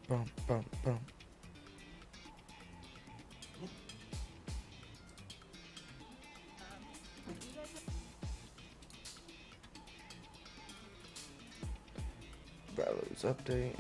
Bum, bum, bum. Valor's updating.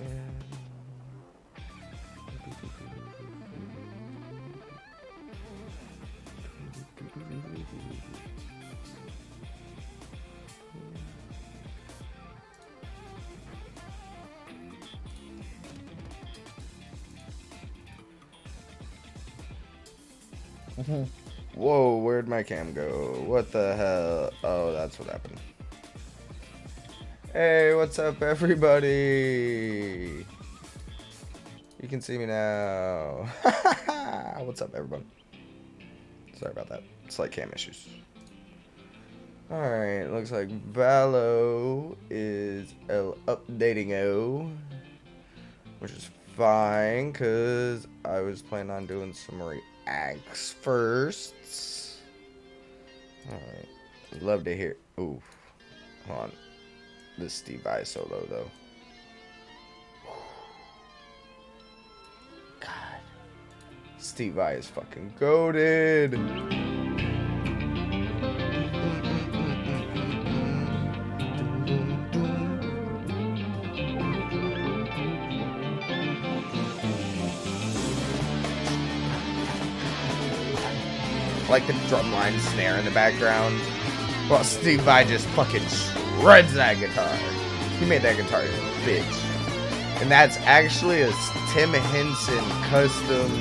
Whoa, where'd my cam go? What the hell? Oh, that's what happened. Hey, what's up, everybody? You can see me now. What's up, everybody? Sorry about that. Slight cam issues. Alright, looks like Valo is updating which is fine, because I was planning on doing some reacts first. Alright, love to hear. Ooh, hold on. This Steve Vai solo, though. God. Steve Vai is fucking goated. Like the drumline snare in the background. Well, Steve Vai just fucking shreds that guitar. He made that guitar bitch. And that's actually a Tim Henson custom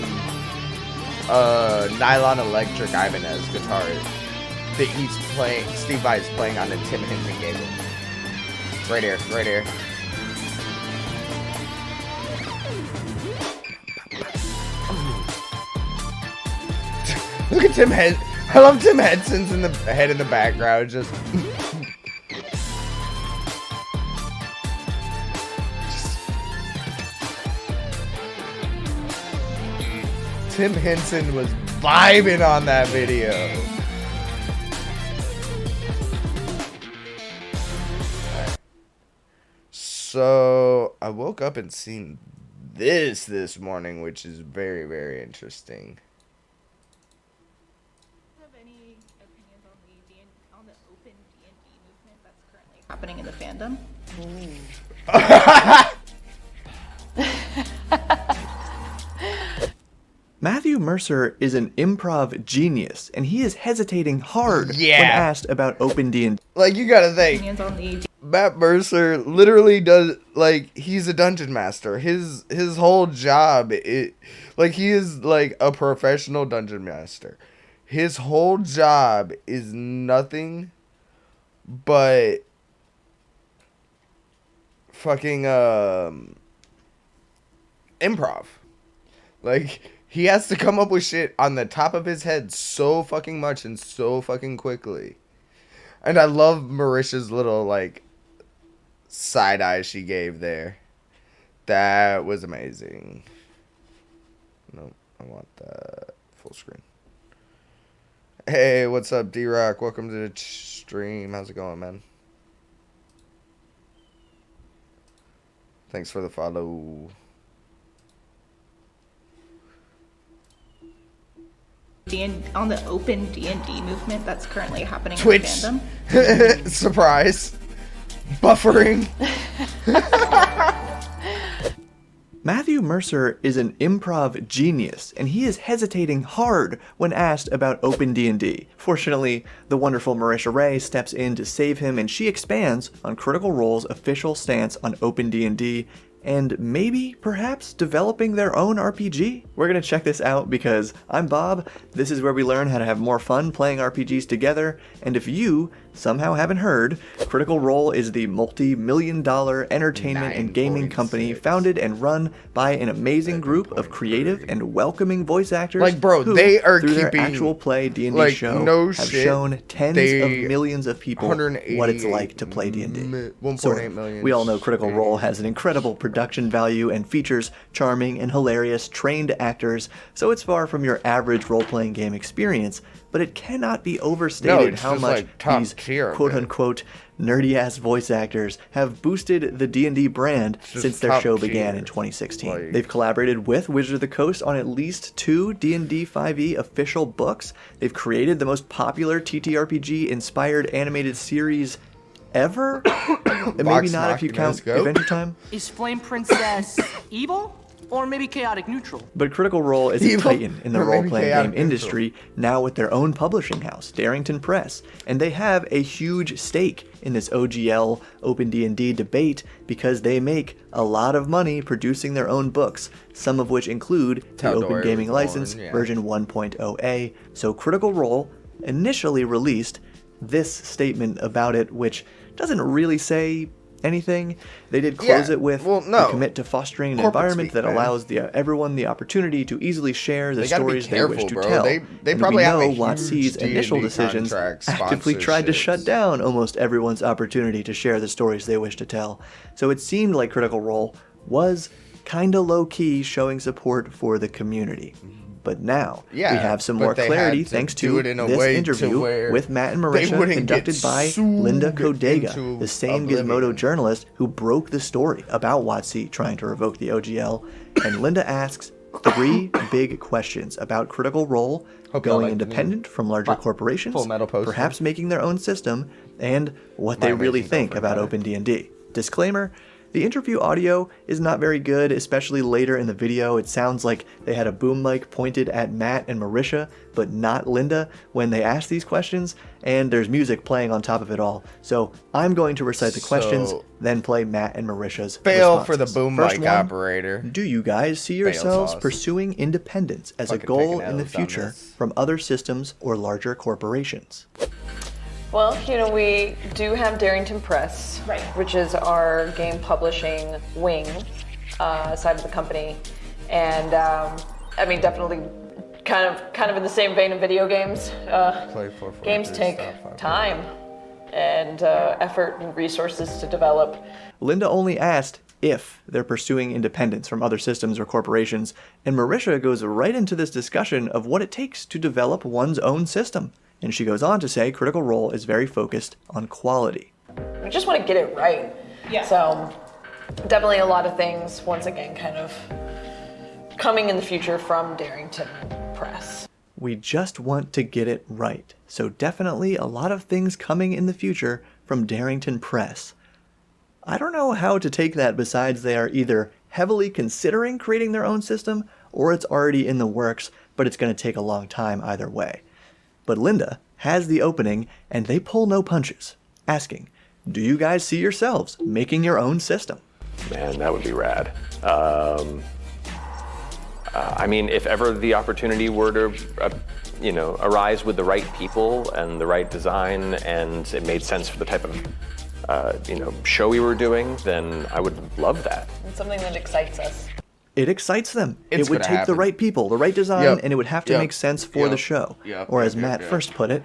nylon electric Ibanez guitar that he's playing. Steve Vai is playing on the Tim Henson cable. Right here, right here. Look at Tim Henson. I love Tim Henson's in the head in the background. Just Tim Henson was vibing on that video. Right. So I woke up and seen this morning, which is very, very interesting. Happening in the fandom. Matthew Mercer is an improv genius, and he is hesitating hard when asked about open D&D. Like, you gotta think, Matt Mercer literally does, like, he's a dungeon master. His whole job, he is like a professional dungeon master. His whole job is nothing but fucking improv. Like, he has to come up with shit on the top of his head so fucking much and so fucking quickly. And I love Marisha's little, like, side eye she gave there. That was amazing. Nope, I want that full screen. Hey, what's up, D-Rock? Welcome to the stream. How's it going, man? Thanks for the follow. On the open D&D movement that's currently happening Twitch. in the fandom. Surprise. Buffering. Matthew Mercer is an improv genius, and he is hesitating hard when asked about open D&D. Fortunately, the wonderful Marisha Ray steps in to save him, and she expands on Critical Role's official stance on open D&D and maybe, perhaps, developing their own RPG? We're gonna check this out because I'm Bob, this is where we learn how to have more fun playing RPGs together, and if you somehow haven't heard, Critical Role is the multi-million-dollar entertainment and gaming company founded and run by an amazing group of creative and welcoming voice actors Like, bro, who, they are through their keeping, actual play D&D like, show, no have shit, shown tens of millions of people what it's like to play D&D. 1.8 million. We all know Critical Role has an incredible production value and features charming and hilarious trained actors, so it's far from your average role-playing game experience, but it cannot be overstated it's how just, much like, top these tier of it. quote-unquote nerdy-ass voice actors have boosted the D&D brand just since their top show began tier. in 2016. Like- They've collaborated with Wizards of the Coast on at least 2 D&D 5e official books. They've created the most popular TTRPG-inspired animated series ever. Maybe not if you count Adventure Time. Is Flame Princess evil? Or maybe chaotic neutral? But Critical Role is a Evil, titan in the or maybe role-playing chaotic game industry, now with their own publishing house, Darrington Press, and they have a huge stake in this OGL Open D&D debate because they make a lot of money producing their own books, some of which include the how Open Dory Gaming was License born, yeah. version 1.0a. So Critical Role initially released this statement about it, which doesn't really say anything. They did close it with "We commit to fostering an environment that allows everyone the opportunity to easily share the stories they wish to tell." They And probably we have know a WotC's huge initial D&D decisions contract, actively tried to shut sponsorships. down almost everyone's opportunity to share the stories they wish to tell. So it seemed like Critical Role was kinda low-key showing support for the community. But now we have some more clarity thanks to this interview with Matt and Marisha conducted by Linda Kodega, the same Gizmodo journalist who broke the story about WotC trying to revoke the OGL. And Linda asks 3 big questions about Critical Role, going independent from larger corporations, perhaps making their own system, and what they really think about Open D&D. Disclaimer: the interview audio is not very good, especially later in the video. It sounds like they had a boom mic pointed at Matt and Marisha, but not Linda when they asked these questions, and there's music playing on top of it all. So I'm going to recite the questions, then play Matt and Marisha's Fail responses. for the boom First mic one, operator. do you guys see yourselves sauce. pursuing independence as a Fucking goal taking in the L's on future this. from other systems or larger corporations? Well, you know, we do have Darrington Press, Right. which is our game publishing wing side of the company, and I mean, definitely kind of in the same vein of video games. Games take time and effort and resources to develop. Linda only asked if they're pursuing independence from other systems or corporations, and Marisha goes right into this discussion of what it takes to develop one's own system. And she goes on to say Critical Role is very focused on quality. We just want to get it right. Yeah. So definitely a lot of things, once again, kind of coming in the future from Darrington Press. We just want to get it right. So definitely a lot of things coming in the future from Darrington Press. I don't know how to take that besides they are either heavily considering creating their own system or it's already in the works, but it's going to take a long time either way. But Linda has the opening and they pull no punches, asking, do you guys see yourselves making your own system? Man, that would be rad. I mean, if ever the opportunity were to, arise with the right people and the right design, and it made sense for the type of, show we were doing, then I would love that. It's something that excites us. It excites them. It's it would gonna take happen. the right people, the right design, Yep. and it would have to Yep. make sense for the show. Yep. Or as Yep. Matt Yep. first put it,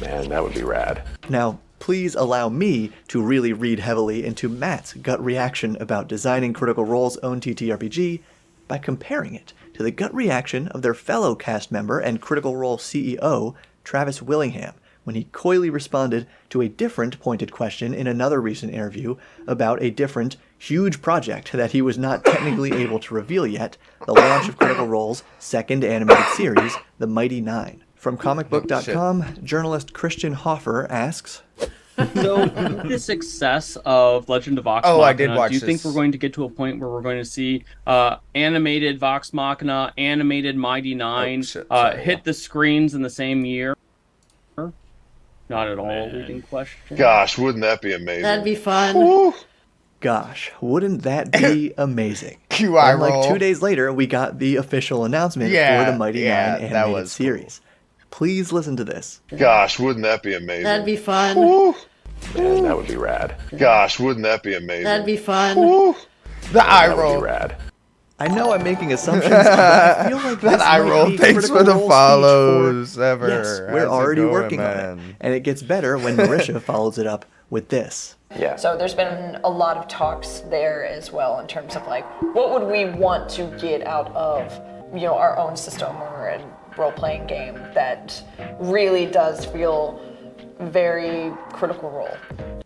Man, that would be rad. now, please allow me to really read heavily into Matt's gut reaction about designing Critical Role's own TTRPG by comparing it to the gut reaction of their fellow cast member and Critical Role CEO, Travis Willingham, when he coyly responded to a different pointed question in another recent interview about a different, huge project that he was not technically able to reveal yet, the launch of Critical Role's second animated series, The Mighty Nine. From comicbook.com, journalist Christian Hoffer asks, So, with the success of Legend of Vox Oh, Machina, I did watch do you think this. we're going to get to a point where we're going to see animated Vox Machina, animated Mighty Nine shit, sorry. hit the screens in the same year? Not at all a leading question. Gosh, wouldn't that be amazing? That'd be fun. Woo. Gosh, wouldn't that be amazing? QI And like roll. 2 days later, we got the official announcement for Yeah, the Mighty yeah, Nine that animated was series. Please listen to this. Gosh, wouldn't that be amazing? That'd be fun. Woo. Man, that would be rad. Gosh, wouldn't that be amazing? That'd be fun. Woo. The eye That would roll. be rad. I know I'm making assumptions, but I feel like this That eye might roll. be Thanks Critical for the Role speech follows, Ever. Yes, How's we're it already going, working on man? it, and it gets better when Marisha follows it up with this. Yeah. So there's been a lot of talks there as well in terms of like, what would we want to get out of, our own system or a role-playing game that really does feel very Critical Role.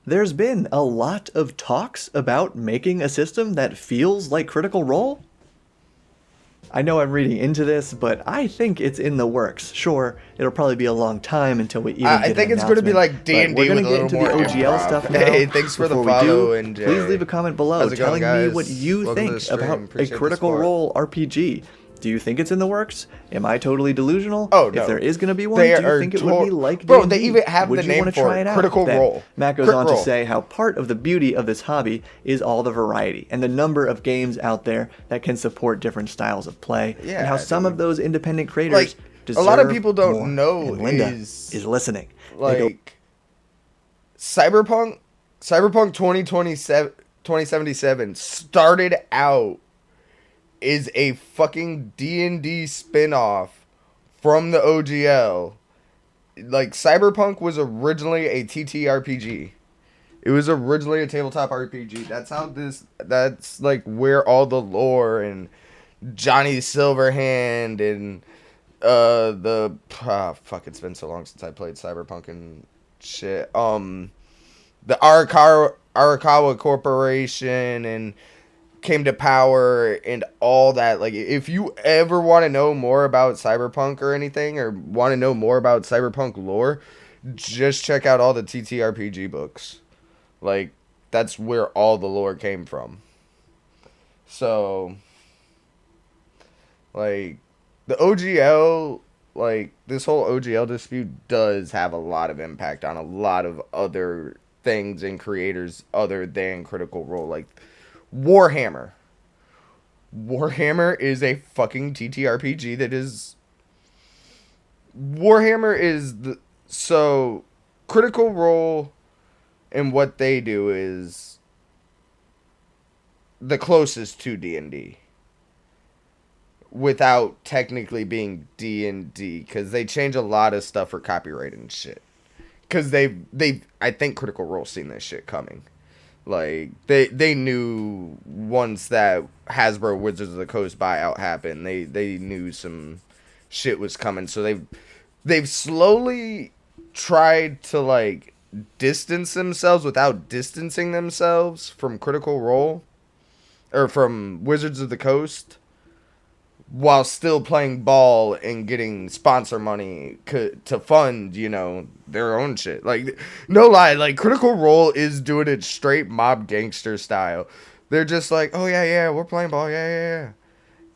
There's been a lot of talks about making a system that feels like Critical Role. I know I'm reading into this, but I think it's in the works. Sure, it'll probably be a long time until we even get I think an it's going to be announcement, like D&D but we're with gonna a get little into more the OGL improv. stuff now. Hey, thanks for the Before we do, follow, NJ. please leave a comment below How's it going, telling me guys? what you Welcome to the think stream. about a Appreciate the Critical support. Role RPG. Do you think it's in the works? Am I totally delusional? Oh, no. If there is going to be one, They do you are think it would be like Bro, D&D? they even have Would the you name wanna for try it, it out? Critical Then Role. Matt goes Crit on roll. to say how part of the beauty of this hobby is all the variety and the number of games out there that can support different styles of play, and how Yeah, some dude. of those independent creators Like, deserve a lot of people don't more. know And Linda is listening. They go, like Cyberpunk 2077 started out is a fucking D&D spin-off from the OGL. Like Cyberpunk was originally a TTRPG. It was originally a tabletop RPG. That's like where all the lore and Johnny Silverhand and fuck, it's been so long since I played Cyberpunk and shit. The Arakawa Corporation and came to power and all that. Like, if you ever want to know more about Cyberpunk or anything, or want to know more about Cyberpunk lore, just check out all the TTRPG books. Like, that's where all the lore came from. So, like, the OGL, like, this whole OGL dispute does have a lot of impact on a lot of other things and creators other than Critical Role. Like, Warhammer is a fucking TTRPG that is... Warhammer is the... So, Critical Role and what they do is the closest to D&D. Without technically being D&D. Because they change a lot of stuff for copyright and shit. Because I think Critical Role seen this shit coming. Like, they knew once that Hasbro Wizards of the Coast buyout happened, they knew some shit was coming. So they've slowly tried to, like, distance themselves without distancing themselves from Critical Role. Or from Wizards of the Coast. While still playing ball and getting sponsor money to fund, their own shit. Like, no lie, like, Critical Role is doing it straight mob gangster style. They're just like, oh, yeah, we're playing ball, yeah.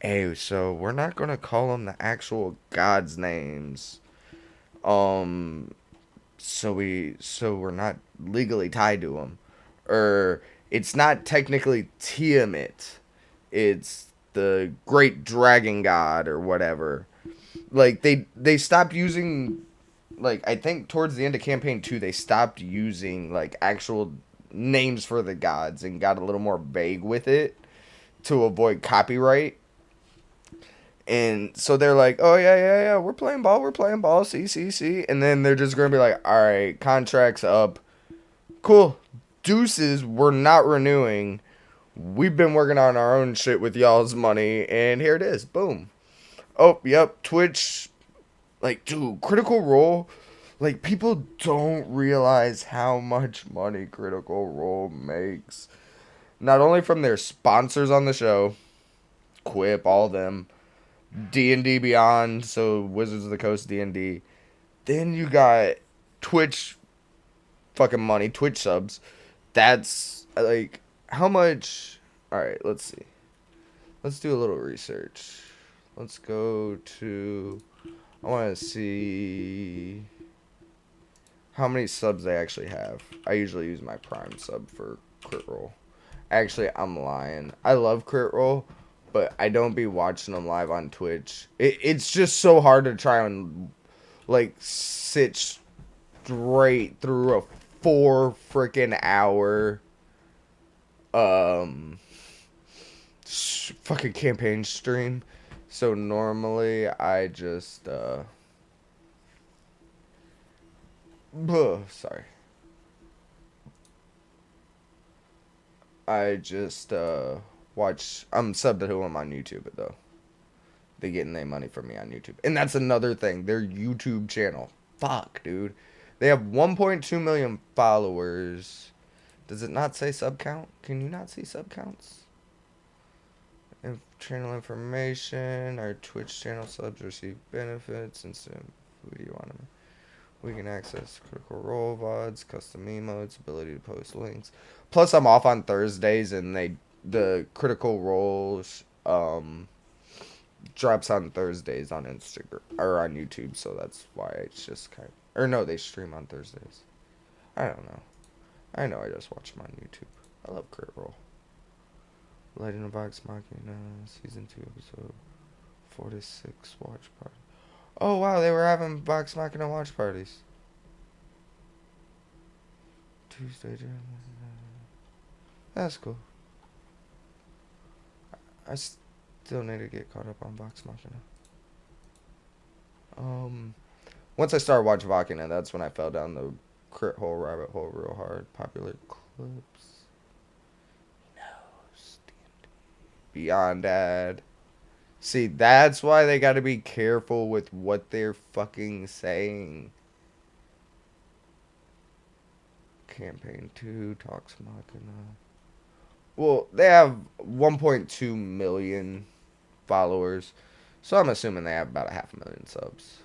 Hey, so we're not going to call them the actual gods' names. So we're not legally tied to them. Or, it's not technically Tiamat. It's the Great Dragon God or whatever. Like, they stopped using, like, I think towards the end of campaign 2 they stopped using, like, actual names for the gods and got a little more vague with it to avoid copyright. And so they're like, oh yeah, we're playing ball, see, and then they're just gonna be like, all right, contract's up, cool, deuces, we're not renewing. We've been working on our own shit with y'all's money, and here it is. Boom. Oh, yep, Twitch. Like, dude, Critical Role. Like, people don't realize how much money Critical Role makes. Not only from their sponsors on the show, Quip, all of them, D&D Beyond, so Wizards of the Coast D&D. Then you got Twitch fucking money, Twitch subs. That's, like... How much... Alright, let's see. Let's do a little research. Let's go to... I want to see... how many subs they actually have. I usually use my Prime sub for Crit Roll. Actually, I'm lying. I love Crit Roll, but I don't be watching them live on Twitch. It's just so hard to try and like sit straight through a 4 freaking hour fucking campaign stream. So normally I just sorry. I just watch. I'm subbed to them on YouTube though. They getting their money from me on YouTube, and that's another thing. Their YouTube channel. Fuck, dude. They have 1.2 million followers. Does it not say sub count? Can you not see sub counts? Channel information. Our Twitch channel subs receive benefits. Instant video on them. We can access Critical Role VODs, custom emotes, ability to post links. Plus, I'm off on Thursdays, and the Critical Roles drops on Thursdays on Instagram or on YouTube, so that's why it's just kind of, or no, they stream on Thursdays. I don't know. I know I just watch them on YouTube. I love Crit Roll. Light in a Box Machina, Season 2, Episode 46, watch party. Oh, wow, they were having Box Machina watch parties. Tuesday. That's cool. I still need to get caught up on Vox Machina. Once I started watching Machina, that's when I fell down the crit hole rabbit hole real hard. Popular clips. No, Beyond Dad. See, that's why they gotta be careful with what they're fucking saying. Campaign 2, Talks Machina. Well, they have 1.2 million followers, so I'm assuming they have about 500,000 subs.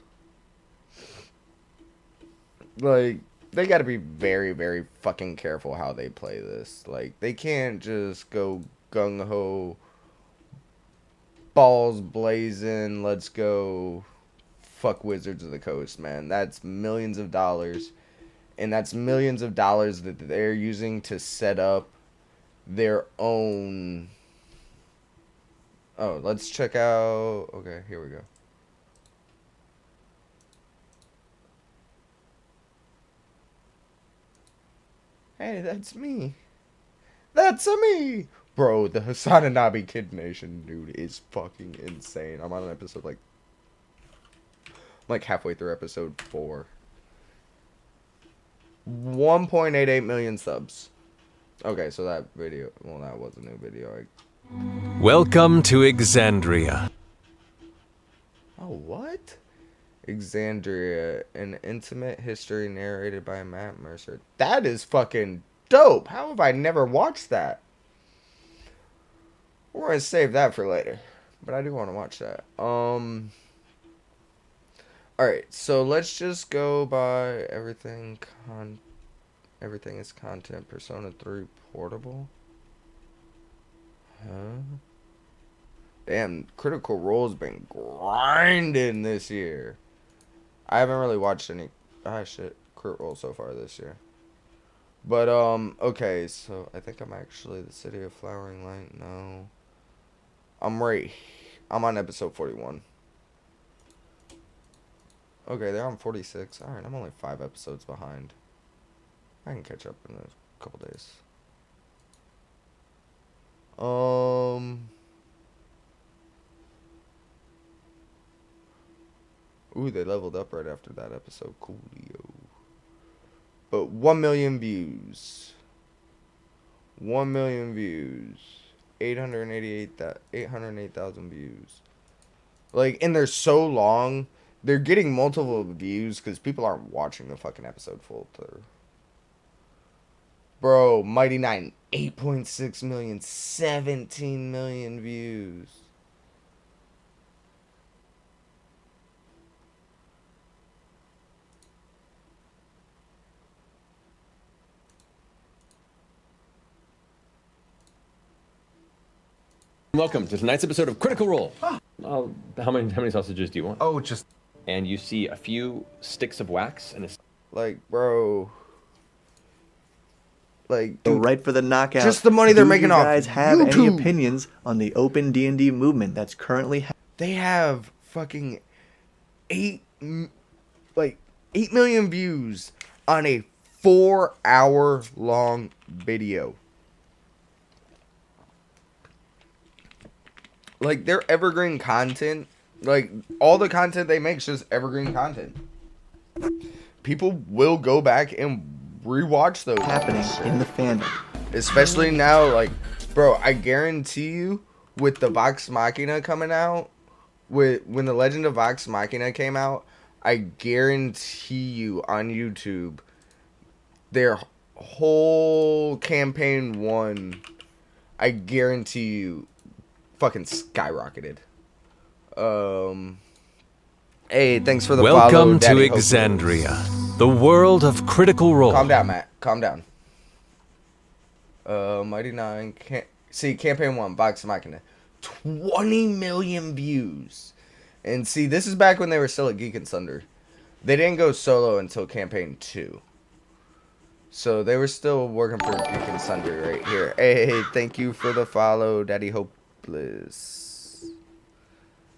Like, they gotta be very, very fucking careful how they play this. Like, they can't just go gung-ho, balls blazing, let's go fuck Wizards of the Coast, man. That's millions of dollars. And that's millions of dollars that they're using to set up their own. Oh, let's check out. Okay, here we go. Hey, that's me. That's me. Bro, the Hasananabi Kid Nation, dude, is fucking insane. I'm on an episode I'm like halfway through episode 4. 1.88 million subs. Okay, so that video, well, that was a new video. Welcome to Exandria. Oh, what? Exandria, an intimate history narrated by Matt Mercer. That is fucking dope. How have I never watched that? We're gonna save that for later, but I do want to watch that. Alright, so let's just go by everything is content. Persona 3 portable. Huh? Damn, Critical Role's been grinding this year. I haven't really watched any Crit Role so far this year. But okay, so I think I'm actually the City of Flowering Light. No. I'm on episode 41. Okay, they're on 46. Alright, I'm only 5 episodes behind. I can catch up in a couple days. Ooh, they leveled up right after that episode. Coolio. But 1 million views. 1 million views. 808,000 views. Like, and they're so long. They're getting multiple views because people aren't watching the fucking episode full through. Bro, Mighty Nine, 8.6 million, 17 million views. Welcome to tonight's episode of Critical Role. How many sausages do you want? Oh, just And you see a few sticks of wax and a... like, bro. Like, So dude, right for the knockout. just the money they're making you off guys have any YouTube. opinions on the open D&D movement that's currently they have fucking 8 million views on a 4-hour long video. Like, their evergreen content, like, all the content they make is just evergreen content. People will go back and rewatch those. happening in the fandom. Especially now, like, bro, I guarantee you, with the Vox Machina coming out, when the Legend of Vox Machina came out, I guarantee you on YouTube, their whole campaign 1, I guarantee you, fucking skyrocketed. Hey, thanks for the follow, Welcome to Daddy Exandria, the world of Critical Role. Calm down, Matt. Calm down. Mighty Nine. Campaign 1, Vox Machina. 20 million views. And see, this is back when they were still at Geek and Sunder. They didn't go solo until campaign 2. So they were still working for Geek and Sunder right here. Hey, thank you for the follow, Daddy Hopeless.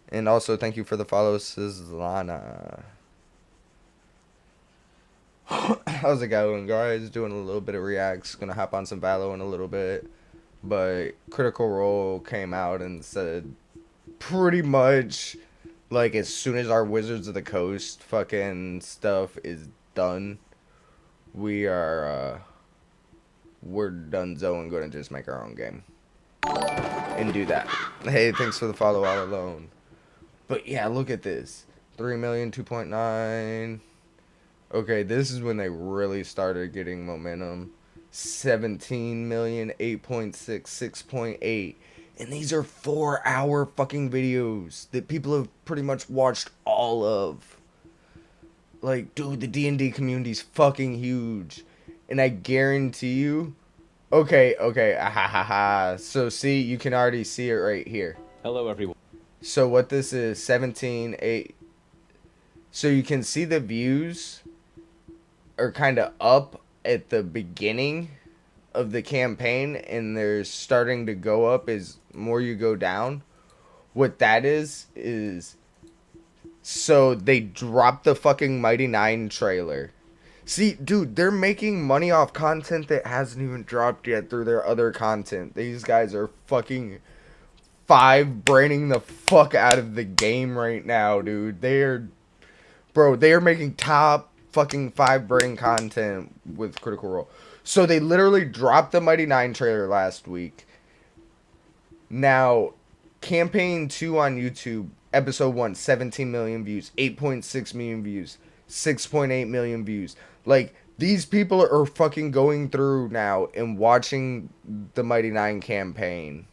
And also thank you for the follow, Sislana. How's it going, guys? Doing a little bit of reacts. Gonna hop on some Valo in a little bit. But Critical Role came out and said pretty much, like, as soon as our Wizards of the Coast fucking stuff is done, we're donezo and gonna just make our own game. And do that. Hey, thanks for the follow all alone. But yeah, look at this. 3 million, 2.9. Okay, this is when they really started getting momentum. 17 million, 8.6, 6.8. And these are 4-hour fucking videos that people have pretty much watched all of. Like, dude, the D&D community's fucking huge. And I guarantee you... Okay, so see, you can already see it right here. Hello, everyone. So what this is, 17, 8. So you can see the views are kind of up at the beginning of the campaign, and they're starting to go up as more you go down. What that is so they dropped the fucking Mighty Nine trailer. See, dude, they're making money off content that hasn't even dropped yet through their other content. These guys are fucking 5-braining the fuck out of the game right now, dude. They are making top fucking 5-brain content with Critical Role. So they literally dropped the Mighty Nine trailer last week. Now, campaign 2 on YouTube, episode 1, 17 million views, 8.6 million views, 6.8 million views. Like, these people are fucking going through now and watching the Mighty Nine campaign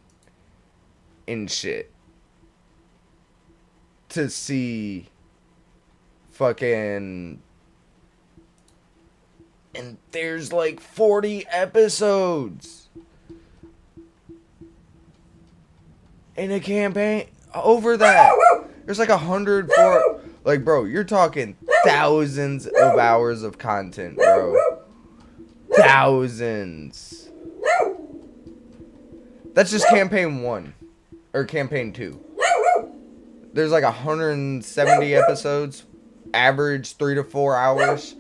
and shit to see fucking... And there's like 40 episodes in a campaign. Over that, there's like 100 for... Like, bro, you're talking thousands of hours of content, bro. Thousands. That's just campaign 1. Or campaign 2. There's like 170 episodes. Average 3 to 4 hours.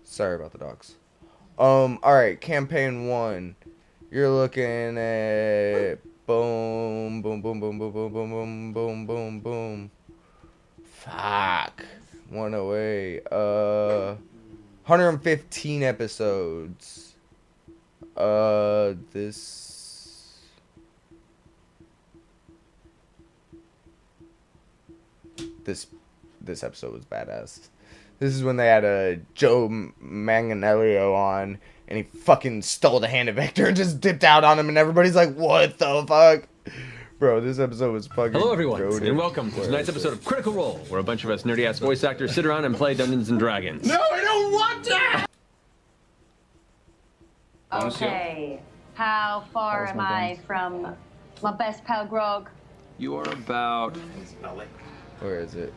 Sorry about the dogs. Alright, campaign 1. You're looking at... Boom, boom, boom, boom, boom, boom, boom, boom, boom, boom, boom. Fuck. 108. 115 episodes. This episode was badass. This is when they had Joe Manganiello on, and he fucking stole the hand of Victor and just dipped out on him, and everybody's like, what the fuck? Bro, this episode was fucking Hello, everyone, goated. and welcome to tonight's episode of Critical Role, where a bunch of us nerdy-ass voice actors sit around and play Dungeons & Dragons. No, I don't want that! Okay, how far am I from my best pal Grog? You are about... Where is it?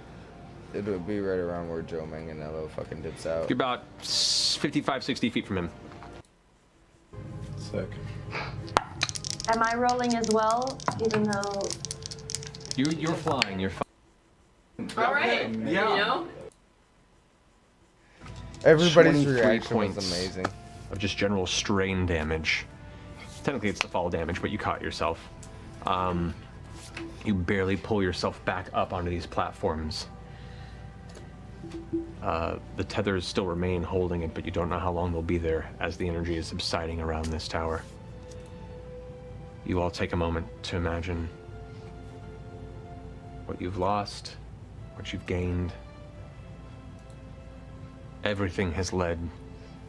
It would be right around where Joe Manganiello fucking dips out. You're about 55, 60 feet from him. Sick. Am I rolling as well, even though... You're flying. You're fine. All right. Yeah. You know? Everybody's 23 reaction was points amazing. of just general strain damage. Technically, it's the fall damage, but you caught yourself. You barely pull yourself back up onto these platforms. The tethers still remain holding it, but you don't know how long they'll be there as the energy is subsiding around this tower. You all take a moment to imagine what you've lost, what you've gained. Everything has led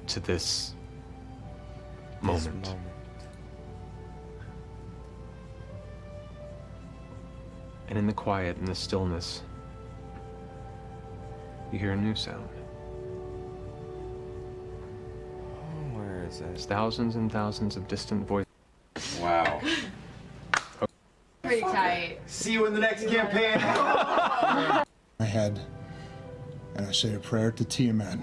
to this moment. And in the quiet and the stillness, you hear a new sound. Where is it? There's thousands and thousands of distant voices. Wow. Pretty tight. See you in the next campaign. My head, and I say a prayer to Tiamat.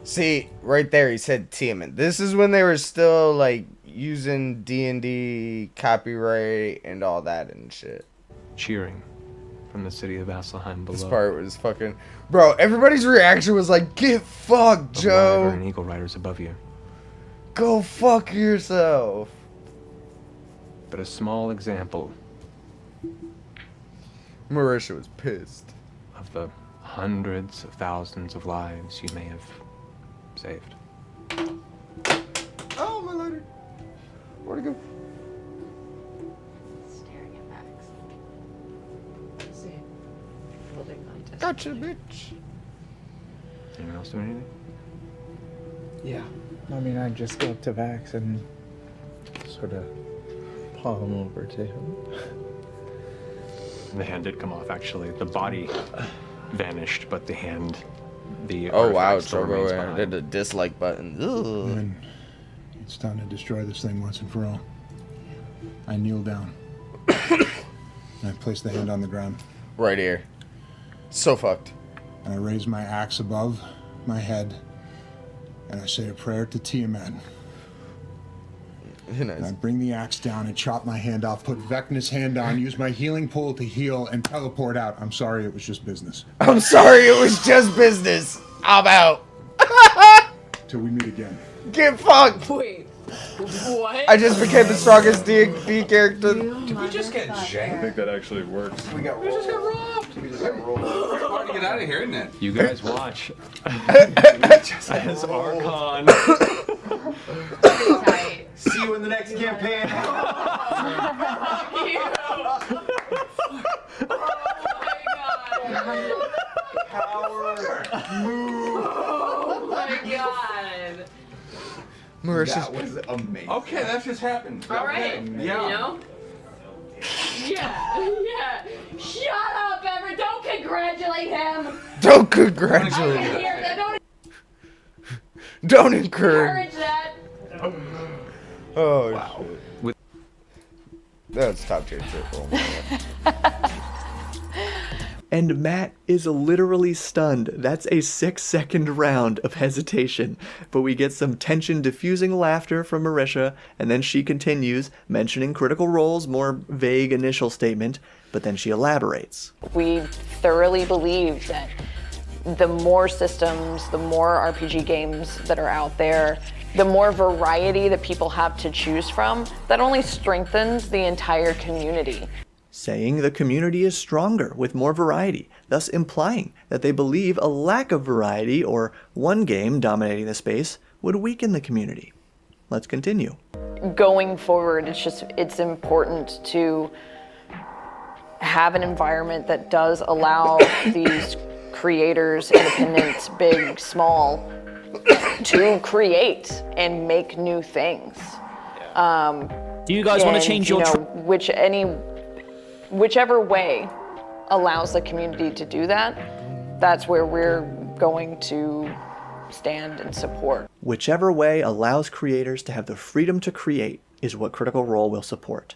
See, right there, he said Tiamat. This is when they were still, like, using D&D copyright and all that and shit. Cheering from the city of Vasselheim below. This part was fucking... Bro, everybody's reaction was like, get fucked, A wyvern Joe! and eagle riders above you. Go fuck yourself! But a small example Marisha was pissed. of the hundreds of thousands of lives you may have saved. Oh, my lighter. Where'd it go? Staring at Max. See. Building contest. Gotcha, bitch. Anyone else doing anything? Yeah. I mean, I just go up to Vax and sort of palm over to him. The hand did come off, actually. The body vanished, but the hand, the Oh, wow. artifact still remains Trogo behind. did the dislike button. Ugh. And it's time to destroy this thing once and for all. I kneel down. And I place the hand on the ground. Right here. So fucked. And I raise my axe above my head. And I say a prayer to Tiamat. Nice. And I bring the axe down and chop my hand off, put Vecna's hand on, use my healing pool to heal, and teleport out. I'm sorry, it was just business. I'm sorry, it was just business. I'm out. Till we meet again. Get fucked. Wait. What? I just became the strongest D&D character. Did we just get janked? I think that actually works. We just got robbed. We just got rolled. It's hard to get out of here, isn't it? You guys watch as Archon. Tight. See you in the next campaign. Fuck you. Power. Move. Oh my god. Marisha's That was amazing. Okay, that just happened. All right. Yeah. You know? Yeah. Shut up, Ever. Don't congratulate him. Don't congratulate I him. hear that. Don't Don't encourage. encourage that. Oh, Wow. shit. That's top tier triple, man. And Matt is literally stunned. That's a 6-second round of hesitation. But we get some tension diffusing laughter from Marisha, and then she continues, mentioning Critical Role's more vague initial statement, but then she elaborates. We thoroughly believe that the more systems, the more RPG games that are out there, the more variety that people have to choose from, that only strengthens the entire community. Saying the community is stronger with more variety, thus implying that they believe a lack of variety or one game dominating the space would weaken the community. Let's continue. Going forward, it's important to have an environment that does allow these creators, independent, big, small, to create and make new things. Do you guys want to change your... Whichever way allows the community to do that, that's where we're going to stand and support. Whichever way allows creators to have the freedom to create is what Critical Role will support.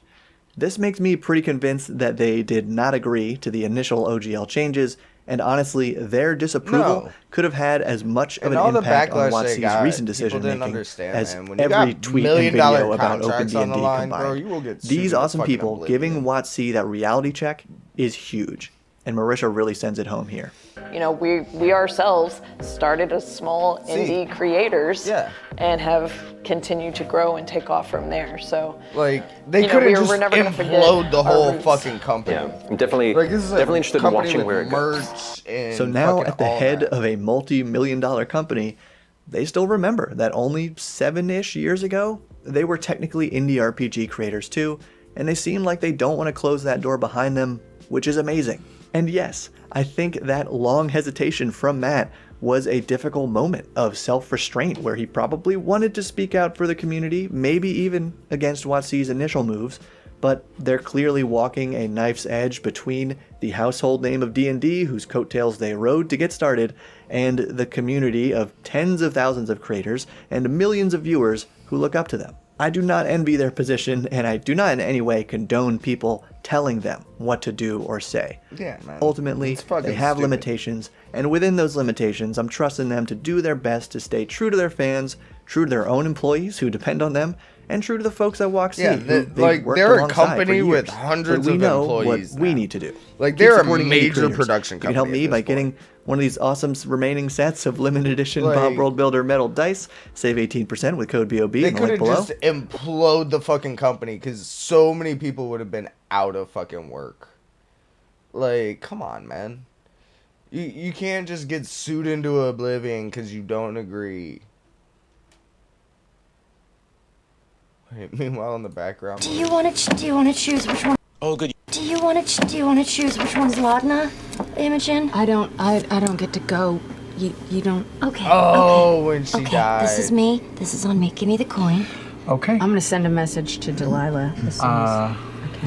This makes me pretty convinced that they did not agree to the initial OGL changes And honestly, their disapproval could have had as much of And an impact on WotC's recent decision making as every tweet and video about OpenD&D combined. These awesome people giving WotC that reality check is huge, and Marisha really sends it home here. You know, we ourselves started as small indie creators and have continued to grow and take off from there. So like they could have just implode the whole fucking company. Yeah, I'm definitely interested in watching where it goes. So now at the head of a multi-million-dollar company, they still remember that only 7-ish years ago, they were technically indie RPG creators too, and they seem like they don't want to close that door behind them, which is amazing. And yes, I think that long hesitation from Matt was a difficult moment of self-restraint where he probably wanted to speak out for the community, maybe even against WotC's initial moves, but they're clearly walking a knife's edge between the household name of D&D, whose coattails they rode to get started, and the community of tens of thousands of creators and millions of viewers who look up to them. I do not envy their position, and I do not in any way condone people telling them what to do or say. Yeah, man. Ultimately, they have limitations, and within those limitations, I'm trusting them to do their best to stay true to their fans, true to their own employees who depend on them, and true to the folks at WotC. Yeah, they're a company with hundreds of employees. What we need to do. Like, they're a major production company. You can help me by getting one of these awesome remaining sets of limited edition Bob World Builder metal dice. Save 18% with code BOB. They could have just implode the fucking company because so many people would have been out of fucking work. Like, come on, man. You can't just get sued into oblivion because you don't agree. Wait, meanwhile, in the background. Do you want to choose which one? Oh, good. Do you want to choose which one's Laudna, Imogen? I don't get to go. You don't. Okay. Oh, when she died. This is me. This is on me. Give me the coin. Okay. I'm gonna send a message to Delilah as soon as.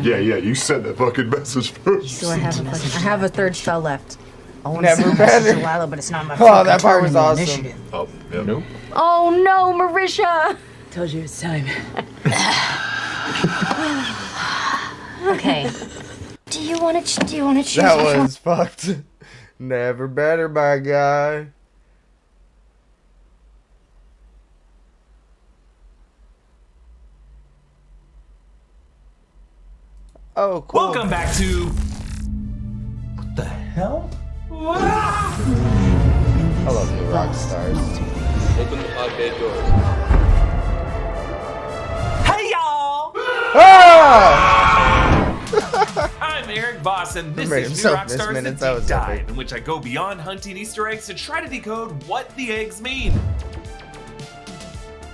Yeah, you sent that fucking message first. So I have a third spell left. I want to Never send a message better. to Delilah, but it's not my Oh, that part turn was in the awesome. initiative. Oh, yeah. Nope. Oh no, Marisha! Told you it's time. Okay. Do you want to choose? That which one? was fucked. Never better, my guy. Oh, cool. Welcome back to. What the hell? I love new rock stars. Open the pod bay doors. Hey y'all! Ah! I'm Eric Voss, and this Made is New himself Rock miss Stars The minutes. That Deep was Dive, epic. in which I go beyond hunting Easter eggs to try to decode what the eggs mean.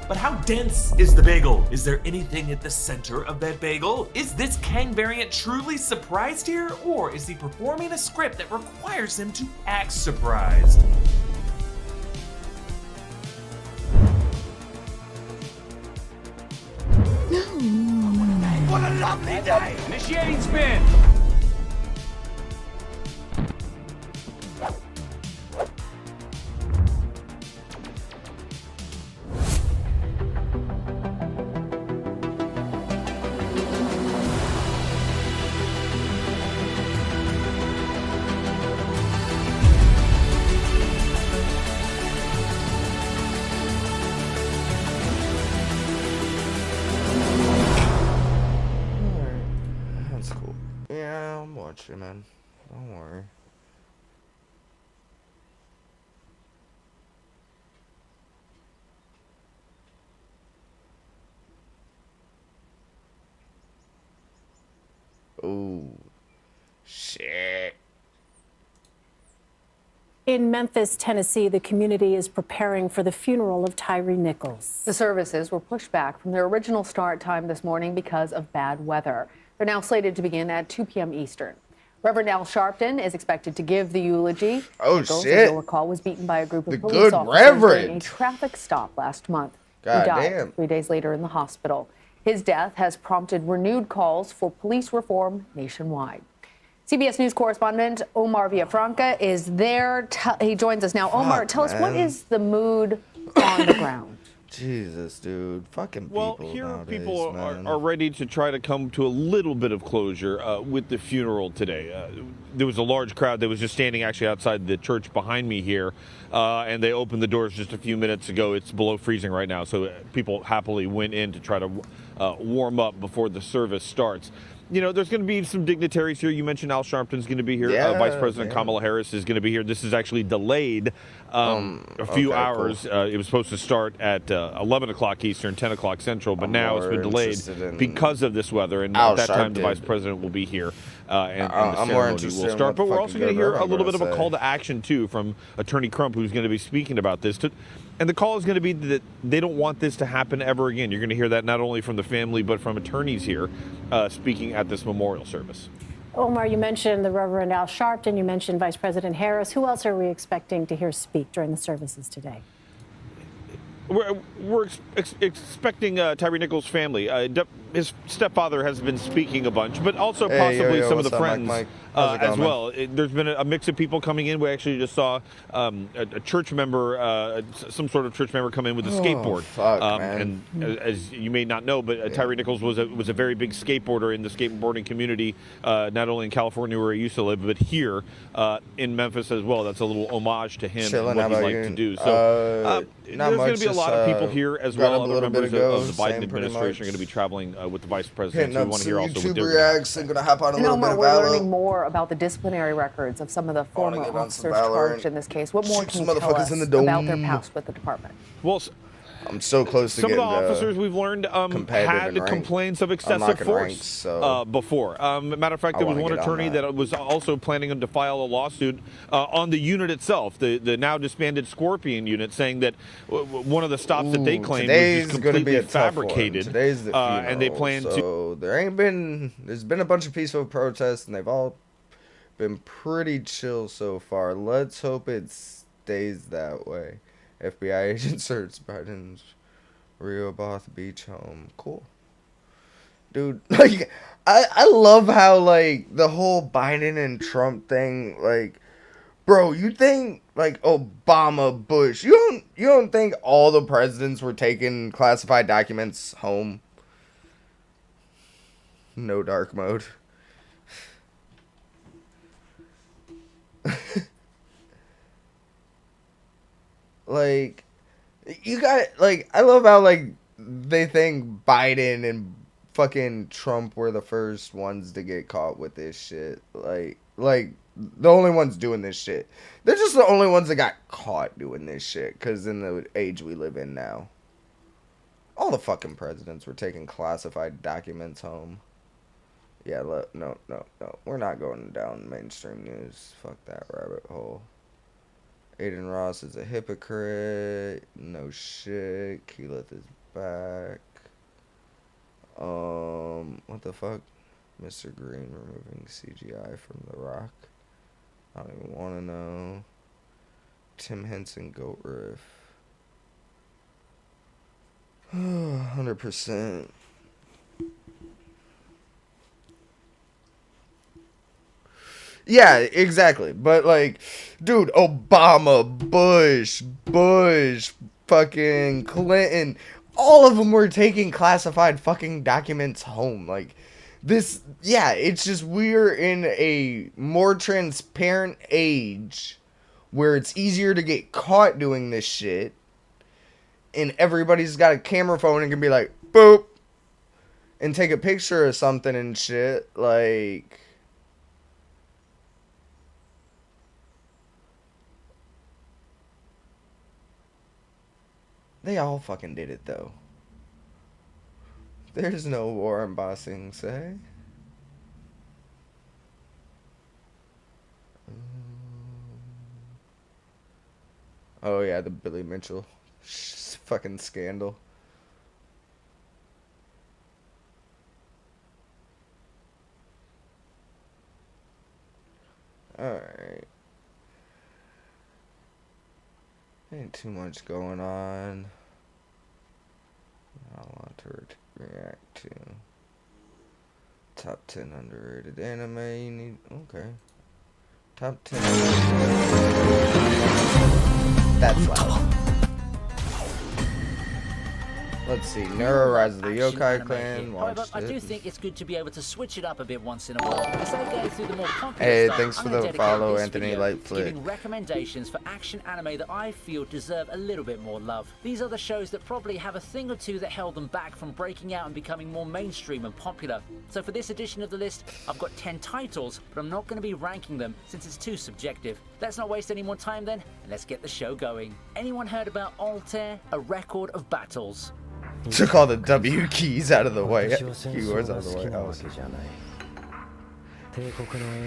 But how dense is the bagel? Is there anything at the center of that bagel? Is this Kang variant truly surprised here, or is he performing a script that requires him to act surprised? What a lovely day! Initiating spin! That's cool. Yeah, I'm watching, man. Don't worry. Oh, shit. In Memphis, Tennessee, the community is preparing for the funeral of Tyree Nichols. The services were pushed back from their original start time this morning because of bad weather. They're now slated to begin at 2 p.m. Eastern. Reverend Al Sharpton is expected to give the eulogy. Oh, Nichols, shit. as you'll recall, was beaten by a group of The police good officers during Reverend. a traffic stop last month. God He died damn. 3 days later in the hospital. His death has prompted renewed calls for police reform nationwide. CBS News correspondent Omar Villafranca is there. He joins us now. Omar, tell us, what man. is the mood on the ground? Jesus, dude. Fucking Well, people here nowadays, people man. are ready to try to come to a little bit of closure with the funeral today. There was a large crowd that was just standing actually outside the church behind me here, and they opened the doors just a few minutes ago. It's below freezing right now, so people happily went in to try to warm up before the service starts. You know, there's going to be some dignitaries here. You mentioned Al Sharpton's going to be here. Yeah, Vice President yeah. Kamala Harris is going to be here. This is actually delayed a few okay, hours. cool. It was supposed to start at 11 o'clock Eastern, 10 o'clock Central, but now it's been delayed because of this weather. And Al at that time, the Sharpton. Vice President will be here, and the I'm more ceremony interested will in start. what But the we're fuck also you going to got hear a around little bit of gonna a say. call to action, too, from Attorney Crump, who's going to be speaking about this. And the call is going to be that they don't want this to happen ever again. You're going to hear that not only from the family, but from attorneys here speaking at this memorial service. Omar, you mentioned the Reverend Al Sharpton. You mentioned Vice President Harris. Who else are we expecting to hear speak during the services today? We're expecting Tyree Nichols' family. His stepfather has been speaking a bunch, but also possibly some of the what's up, friends Mike? How's it as going, man? well. There's been a mix of people coming in. We actually just saw a church member, some sort of church member, come in with a skateboard. Fuck, man. And as you may not know, but Tyree Nichols was a very big skateboarder in the skateboarding community, not only in California where he used to live, but here in Memphis as well. That's a little homage to him Chilling, and how what he about liked you? to do. So Not there's going much, to be a lot of people here as got well. up a Other little bit members ago, of the Biden same pretty administration are much. going to be traveling with the vice president. Hitting So we up want to some hear also what YouTube they're reacts and gonna hop on a And little bit Omar, of we're Valor. learning more about the disciplinary records of some of the former get on some officers Valor charged in this case. What more shoot can some you tell motherfuckers us in the about their dome. past with the department? Well, I'm so close to some of getting the officers we've learned competitive had in rank. complaints of I'm excessive not gonna force rank, so before. Matter of fact, I there was wanna one get on attorney that was also planning to file a lawsuit on the unit itself, the now disbanded Scorpion unit, saying that one of the stops that they claimed was today's just gonna be completely a tough one. fabricated. Today's the funeral, and they plan to. so there's been a bunch of peaceful protests, and they've all been pretty chill so far. Let's hope it stays that way. FBI agent search Biden's Rehoboth Beach home. Cool. Dude, like, I love how, like, the whole Biden and Trump thing, like, bro, you think, like, Obama, Bush, you don't think all the presidents were taking classified documents home? No dark mode. Like, you got, like, I love how, like, they think Biden and fucking Trump were the first ones to get caught with this shit. Like, the only ones doing this shit. They're just the only ones that got caught doing this shit, because in the age we live in now. All the fucking presidents were taking classified documents home. Yeah, no. We're not going down mainstream news. Fuck that rabbit hole. Aiden Ross is a hypocrite. No shit. Keyleth is back. What the fuck? Mr. Green removing CGI from The Rock. I don't even want to know. Tim Henson Goat Riff. 100%. Yeah, exactly. But, like, dude, Obama, Bush, fucking Clinton, all of them were taking classified fucking documents home. Like, this, yeah, it's just we're in a more transparent age where it's easier to get caught doing this shit. And everybody's got a camera phone and can be like, boop, and take a picture of something and shit. Like, they all fucking did it, though. There's no war in Ba Sing Se. Oh, yeah, the Billy Mitchell fucking scandal. Alright. Ain't too much going on. I want to react to. Top 10 underrated anime you need. Okay. Top 10 underrated. That's loud. Let's see. Neuro Rise of the Action Yokai anime Clan. here. However, Watched I do it. think it's good to be able to switch it up a bit once in a while. Instead of going through the more popular Hey, stuff, thanks I'm for gonna the dedicate follow, this Anthony video to Lightflick. giving recommendations for action anime that I feel deserve a little bit more love. These are the shows that probably have a thing or two that held them back from breaking out and becoming more mainstream and popular. So for this edition of the list, I've got 10 titles, but I'm not going to be ranking them since it's too subjective. Let's not waste any more time then, and let's get the show going. Anyone heard about Altair, a record of battles? Took all the W keys out of the way. Keywords out of the White House.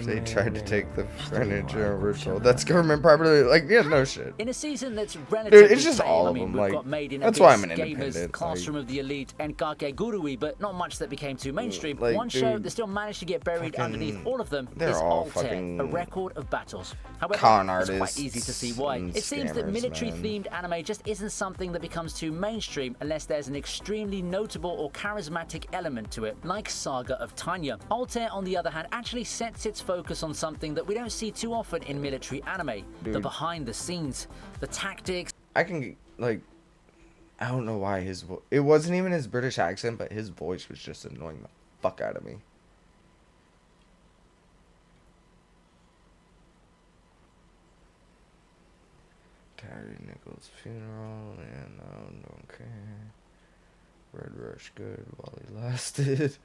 They tried to take the furniture and ritual. That's government property. Like, yeah, no shit. In a season that's relatively Dude, it's just tame, all I of mean, them. we've Like, got Made in that's Abyss, why I'm an Gamers, independent. Classroom Like, of the Elite, and Gurui, but not much that became too mainstream. like, One show dude, that still managed to get buried fucking- underneath all of them they're is all Altair, fucking a record of battles. However, con it's quite artists easy to see why. and It seems that scammers, military-themed anime just isn't something that becomes too mainstream unless there's an extremely notable or charismatic element to it, like Saga of Tanya. Altair, on the other hand, actually sets its focus on something that we don't see too often in military anime. The Dude. behind the scenes, the tactics. I can, like, I don't know why his it wasn't even his British accent, but his voice was just annoying the fuck out of me. Terry Nichols' funeral, and don't care. Red Rush good while he lasted.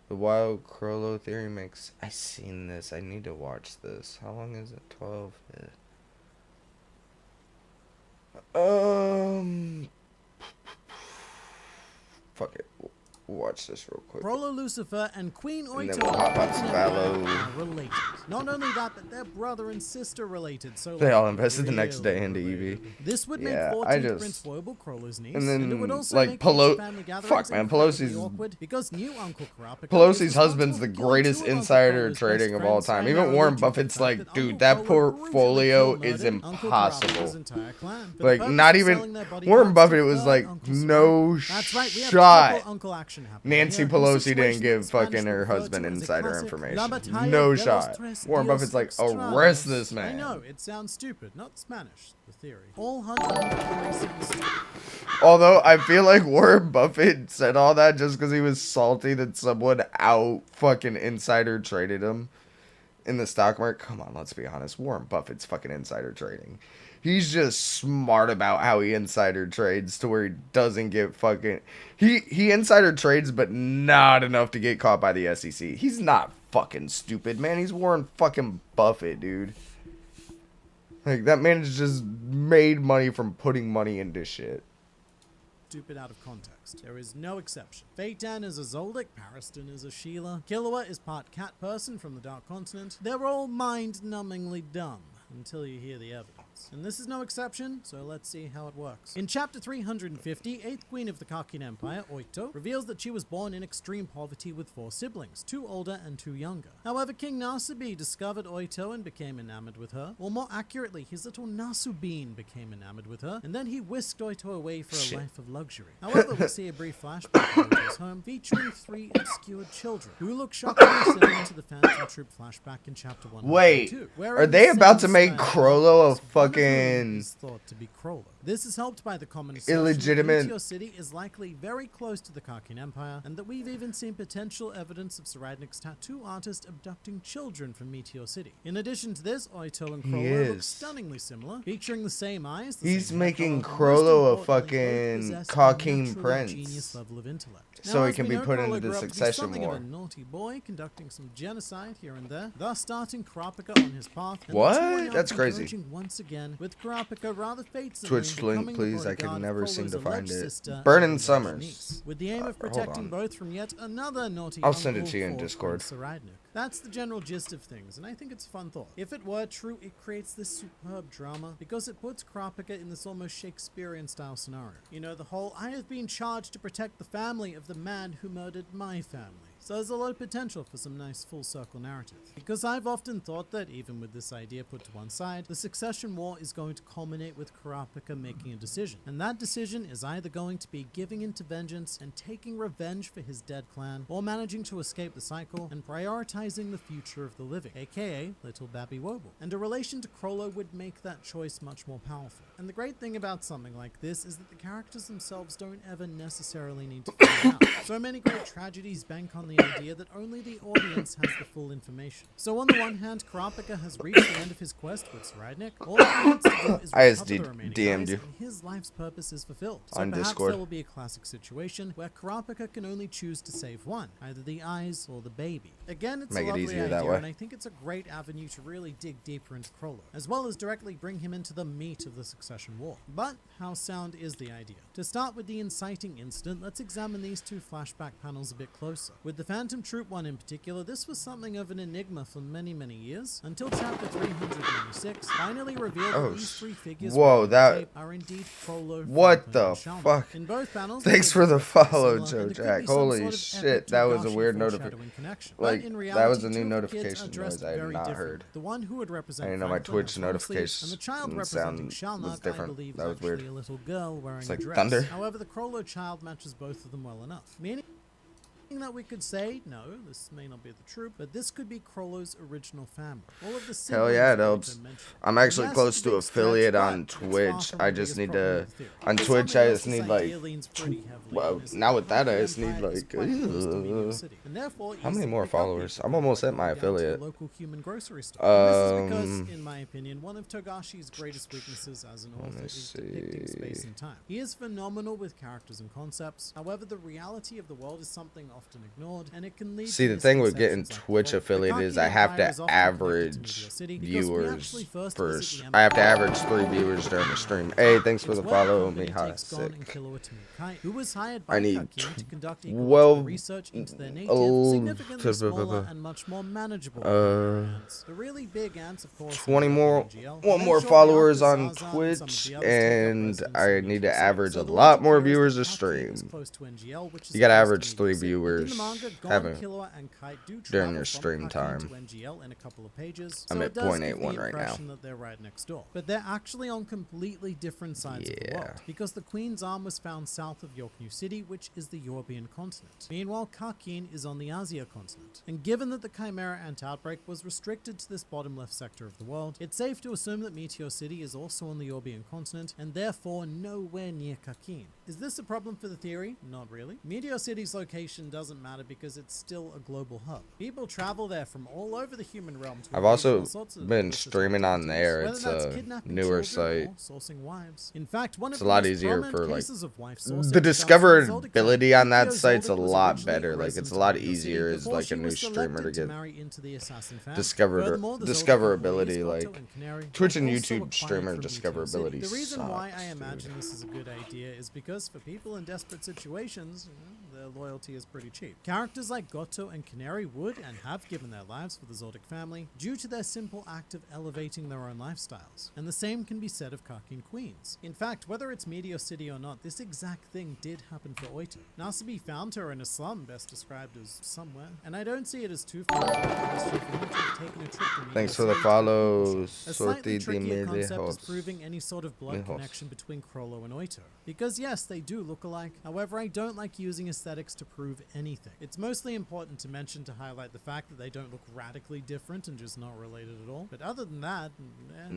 The Wild Crollo Theory makes. I seen this. I need to watch this. How long is it? 12. Fuck it. We'll watch this real quick. Frollo Lucifer and Queen And then Oito we'll hop on some Valo. are related. Not only that, but they're brother and sister related. So They all like, invested the next really day into Eevee. This would make Yeah, 14th Prince Woebel Crollo's niece, and then, it would also like, make future family gatherings fuck, man, incredibly Pelosi's awkward because new Uncle Kurapika Pelosi's husband's the greatest insider trading of all time. Even Warren Buffett's like, dude, that portfolio is impossible. Like, not even Warren Buffett was like, no shot. Nancy Pelosi didn't give fucking her husband insider information. No shot. Warren Buffett's like, arrest this I man. know, it sounds stupid, not Spanish, the theory. All 100 Although I feel like Warren Buffett said all that just because he was salty that someone out fucking insider traded him in the stock market. Come on, let's be honest. Warren Buffett's fucking insider trading. He's just smart about how he insider trades to where he doesn't get fucking... He insider trades, but not enough to get caught by the SEC. He's not fucking stupid, man. He's Warren fucking Buffett, dude. Like, that man has just made money from putting money into shit. stupid out of context. There is no exception. Phaeton is a Zoldyck, Pariston is a Sheila, Killua is part cat person from the Dark Continent. They're all mind-numbingly dumb until you hear the evidence. And this is no exception, so let's see how it works. In chapter 350, 8th Queen of the Kakin Empire, Oito, reveals that she was born in extreme poverty with 4 siblings, 2 older and 2 younger. However, King Nasubi discovered Oito and became enamored with her, or more accurately, his little Nasubin became enamored with her, and then he whisked Oito away for a life of luxury. However, we see a brief flashback of Oito's home featuring 3 obscured children, who look shockingly similar to the Phantom Troop flashback in chapter 1. Wait, are they about to make Crollo a fucking thought to be Crollo? This is helped by the common illegitimate Meteor City is likely very close to the Kakin Empire, and that we've even seen potential evidence of Saradnik's tattoo artist abducting children from Meteor City. In addition to this, Oito and Crollo look stunningly similar, featuring the same eyes. He's making Crollo a fucking Kakin prince, level of intellect. so Now, he as can we be know, put Crollo into the grew up to be succession something of war. a naughty boy, conducting some genocide here and there, thus starting Kurapika on his path. And What? touring out That's and crazy. converging once again, with Kurapika rather fatefully Twitch link, becoming the please. I bodyguard can of never seem Crollo's to find alleged it. sister Burning and Summers. niece, with the aim of Hold protecting on. both from yet another naughty I'll send it uncle to you in for Discord. Prince Saradnik. That's the general gist of things, and I think it's a fun thought. If it were true, it creates this superb drama because it puts Kurapika in this almost Shakespearean style scenario. You know, the whole, I have been charged to protect the family of the man who murdered my family So there's a lot of potential for some nice full circle narrative. Because I've often thought that even with this idea put to one side, the succession war is going to culminate with Kurapika making a decision. And that decision is either going to be giving into vengeance and taking revenge for his dead clan, or managing to escape the cycle and prioritizing the future of the living, aka Little Babby Wobble. And a relation to Krollo would make that choice much more powerful. And the great thing about something like this is that the characters themselves don't ever necessarily need to figure it out. So many great tragedies bank on the idea that only the audience has the full information. So on the one hand, Kurapika has reached the end of his quest with Sridnik. All he needs to do is recover the remaining DM'd guys, you. and his life's purpose is fulfilled. So On perhaps Discord. there will be a classic situation where Kurapika can only choose to save one, either the eyes or the baby. Again, it's Make a it lovely easier that idea, way. and I think it's a great avenue to really dig deeper into Krollo, as well as directly bring him into the meat of the succession war. But how sound is the idea? To start with the inciting incident, let's examine these two flashback panels a bit closer. With the Phantom Troop one in particular, this was something of an enigma for many years, until chapter 396 finally revealed that these three figures are indeed Krollo, What Franklin, the and Shalna. fuck? In both panels, Thanks the for the characters are follow, similar, Joe and there could Jack. be some Holy sort of shit, epic that was a Togashi weird foreshadowing notification. connection. Like, But in that reality, was a new two of the kids are notification dressed noise I had very not different. heard. The one who would represent I didn't know my Franklin Twitch has long sleeves, and the child notification representing sound was Shalnak, I different. believe, That is was actually weird. a little girl wearing It's a like dress. thunder. However, the Krollo child matches both of them well enough, meaning that we could say, no, this may not be the truth, but this could be Krollo's original family. All of the Hell yeah, it siblings helps. that have been mentioned. I'm actually Yes, close it's a to big affiliate stretch, on but it's far Twitch. from I the just biggest need problem to with the theory. on For Twitch. someone I else, just this need idea like leans pretty heavily well, on this now with that I Empire just need is like quite close to Meteor City, and therefore how many easy to more pick up followers? people I'm almost at my down to the affiliate. local human grocery store. And this is because, Um, in my opinion, one of Togashi's greatest weaknesses as an author me is depicting space see. and time. He is phenomenal with characters and concepts. However, the reality of the world is something often ignored, and it can lead See, to the thing with getting misconceptions like Twitch the following. affiliate The is I have Empire to is often connected to average Meteor City because we viewers actually first per. visit the I have to Empire average 3 viewers during the stream. Hey, thanks for It's the where follow, company Miha. takes Gon and Sick. Killua to meet Kai, who was hired by I need Kakin to conduct ecological research into their native, significantly smaller and much more manageable ants. The really big ants, of course, 20 more, NGL, one and more then shortly followers after, on Zarzan and some of Twitch, the others take up and residence I in need to Meteor City. average So a the lot logic more here is viewers that a Kakin stream. is close to NGL, which is You gotta close to average Meteor 3 City. viewers In the manga, Gon, having Killua, and Kai do during travel your from stream Kakin time. to NGL in a couple of pages, I'm so at it does give 0.81 the right now. impression that they're right next door. But they're actually on completely different sides of the world, because the Queen's Arm was found south of York New City, which is the European continent. Meanwhile, Kakin is on the Asia continent. And given that the Chimera ant outbreak was restricted to this bottom left sector of the world, it's safe to assume that Meteor City is also on the European continent, and therefore nowhere near Kakin. Is this a problem for the theory? Not really. Meteor City's location doesn't matter because it's still a global hub. People travel there from all over the human realm to I've engage in also all sorts of been delicious streaming on activities, there. whether It's that's a kidnapping newer children site. or sourcing wives. In fact, one It's of a the lot most easier prominent for like cases of wife sourcing the was found in Zoldyck discoverability on that Meteor site's a Zoldyck was lot originally better. Like resident it's a lot of Meteor City easier as before like she a new was streamer to selected get marry into the assassin family. discovered Furthermore, the Zoldyck discoverability. employees, Like Goto and Canary, Twitch were and also YouTube acquired streamer from Meteor City. discoverability The reason why sucks, I imagine dude. this is a good idea is because for people in desperate situations, their loyalty is pretty cheap. Characters like Goto and Canary would and have given their lives for the Zoldyck family due to their simple act of elevating their own lifestyles. And the same can be said of Kakin Queens. In fact, whether it's Meteor City or not, this exact thing did happen for Oito. Nasabi found her in a slum, best described as somewhere, and I don't see it as too far for him to have taken a trip to Meteor Thanks for the City to follows. a slightly Sorti trickier di concept is Medejos. proving any sort of blood Mejos. connection between Krollo and Oito. Because yes, they do look alike. However, I don't like using aesthetics to prove anything. It's mostly important to mention to highlight the fact that they don't look radically different and just not related at all. But other than that,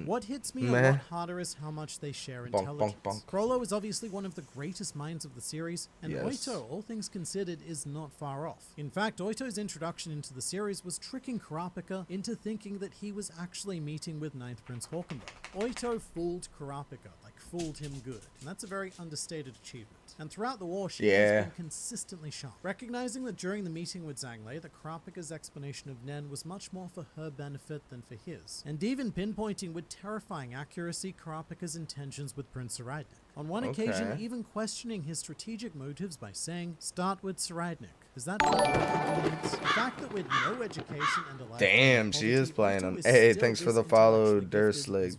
what hits me a Meh. lot harder is how much they share Bonk, bonk, intelligence. bonk. Krollo is obviously one of the greatest minds of the series, and Yes. Oito, all things considered, is not far off. In fact, Oito's introduction into the series was tricking Kurapika into thinking that he was actually meeting with Ninth Prince Hawkenberg. Oito fooled Kurapika, like fooled him good, and that's a very understated achievement. And throughout the war, she has been consistently sharp, recognizing that during the meeting with Zhang Lei, that Kurapika's explanation of Nen was much more for her benefit than for his, and even pinpointing with terrifying accuracy Kurapika's intentions with Prince Sridnik. On one occasion, Okay. even questioning his strategic motives by saying, "Start with Sridnik." Is that for your convenience? The fact that with no education and a life Damn, she is playing him. Hey, thanks for the follow, Durslig.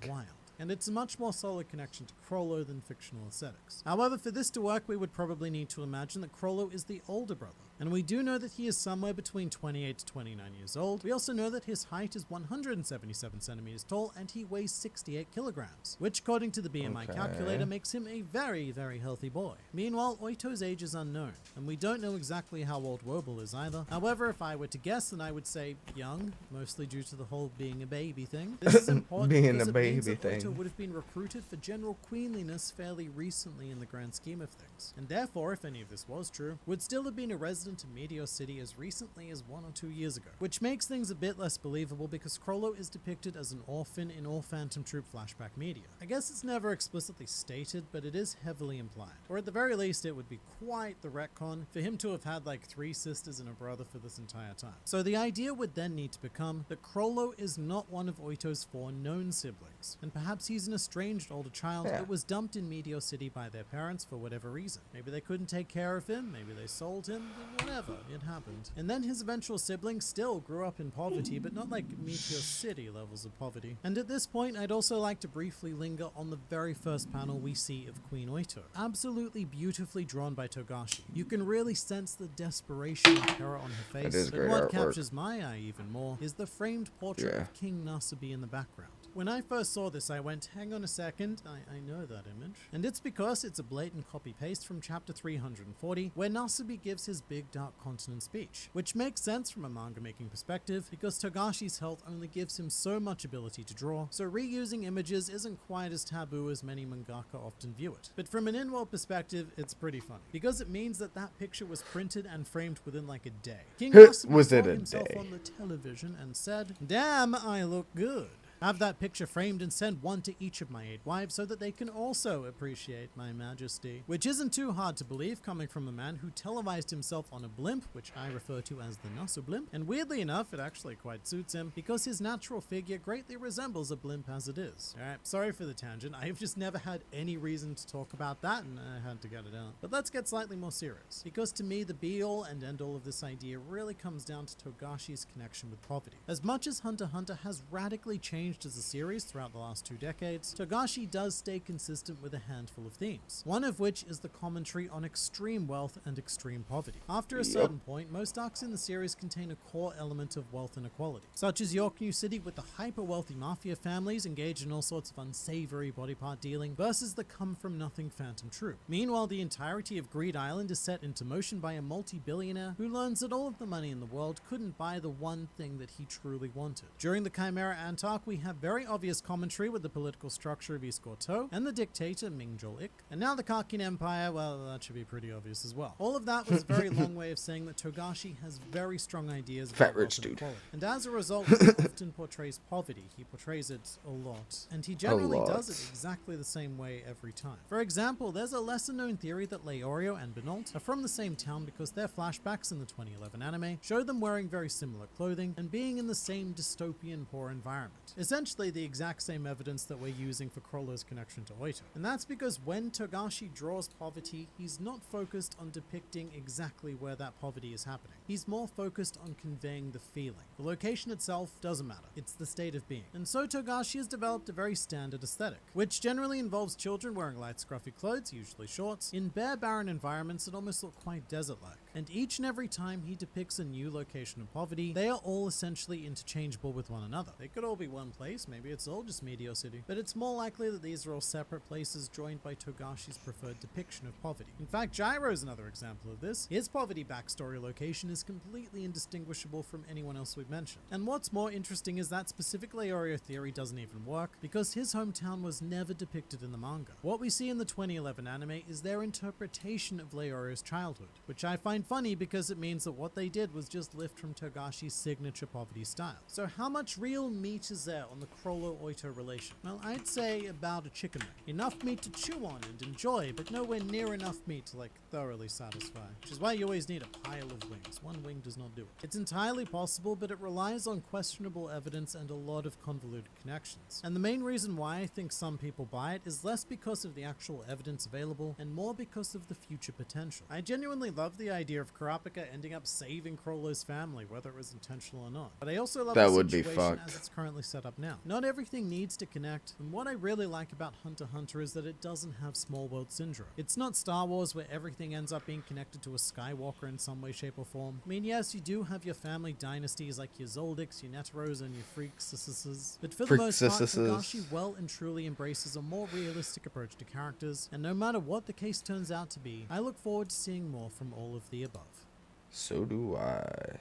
And it's a much more solid connection to Krollo than fictional aesthetics. However, for this to work, we would probably need to imagine that Krollo is the older brother. And we do know that he is somewhere between 28 to 29 years old. We also know that his height is 177 centimeters tall and he weighs 68 kilograms, which according to the BMI calculator makes him a very, very healthy boy. Meanwhile, Oito's age is unknown, and we don't know exactly how old Wobble is either. However, if I were to guess, then I would say young, mostly due to the whole being a baby thing. This is important because it means that Oito would have been recruited for general queenliness fairly recently in the grand scheme of things, and therefore, if any of this was true, would still have been a resident of Meteor City as recently as 1 or 2 years ago, which makes things a bit less believable because Chrollo is depicted as an orphan in all Phantom Troop flashback media. I guess it's never explicitly stated, but it is heavily implied, or at the very least it would be quite the retcon for him to have had like 3 sisters and a brother for this entire time. So the idea would then need to become that Chrollo is not one of Oito's 4 known siblings, and perhaps he's an estranged older child that was dumped in Meteor City by their parents for whatever reason. Maybe they couldn't take care of him, maybe they sold him, whatever, it happened. And then his eventual siblings still grew up in poverty, but not like Meteor City levels of poverty. And at this point, I'd also like to briefly linger on the very first panel we see of Queen Oito. Absolutely beautifully drawn by Togashi. You can really sense the desperation and terror on her face, but what captures my eye even more is the framed portrait of King Nasubi in the background. When I first saw this, I went, hang on a second, I know that image. And it's because it's a blatant copy-paste from chapter 340, where Nasubi gives his big dark continent speech, which makes sense from a manga-making perspective, because Togashi's health only gives him so much ability to draw, so reusing images isn't quite as taboo as many mangaka often view it. But from an in-world perspective, it's pretty funny, because it means that that picture was printed and framed within like a day. King Nasubi saw himself on the television and said, "Damn, I look good. Have that picture framed and send one to each of my 8 wives so that they can also appreciate my majesty." Which isn't too hard to believe coming from a man who televised himself on a blimp, which I refer to as the Nasu blimp, and weirdly enough, it actually quite suits him because his natural figure greatly resembles a blimp as it is. Alright, sorry for the tangent, I've just never had any reason to talk about that and I had to get it out. But let's get slightly more serious, because to me the be-all and end-all of this idea really comes down to Togashi's connection with poverty. As much as Hunter x Hunter has radically changed as a series throughout the last 2 decades, Togashi does stay consistent with a handful of themes, one of which is the commentary on extreme wealth and extreme poverty. After a certain point, most arcs in the series contain a core element of wealth inequality, such as York New City with the hyper-wealthy mafia families engaged in all sorts of unsavory body part dealing versus the come-from-nothing Phantom Troop. Meanwhile, the entirety of Greed Island is set into motion by a multi-billionaire who learns that all of the money in the world couldn't buy the one thing that he truly wanted. During the Chimera Ant arc, we have very obvious commentary with the political structure of East Gorto and the dictator Ming Jol-ik, and now the Kakin Empire, well, that should be pretty obvious as well. All of that was a very long way of saying that Togashi has very strong ideas about wealth inequality, and as a result, he often portrays poverty. He portrays it a lot, and he generally does it exactly the same way every time. For example, there's a lesser-known theory that Leorio and Benolt are from the same town because their flashbacks in the 2011 anime show them wearing very similar clothing and being in the same dystopian poor environment. Essentially the exact same evidence that we're using for Chrollo's connection to Oito. And that's because when Togashi draws poverty, he's not focused on depicting exactly where that poverty is happening. He's more focused on conveying the feeling. The location itself doesn't matter. It's the state of being. And so Togashi has developed a very standard aesthetic, which generally involves children wearing light scruffy clothes, usually shorts, in bare barren environments that almost look quite desert-like. And each and every time he depicts a new location of poverty, they are all essentially interchangeable with one another. They could all be one place, maybe it's all just Meteor City, but it's more likely that these are all separate places joined by Togashi's preferred depiction of poverty. In fact, Gyro is another example of this. His poverty backstory location is completely indistinguishable from anyone else we've mentioned. And what's more interesting is that specific Leorio theory doesn't even work, because his hometown was never depicted in the manga. What we see in the 2011 anime is their interpretation of Leorio's childhood, which I find funny because it means that what they did was just lift from Togashi's signature poverty style. So how much real meat is there on the Chrollo-Oito relation? Well, I'd say about a chicken wing. Enough meat to chew on and enjoy, but nowhere near enough meat to like thoroughly satisfy. Which is why you always need a pile of wings. One wing does not do it. It's entirely possible, but it relies on questionable evidence and a lot of convoluted connections. And the main reason why I think some people buy it is less because of the actual evidence available and more because of the future potential. I genuinely love the idea of Kurapika ending up saving Chrollo's family, whether it was intentional or not. But I also love the situation as it's currently set up up now. Not everything needs to connect, and what I really like about Hunter x Hunter is that it doesn't have small world syndrome. It's not Star Wars where everything ends up being connected to a Skywalker in some way, shape, or form. I mean, yes, you do have your family dynasties like your Zoldycks, your Neteros, and your Freaksesses, but for the most part, Togashi well and truly embraces a more realistic approach to characters, and no matter what the case turns out to be, I look forward to seeing more from all of the above. So do I.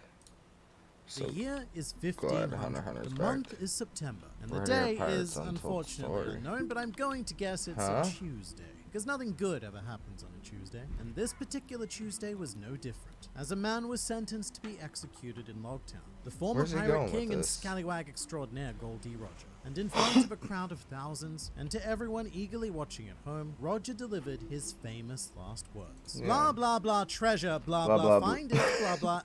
So the year is 1500, the month is September, and the day is unfortunately unknown, but I'm going to guess it's a Tuesday, because nothing good ever happens on a Tuesday, and this particular Tuesday was no different, as a man was sentenced to be executed in Logtown. The former pirate king and scallywag extraordinaire Gold D. Roger. And in front of a crowd of thousands, and to everyone eagerly watching at home, Roger delivered his famous last words. Yeah. Blah, blah, blah, treasure, blah, blah, blah, find it, blah, blah,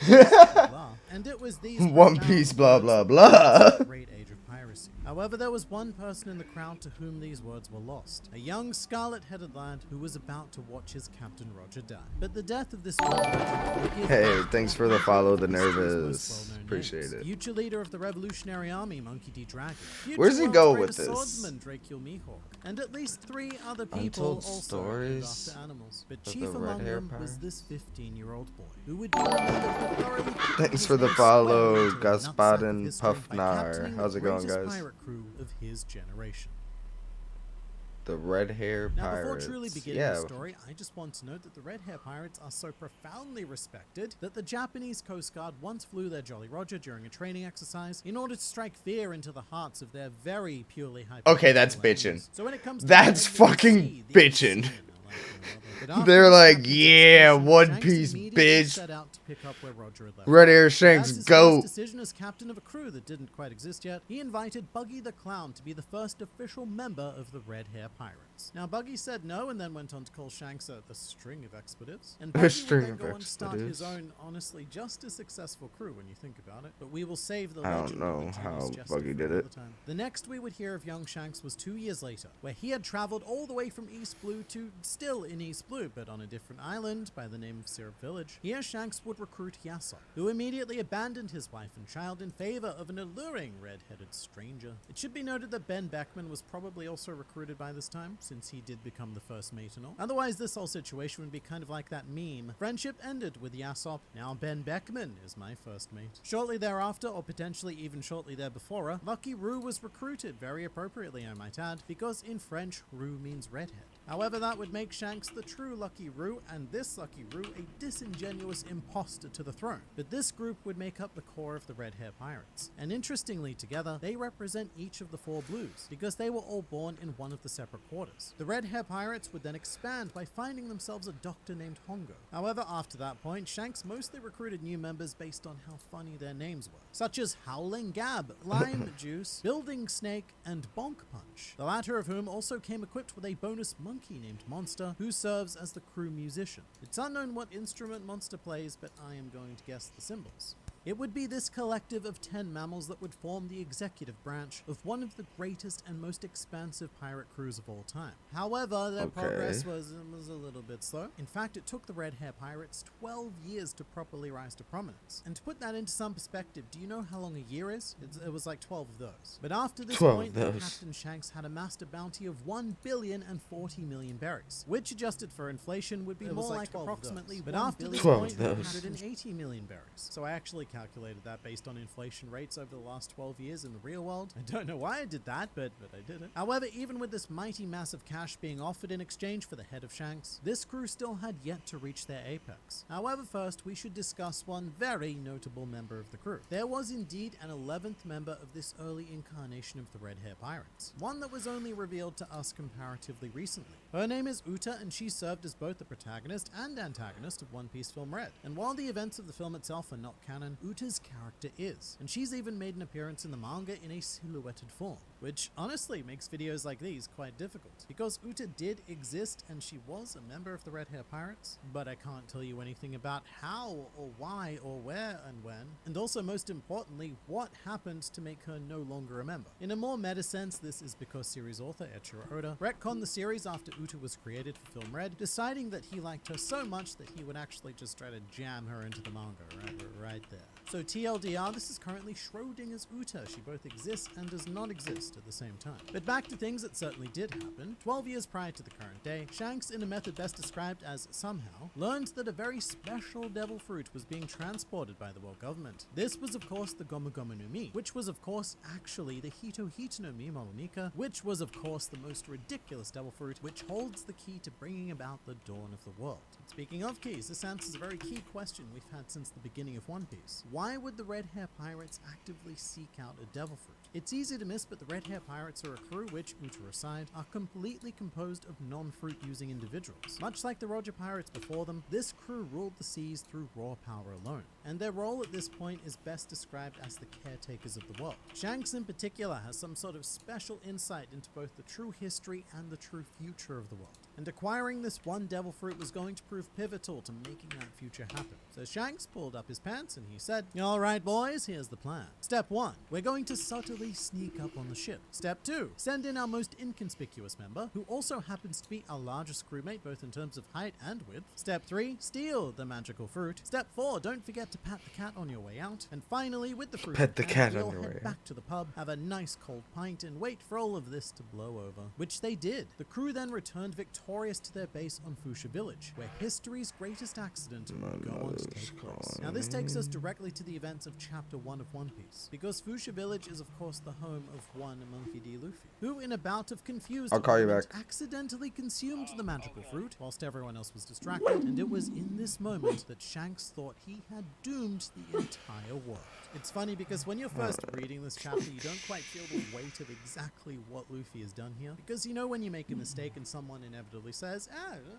blah, blah. And it was these One Piece, blah, blah, blah. Great age of piracy. However, there was one person in the crowd to whom these words were lost. A young scarlet-headed lad who was about to watch his Captain Roger die. But the death of this man... Hey, thanks for the follow, the nervous. Appreciate it. Future leader of the Revolutionary Army, Monkey D. Dragon. Where's he go with this? Swordsman, Dracule Mihawk. And at least 3 other people also named after animals. But chief among them was this 15-year-old boy who would be remembered for thoroughly... Thanks for the follow, Gospodin Puffnar. How's it going, guys? Pirate crew of his generation. The Red Hair Pirates. Now, before truly beginning the story, I just want to note that the Red Hair Pirates are so profoundly respected that the Japanese Coast Guard once flew their Jolly Roger during a training exercise in order to strike fear into the hearts of their very purely high. Okay, that's bitchin'. So when it comes to that's fucking bitchin'. They're like, yeah, One Piece, bitch. Red Hair Shanks, go. Decision as captain of a crew that didn't quite exist yet, he invited Buggy the Clown to be the first official member of the Red Hair Pirates. Now, Buggy said no and then went on to call Shanks a string of expletives. And Buggy would then go on to start his own, honestly, just as successful crew when you think about it. But we will save the legend. I don't know how Buggy did it. The next we would hear of young Shanks was 2 years later, where he had traveled all the way from East Blue to still in East Blue, but on a different island by the name of Syrup Village. Here Shanks would recruit Yasop, who immediately abandoned his wife and child in favor of an alluring red-headed stranger. It should be noted that Ben Beckman was probably also recruited by this time, since he did become the first mate and all. Otherwise, this whole situation would be kind of like that meme. Friendship ended with Yasop, now Ben Beckman is my first mate. Shortly thereafter, or potentially even shortly there before, Lucky Roo was recruited, very appropriately I might add, because in French, Roo means redhead. However, that would make Shanks the true Lucky Roo, and this Lucky Roo a disingenuous imposter to the throne. But this group would make up the core of the Red Hair Pirates. And interestingly, together, they represent each of the 4 blues, because they were all born in one of the separate quarters. The Red Hair Pirates would then expand by finding themselves a doctor named Hongo. However, after that point, Shanks mostly recruited new members based on how funny their names were, such as Howling Gab, Lime Juice, Building Snake, and Bonk Punch, the latter of whom also came equipped with a bonus monkey named Monster, who serves as the crew musician. It's unknown what instrument Monster plays, but I am going to guess the cymbals. It would be this collective of 10 mammals that would form the executive branch of one of the greatest and most expansive pirate crews of all time. However, their progress was a little bit slow. In fact, it took the Red Hair Pirates 12 years to properly rise to prominence. And to put that into some perspective, do you know how long a year is? It was like 12 of those. But after this point, Captain Shanks had amassed a bounty of 1,040,000,000 berries, which adjusted for inflation would be more like approximately 1,180,000,000 berries. So I actually calculated that based on inflation rates over the last 12 years in the real world. I don't know why I did that, but I did it. However, even with this mighty mass of cash being offered in exchange for the head of Shanks, this crew still had yet to reach their apex. However, first, we should discuss one very notable member of the crew. There was indeed an 11th member of this early incarnation of the Red Hair Pirates, one that was only revealed to us comparatively recently. Her name is Uta, and she served as both the protagonist and antagonist of One Piece film Red. And while the events of the film itself are not canon, Uta's character is, and she's even made an appearance in the manga in a silhouetted form. which honestly makes videos like these quite difficult, because Uta did exist and she was a member of the Red Hair Pirates, but I can't tell you anything about how or why or where and when, and also most importantly, what happened to make her no longer a member. In a more meta sense, this is because series author Eiichiro Oda retconned the series after Uta was created for Film Red, deciding that he liked her so much that he would actually just try to jam her into the manga right there. So TLDR, this is currently Schrodinger's Uta. She both exists and does not exist at the same time. But back to things that certainly did happen. 12 years prior to the current day, Shanks, in a method best described as somehow, learned that a very special devil fruit was being transported by the world government. This was of course the Gomu Gomu no Mi, which was of course actually the Hito Hito no Mi Momonika, which was of course the most ridiculous devil fruit, which holds the key to bringing about the dawn of the world. And speaking of keys, this answers a very key question we've had since the beginning of One Piece. Why would the Red Hair Pirates actively seek out a devil fruit? It's easy to miss, but the Red Hair Pirates are a crew which, Uta aside, are completely composed of non-fruit using individuals. Much like the Roger Pirates before them, this crew ruled the seas through raw power alone, and their role at this point is best described as the caretakers of the world. Shanks in particular has some sort of special insight into both the true history and the true future of the world, and acquiring this one devil fruit was going to prove pivotal to making that future happen. So Shanks pulled up his pants and he said, "Alright boys, here's the plan. Step 1, we're going to subtly sneak up on the ship. Step 2, send in our most inconspicuous member, who also happens to be our largest crewmate both in terms of height and width. Step 3, steal the magical fruit. Step 4, don't forget to pat the cat on your way out. And finally, with the fruit, Pet the cat we'll on your head way back to the pub, have a nice cold pint, and wait for all of this to blow over." Which they did. The crew then returned victorious to their base on Fuchsia Village, where history's greatest accident would go on to take place. Now this takes us directly to the events of Chapter 1 of One Piece, because Fuchsia Village is of course the home of one Monkey D. Luffy, who in a bout of confused I'll call you back. accidentally consumed the magical fruit whilst everyone else was distracted, and it was in this moment that Shanks thought he had doomed the entire world. It's funny because when you're first reading this chapter, you don't quite feel the weight of exactly what Luffy has done here, because you know when you make a mistake and someone inevitably says,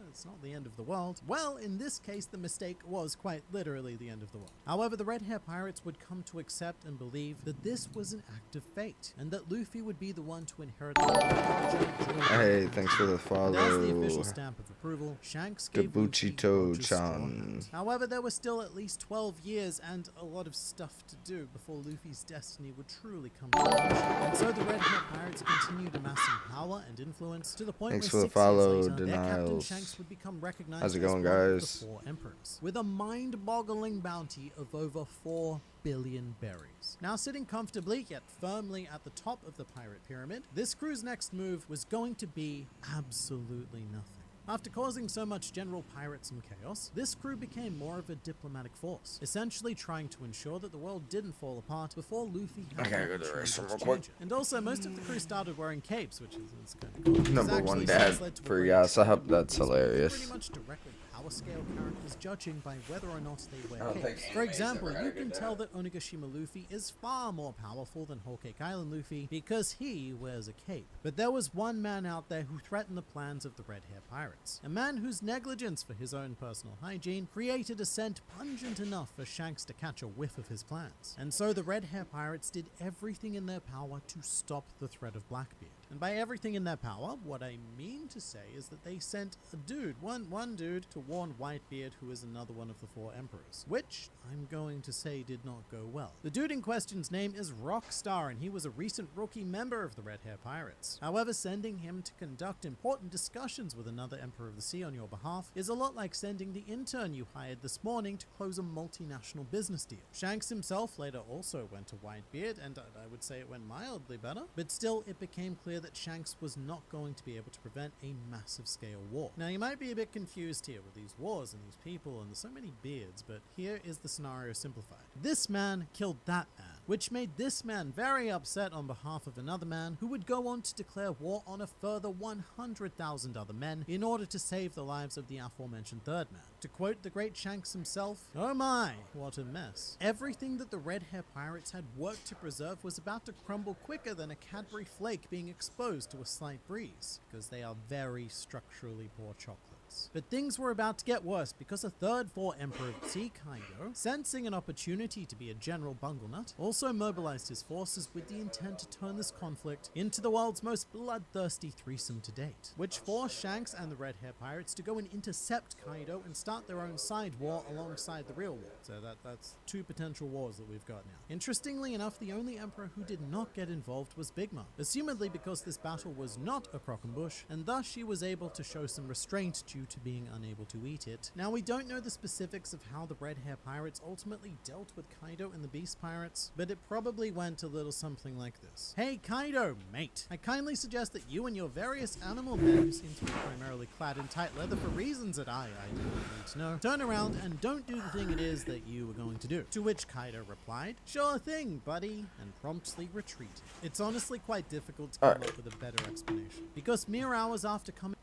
it's not the end of the world. Well, in this case, the mistake was quite literally the end of the world. However, the Red Hair Pirates would come to accept and believe that this was an act of fate, and that Luffy would be the one to inherit the Hey, thanks for the follow. There's the official stamp of approval. Shanks gave Luffy Roger's straw hat. However, there were still at least 12 years and a lot of stuff to do before Luffy's destiny would truly come to fruition. And so the Red Hair Pirates continued amassing power and influence to the point Thanks where for the 6 follow, years later, their captain Denials. Shanks would become recognized How's it as going, one of guys? the 4 emperors, with a mind-boggling bounty of over 4 billion berries. Now sitting comfortably yet firmly at the top of the pirate pyramid, this crew's next move was going to be absolutely nothing. After causing so much general piratism chaos, this crew became more of a diplomatic force, essentially trying to ensure that the world didn't fall apart before Luffy had I gotta go to the opportunity restroom to real change quick. it. And also, most of the crew started wearing capes, which is kind of cool. This Number actually one since dad led to a for great Yasahab. That's pretty hilarious. much directly power scale characters judging by whether or not they wear I don't think capes. For anime's example, ever had you a can good tell dad. that Onigashima Luffy is far more powerful than Whole Cake Island Luffy because he wears a cape. But there was one man out there who threatened the plans of the Red Hair Pirates. A man whose negligence for his own personal hygiene created a scent pungent enough for Shanks to catch a whiff of his plans. And so the Red Hair Pirates did everything in their power to stop the threat of Blackbeard. And by everything in their power, what I mean to say is that they sent a dude, one dude, to warn Whitebeard, who is another one of the 4 emperors, which I'm going to say did not go well. The dude in question's name is Rockstar, and he was a recent rookie member of the Red Hair Pirates. However, sending him to conduct important discussions with another Emperor of the Sea on your behalf is a lot like sending the intern you hired this morning to close a multinational business deal. Shanks himself later also went to Whitebeard, and I would say it went mildly better, but still it became clear that Shanks was not going to be able to prevent a massive scale war. Now you might be a bit confused here with these wars and these people and there's so many beards, but here is the scenario simplified. This man killed that man, which made this man very upset on behalf of another man who would go on to declare war on a further 100,000 other men in order to save the lives of the aforementioned third man. To quote the great Shanks himself, "Oh my, what a mess." Everything that the Red Hair Pirates had worked to preserve was about to crumble quicker than a Cadbury flake being exposed to a slight breeze, because they are very structurally poor chocolate. pirates. But things were about to get worse because a third 4 Emperor of Sea, Kaido, sensing an opportunity to be a general bunglenut, also mobilized his forces with the intent to turn this conflict into the world's most bloodthirsty threesome to date, which forced Shanks and the Red Hair Pirates to go and intercept Kaido and start their own side war alongside the real war. So that's 2 potential wars that we've got now. Interestingly enough, the only Emperor who did not get involved was Big Mom, assumedly because this battle was not a croquembouche, and thus she was able to show some restraint due to being unable to eat it. Now, we don't know the specifics of how the Red Hair Pirates ultimately dealt with Kaido and the Beast Pirates, but it probably went a little something like this. Hey Kaido, mate! I kindly suggest that you and your various animal men, who seem to be primarily clad in tight leather for reasons that I don't need to know, turn around and don't do the thing it is that you were going to do. To which Kaido replied, "Sure thing, buddy," and promptly retreated. It's honestly quite difficult to come up with a better explanation, because mere hours after coming...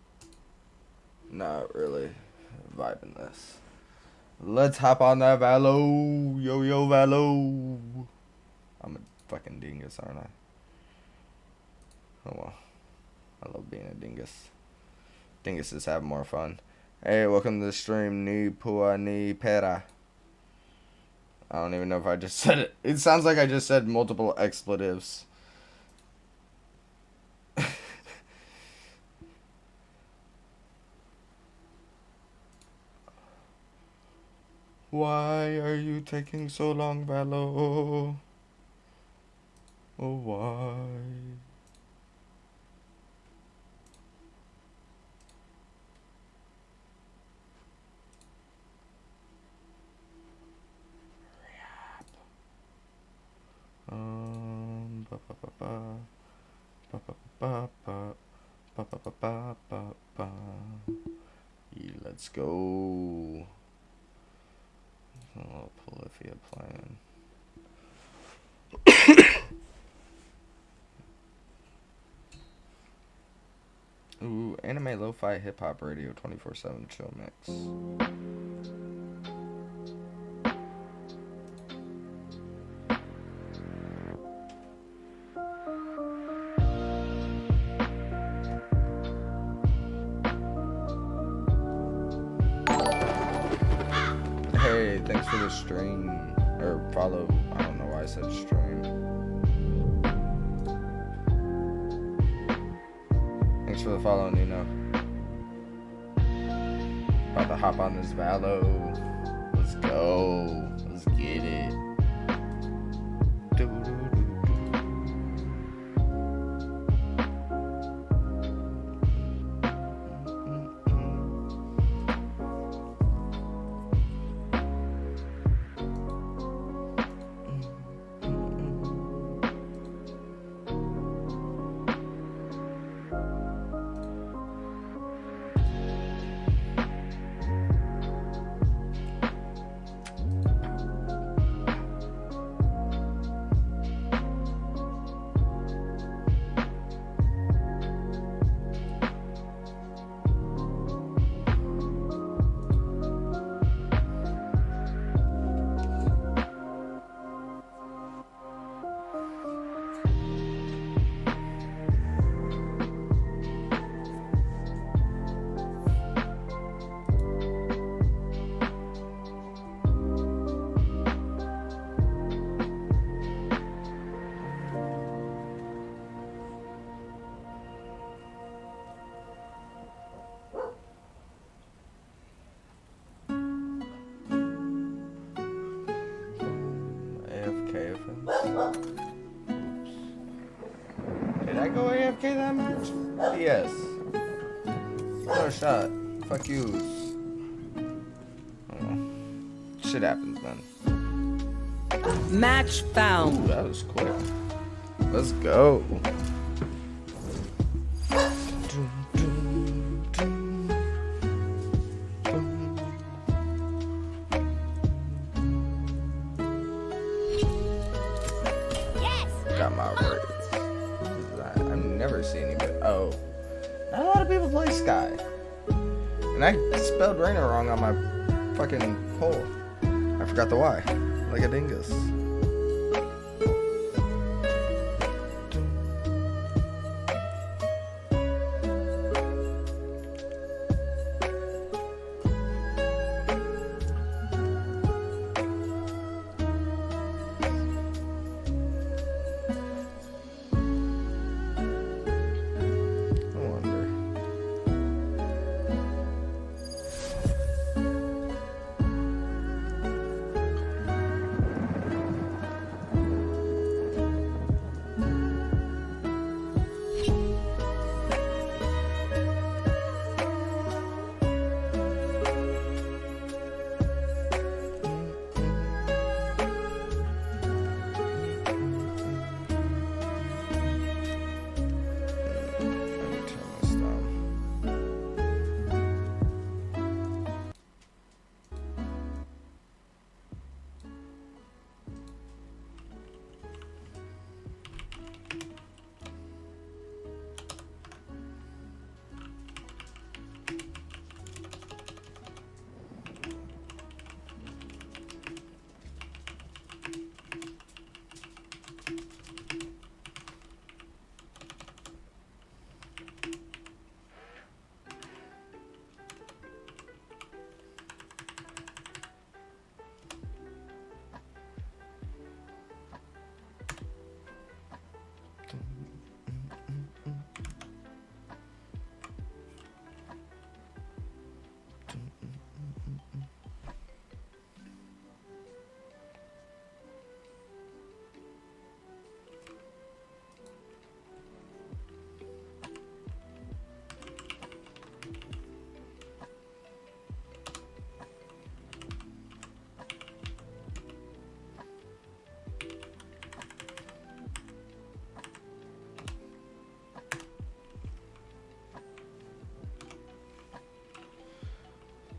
Not really vibing this. Let's hop on that Valo. Yo, Valo. I'm a fucking dingus, aren't I? Oh well. I love being a dingus. Dinguses have more fun. Hey, welcome to the stream. Ni pua ni pera. I don't even know if I just said it. It sounds like I just said multiple expletives. Why are you taking so long, Valo? Oh, why? Let's go. A little Polyphia plan. Ooh, anime lo-fi hip-hop radio 24/7 chill mix. Hey, thanks for the stream or follow. I don't know why I said stream. Thanks for the follow, Nino. About to hop on this Valo. Let's go. Let's get it. Did I go AFK that much? Yes. No shot. Fuck you. Oh. Shit happens, man. Match found. Ooh, that was quick. Let's go. Got my words. I've never seen anybody. Oh, not a lot of people play Sky. And I spelled Rainer wrong on my fucking poll. I forgot the Y. Like a dingus.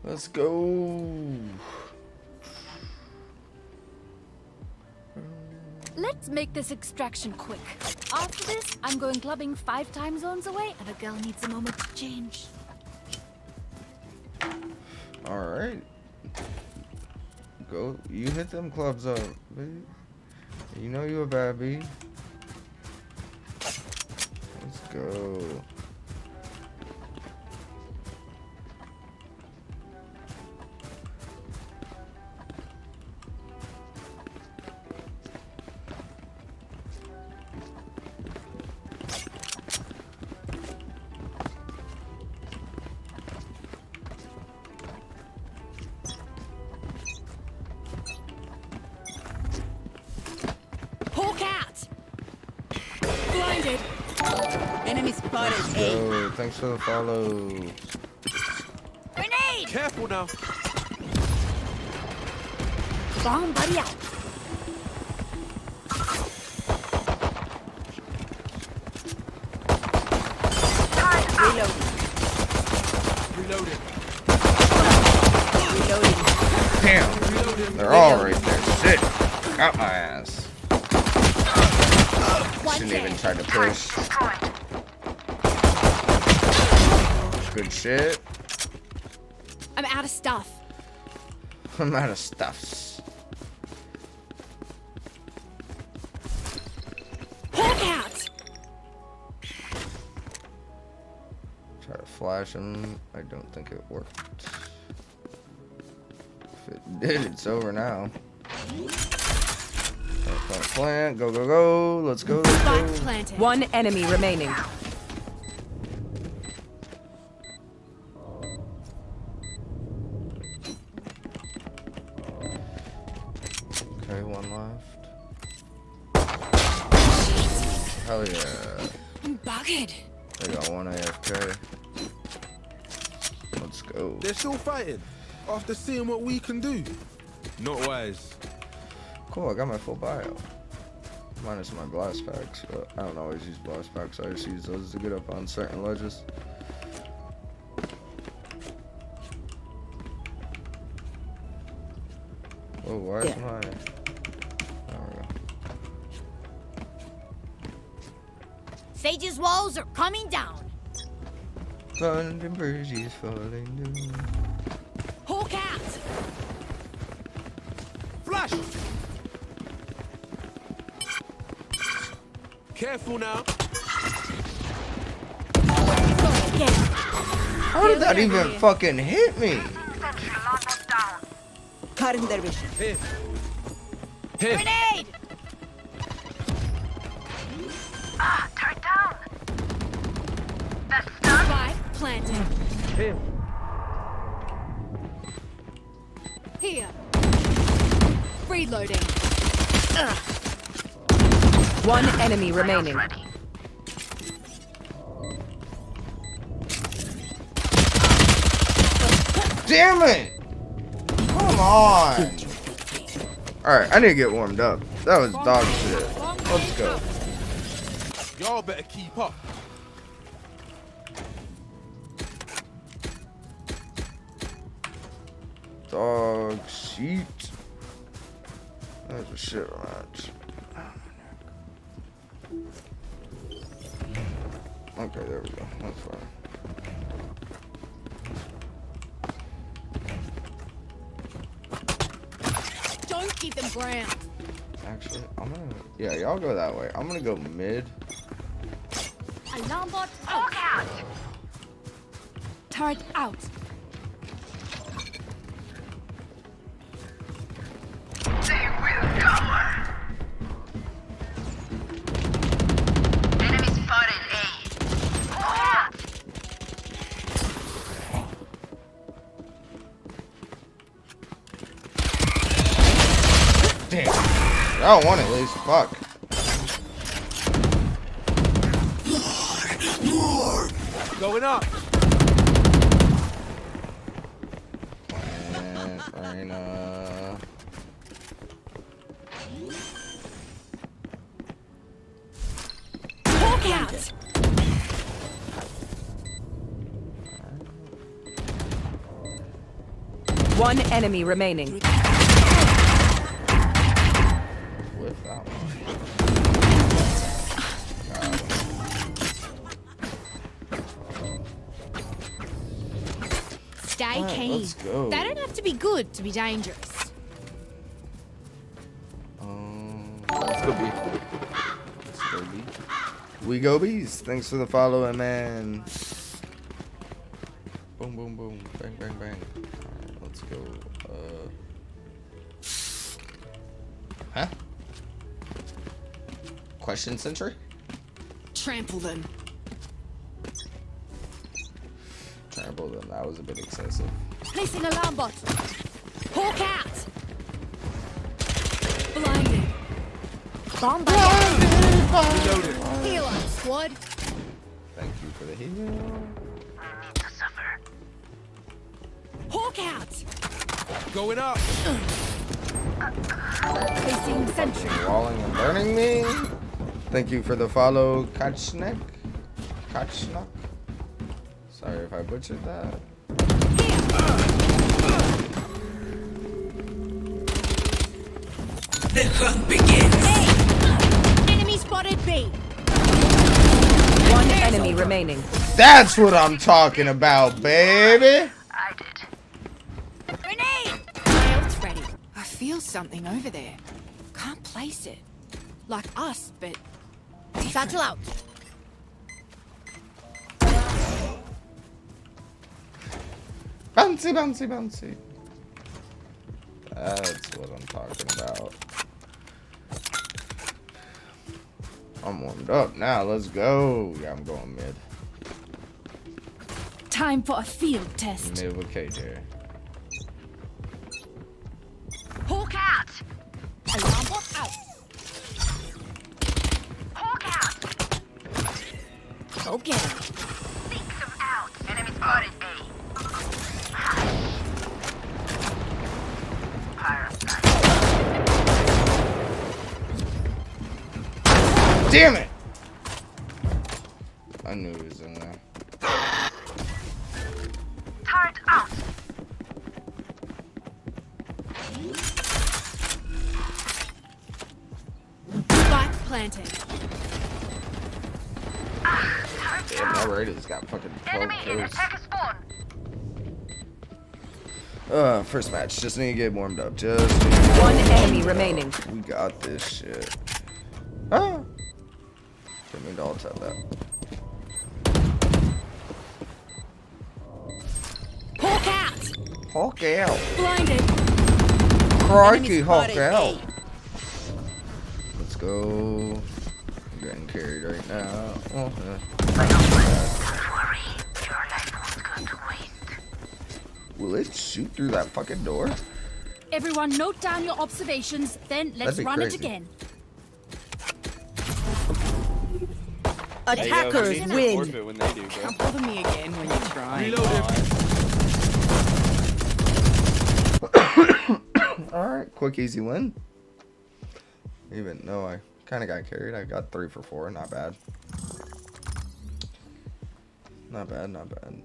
Let's go. Let's make this extraction quick. After this, I'm going clubbing 5 time zones away, and the girl needs a moment to change. All right. Go. You hit them clubs up, baby. You know you a bad bee. Let's go. Hawk out! Blinded! Enemy spotted. Yo, thanks for the follow. Grenade! Careful now. Bomb buddy out. Reloading. Reloading. Damn. They're all right there. Shit. Got my ass. Shouldn't even try to push. Good shit. I'm out of stuff. I'm out of stuffs. Hawk out! Try to flash him. I don't think it worked. If it did, it's over now. Plant. Go, go, go. Let's go. Let's go. Planted. One enemy remaining. Okay, one left. Hell yeah. I'm bugged. They got one AFK. Let's go. They're still fighting after seeing what we can do. Not wise. Cool, I got my full bio. Minus my blast packs, but I don't always use blast packs. I just use those to get up on certain ledges. Whoa, why is my... There we go. Sage's walls are coming down. London Bridge is falling down. Hawk out! Flash! Careful now. How did that even fucking hit me? Cutting their vision. Here. Here. Grenade! Turret down. That's Spike planted. Here. Here. Reloading. One enemy remaining. Damn it! Come on! Alright, I need to get warmed up. That was dog shit. Let's go. Y'all better keep up. Dog shit. That's a shit match. Okay, there we go. That's fine. Don't give them ground. Actually, I'm gonna... Yeah, y'all go that way. I'm gonna go mid. Alarm bot out. Turret out. They will cover. Enemy spotted A. Damn. Y'all won at least. Fuck. Going up. Arena. Hawk out. One enemy remaining. With that one. Stay Alright, keen. let's go. They don't have to be good to be dangerous. Let's go B. Let's go B. We go B's. Thanks for the follow, man. Boom, boom, boom. Bang, bang, bang. Alright, let's go. Huh? Question century? Trample them. Trample them. That was a bit excessive. Placing alarm bot. Hawk out. Blinded. Bomb Reloaded. Heal up, squad. Thank you for the heal. Hawk out. Going up. Placing sentry. Walling and burning me. Thank you for the follow, Kachnek. Kachnak. Sorry if I butchered that. The hunt begins. Hey. Enemy spotted B. One enemy remaining. That's what I'm talking about, baby. Grenade. My ult's ready. I feel something over there. Can't place it. Like us, but satchel out. Bouncy, bouncy, bouncy. That's what I'm talking about. I'm warmed up now. Let's go. Yeah, I'm going mid. Time for a field test. Mid with KJ. Hawk out. Alarm bot out. Hawk out. Go get him. Think them out. Enemy spotted A. Damn it! I knew he was in there. Turret out. Spike planted. Damn, that Raiders got fucking 12 kills. First match. Just need to get warmed up. Just need to get One warmed enemy up. remaining. We got this shit. Ah! Didn't mean to alt tab that. Hawk out. Hawk out. Blinded. Crikey, Enemy Hawk spotted out. A. Let's go. I'm getting carried right now. Oh, yeah. Will it shoot through that fucking door? Everyone note down your observations, then let's That'd be run crazy. it again. Attackers win. When they do, Don't bother me again when you're trying. Alright, quick, easy win. Even though I kind of got carried, I got 3 for 4. Not bad. Not bad, not bad.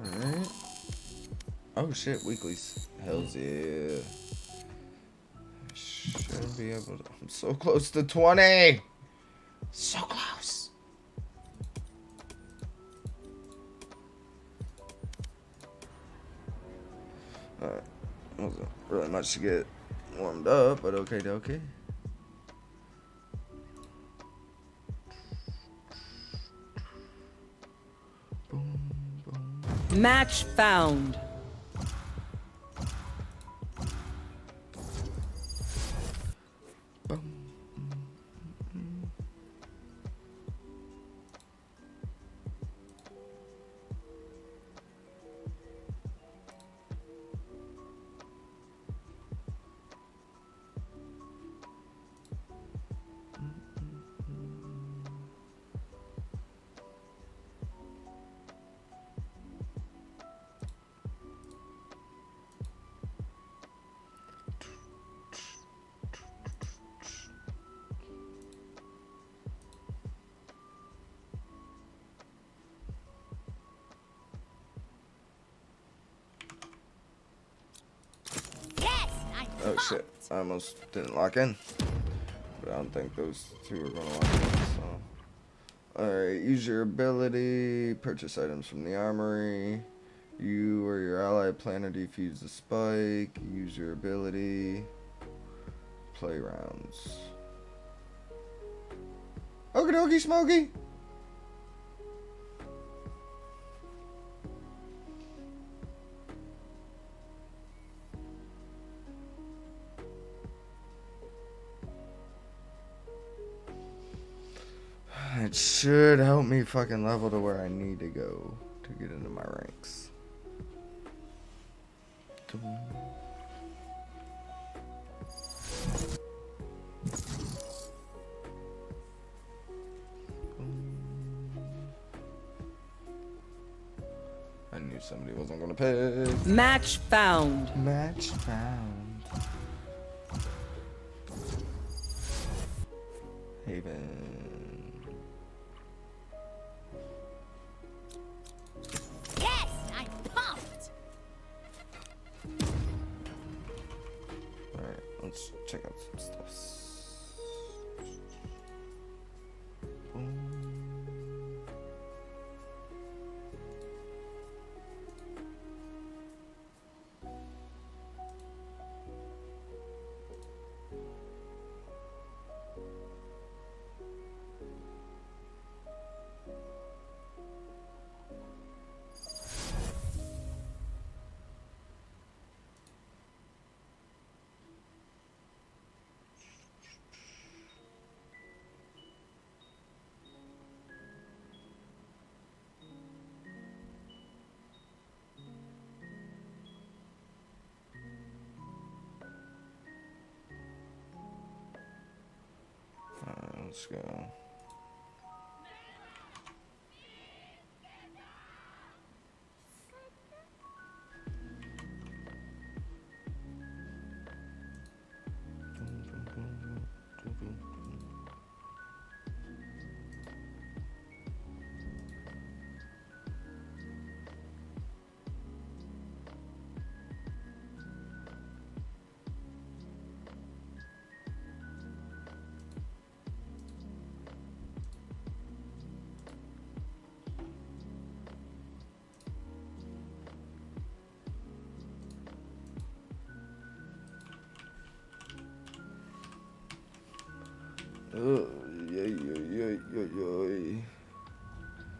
Alright. Oh shit, weeklies. Hells yeah. I should be able to. I'm so close to 20. So close. Alright. Wasn't really much to get warmed up, but okay, okay. Match found. shit. I almost didn't lock in. But I don't think those two are gonna lock in, so. Alright, use your ability. Purchase items from the armory. You or your ally plan to defuse the spike. Use your ability. Play rounds. Okie dokie, Smokey! It should help me fucking level to where I need to go to get into my ranks. I knew somebody wasn't gonna pick. Match found. Match found. Haven. Yes, I'm pumped. Alright, let's check out some stuff. Let's go.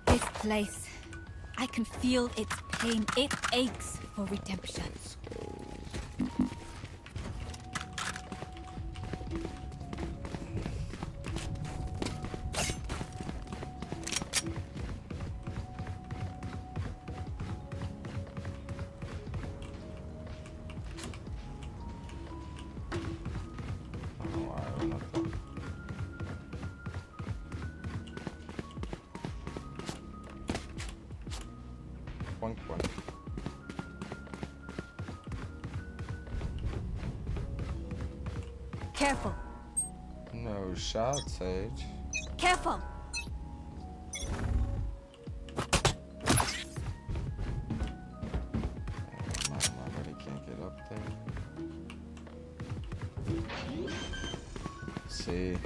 This place, I can feel its pain. It aches for redemption. Boink, boink. Careful. No shot, Sage. Careful. My buddy can't get up there. See.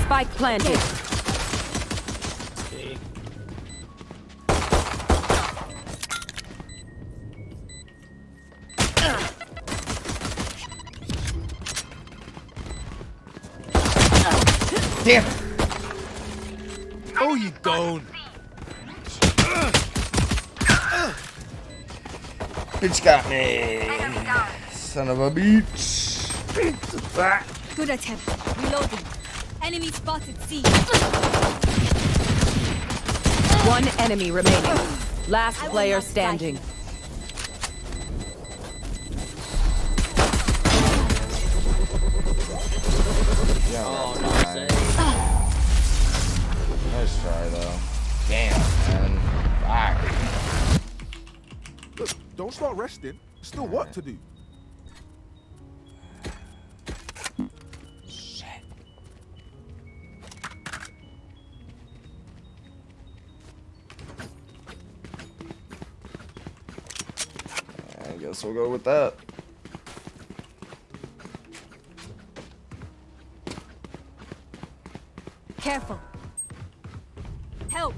Spike planted. Damn. Oh, you don't. Bitch got me. Son of a bitch. Good attempt. Reloading. Enemy spotted. C. One enemy remaining. Last player standing. Nice try, though. Damn, man. Fuck. Look, don't start resting. Still work to do. Shit. I guess we'll go with that. Careful. Help.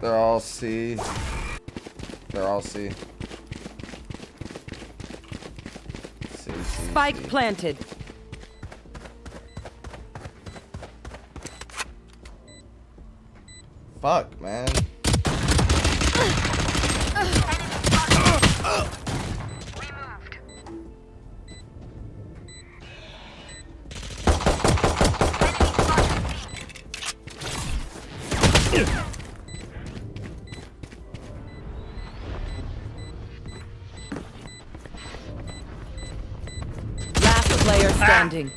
They're all C. They're all C. C, C, Spike C. planted. Fuck, man. Last player standing.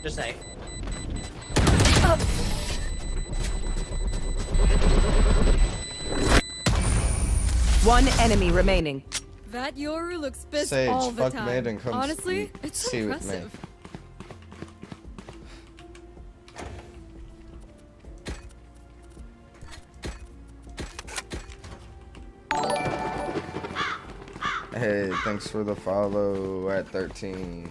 Just say. One enemy remaining. That Yoru looks pissed Sage, all the fuck time. mid and come Honestly, speak- it's see with me. impressive. Hey, thanks for the follow at 13.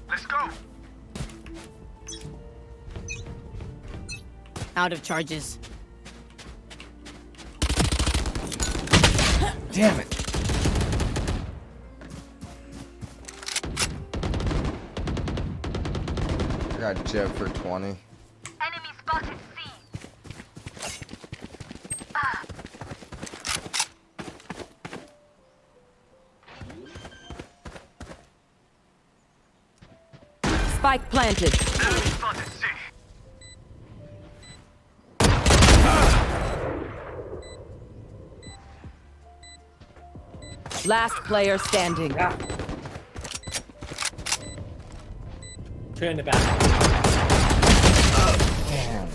Let's go. Out of charges. Damn it. I got Jet for 20. Enemy spotted C. Spike planted. Enemy spotted C. Last player standing. Two in the back. Damn.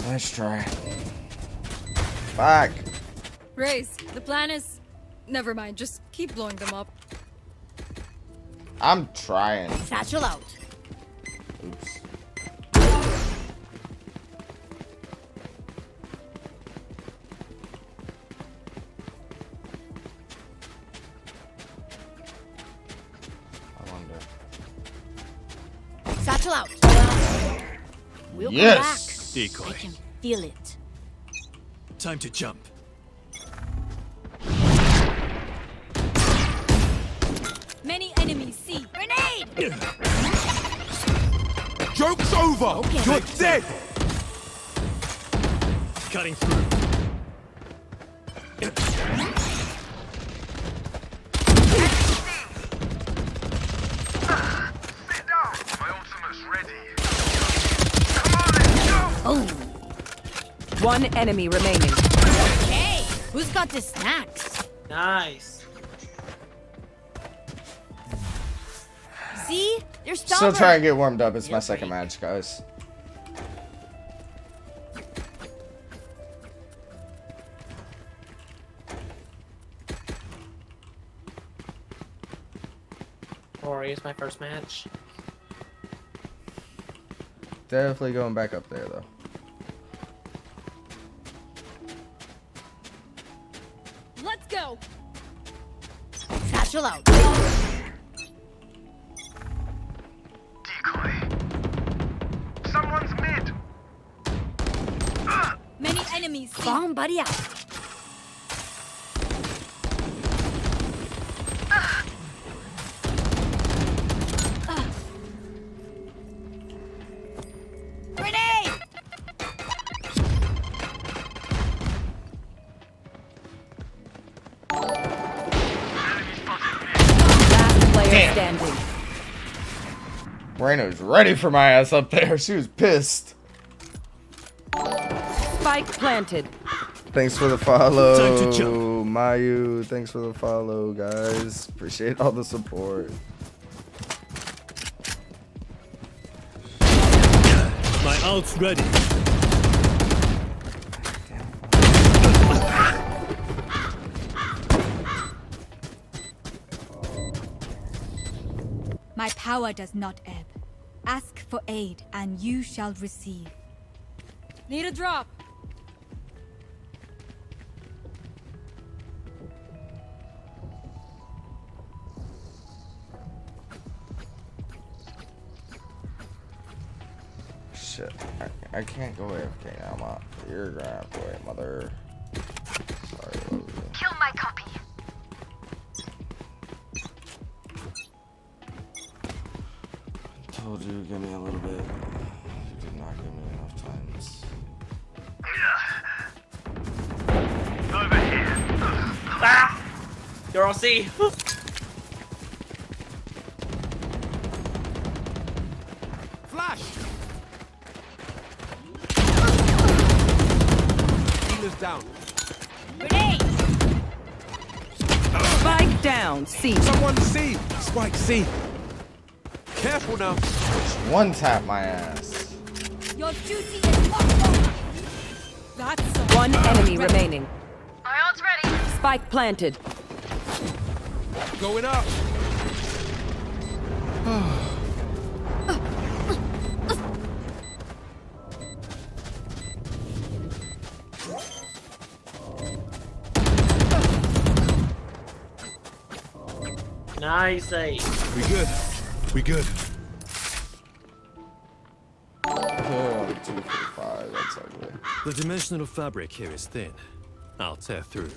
Nice try. Fuck. Raze, the plan is... Never mind, just keep blowing them up. I'm trying. Satchel out. Oops. I wonder. Satchel out. We'll Yes! come back. I can feel it. Time to jump. Many enemies see. Grenade! Joke's over! Okay. You're dead! Cutting through. Sit down. My ultimate's ready. Come on, let's go. Oh. One enemy remaining. Hey, who's got the snacks? Nice. See? They're stubborn. Still trying to get warmed up. It's my second match, guys. Rory is my first match. Definitely going back up there, though. Let's go. Satchel out. Decoy. Someone's mid. Many enemies see. Bomb buddy out. Grenade! Last player standing. Raina was ready for my ass up there. She was pissed. Spike planted. Thanks for the follow, Mayu. Thanks for the follow, guys. Appreciate all the support. My ult's ready. My power does not ebb. Ask for aid, and you shall receive. Need a drop. Shit, I can't go AFK now, Ma. You're gonna have to wait, mother. Sorry, love you. Kill my copy. I told you, give me a little bit. You did not give me enough times. Over here. Ah! You're all C. Flash! Healer's down. Grenade! Spike down, C. Someone C! Spike C. Careful now. One tap my ass. Your duty is not. That's One enemy remaining. My ult's ready. Spike planted. Going up. Nice. We good. We good. 245, that's ugly. The dimensional fabric here is thin. I'll tear through.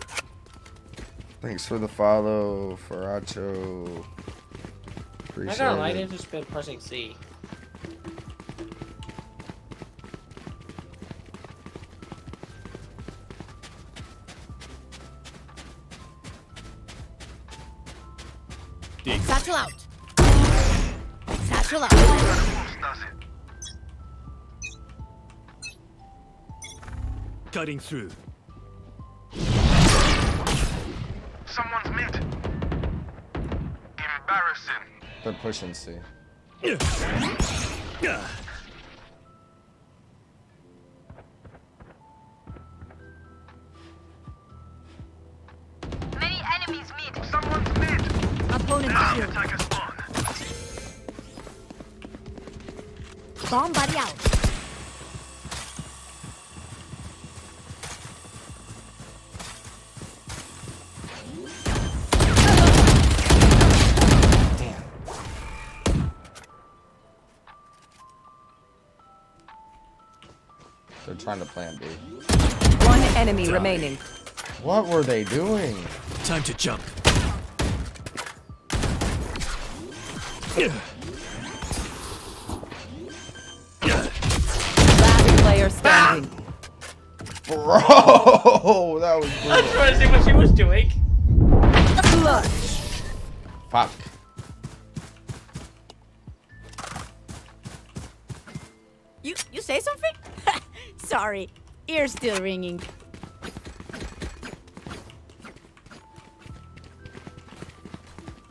Thanks for the follow, Faracho. I'm Appreciate not gonna lie, it. they've just been pressing C. Satchel out. Satchel out. Cutting through. Someone's mid. Embarrassing. They're pushing C. Many enemies mid. Someone's mid. opponent Now killed. attack a spawn. Bomb buddy out. They're trying to plan B. One enemy remaining. What were they doing? Time to jump. Last player standing. Bro, that was I was trying to see what she was doing. Fuck. You say something? Sorry, ear's still ringing.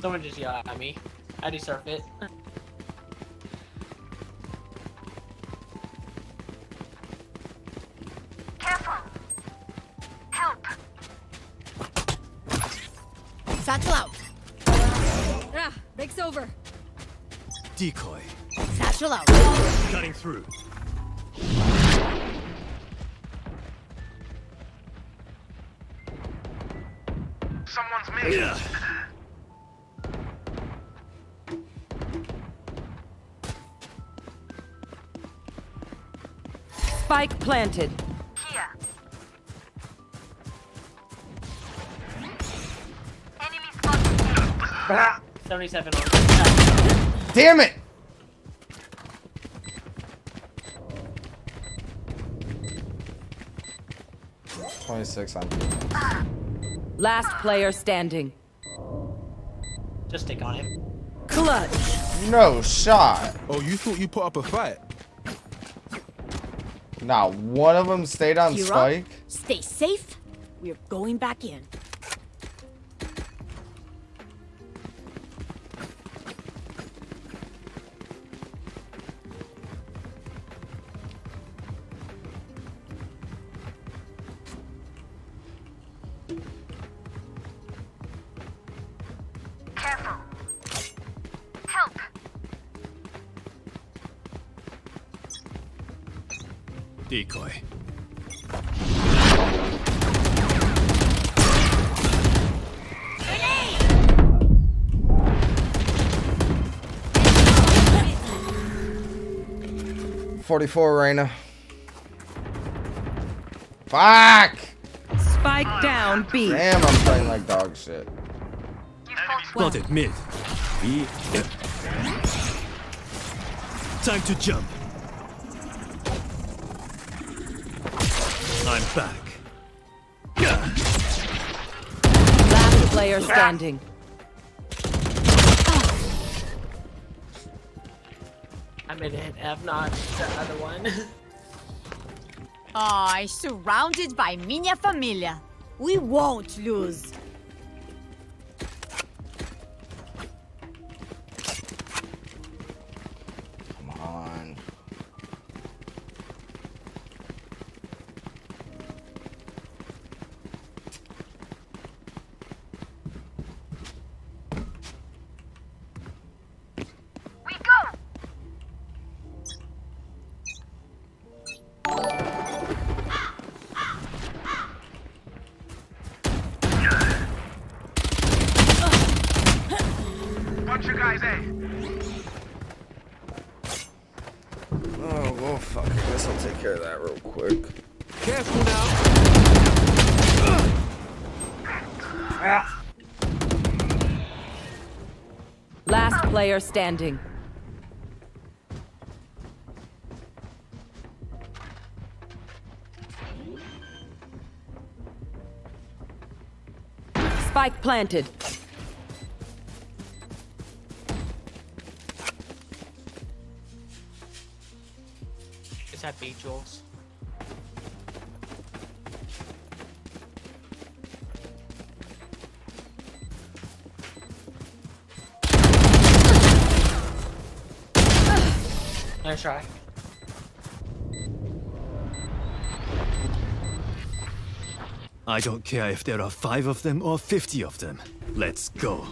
Someone just yelled at me. I deserve it. Careful. Help. Satchel out. Ah, break's over. Decoy. Satchel out. Cutting through. Someone's mid. Spike planted. Here. Enemy spotted. 77 on. Damn it! $26 on B. Last player standing. Just stick on him. Clutch. No shot. Oh, you thought you put up a fight? Not one of them stayed on You're Spike. up. Stay safe. We're going back in. Careful. Help. Decoy. 44, Reyna. Fuck! Spike down B. Damn, I'm playing like dog shit. Spotted mid. Time to jump. I'm back. Last player standing. I'm gonna hit F, not the other one. Oh, surrounded by minha família. We won't lose. Come on. We go! Watch your guys, eh? Oh, well, fuck. I guess I'll take care of that real quick. Careful now. Last player standing. Spike planted. Is that B, Jules? Nice try. I don't care if there are 5 of them or 50 of them. Let's go.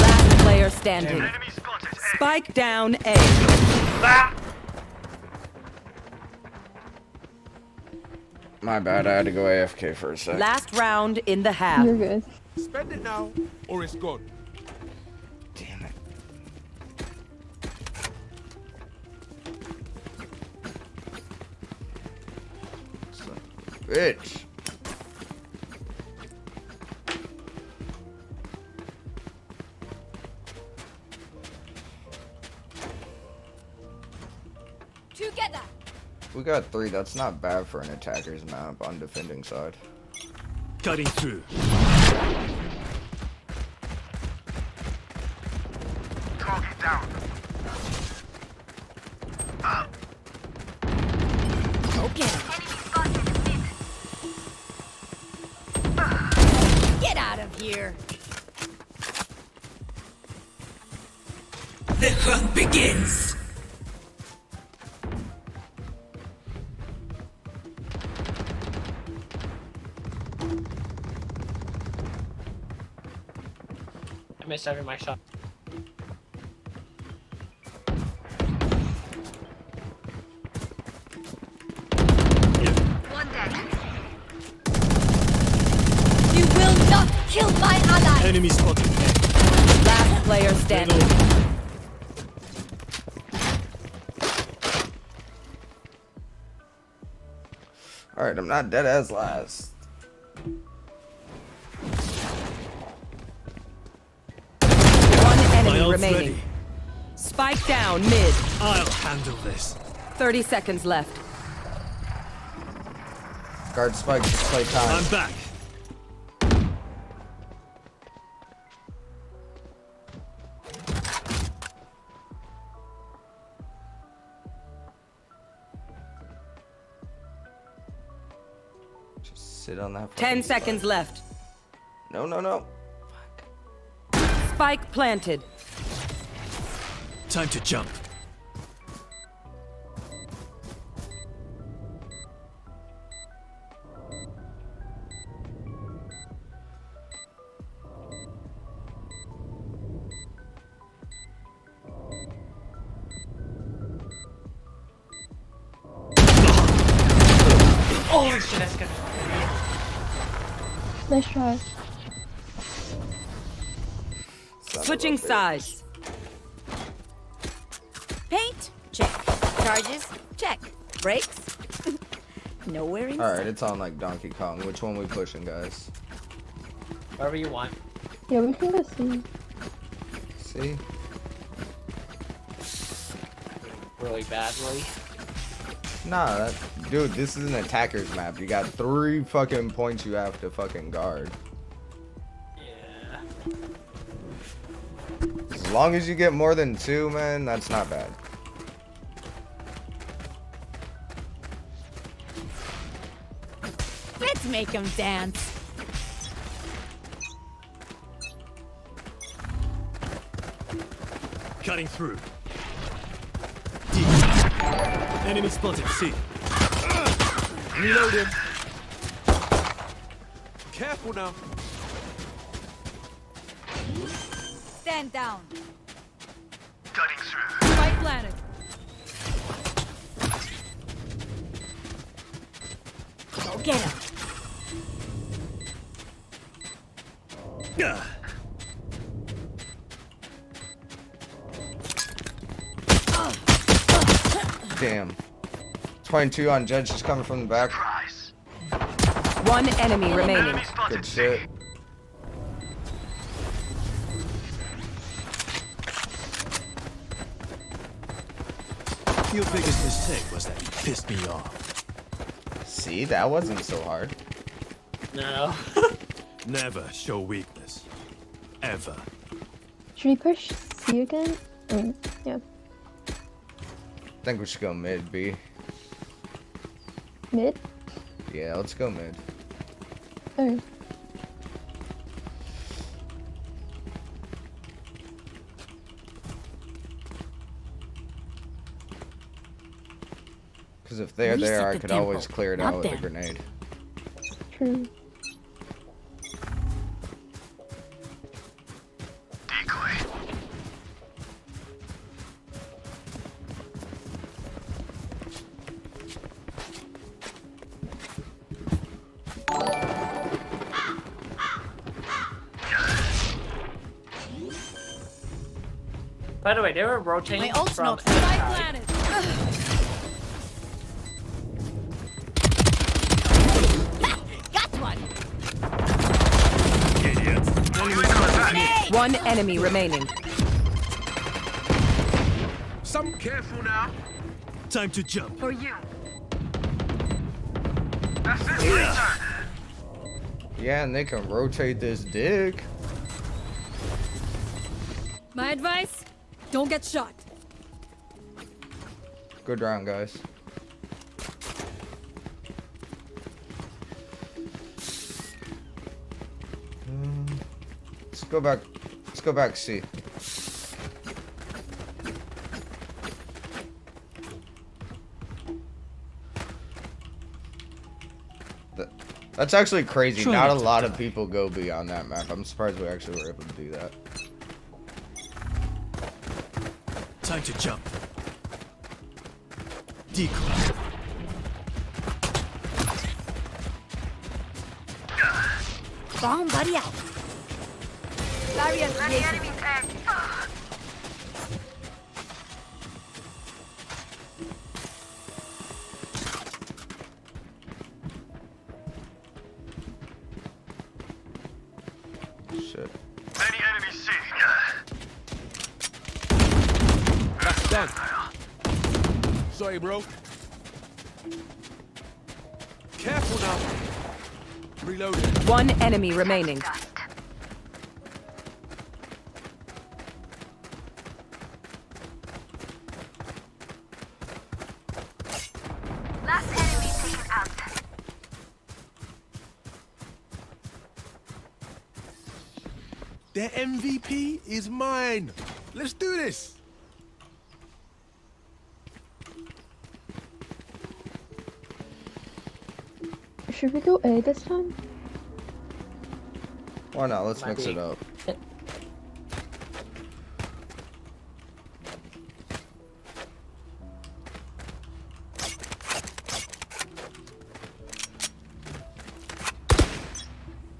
Last player standing. Spike down A. My bad, I had to go AFK for a sec. Last round in the half. You're good. Spend it now, or it's gone. Damn it. Bitch. Together. We got 3. That's not bad for an attacker's map on defending side. Cutting through. Target down. Okay. Get out of here. The hunt begins. I missed every my shot. One dead. You will not kill my ally. Enemy spotted. Last player standing. Alright, I'm not dead as last. One enemy My ult's remaining. ready. Spike down mid. I'll handle this. 30 seconds left. Guard spike, just play time. I'm back. Just sit on that. 10 seconds left. No, no, no. Spike planted. Time to jump. Holy shit, that's good. Nice try. Switching sides. Paint? Check. Charges? Check. Brakes? Nowhere in Alright, it's on like Donkey Kong. Which one we pushing, guys? Wherever you want. Yeah, we can go see. See? Really badly. Nah, dude, this is an attacker's map. You got 3 fucking points you have to fucking guard. Yeah. As long as you get more than 2, man, that's not bad. Let's make them dance. Cutting through. D. Enemy spotted. C. Reload him. Careful now. Stand down. Cutting through. Spike planted. Go get him. Damn. 22 on Judge, just coming from the back. One enemy remaining. Good shit. Your biggest mistake was that you pissed me off. See, that wasn't so hard. No. Never show weakness. Ever. Should we push C again? Yeah. I think we should go mid, B. Mid? Yeah, let's go mid. Okay. Because if they're Reset there, I the could tempo, always clear it not out with a them. grenade. True. Decoy. By the way, they were rotating My ult's from not spike planted. Got one. One enemy remaining. Some careful now. Time to jump. For you. That's it. Yeah. Yeah, and they can rotate this dick. My advice? Don't get shot. Good round, guys. Let's go back. Let's go back C. That's actually crazy. Try Not not a to lot of people go beyond that map. I'm surprised we actually were able to do that. Time to jump. Decoy. Bomb buddy out. Barrier created. Shit. Many enemies C. That's done. Sorry, bro. Careful now. Reloading. One enemy remaining. Last enemy taken out. Their MVP is mine. Let's do this. Should we go A this time? Why not? Let's Might mix be. it up.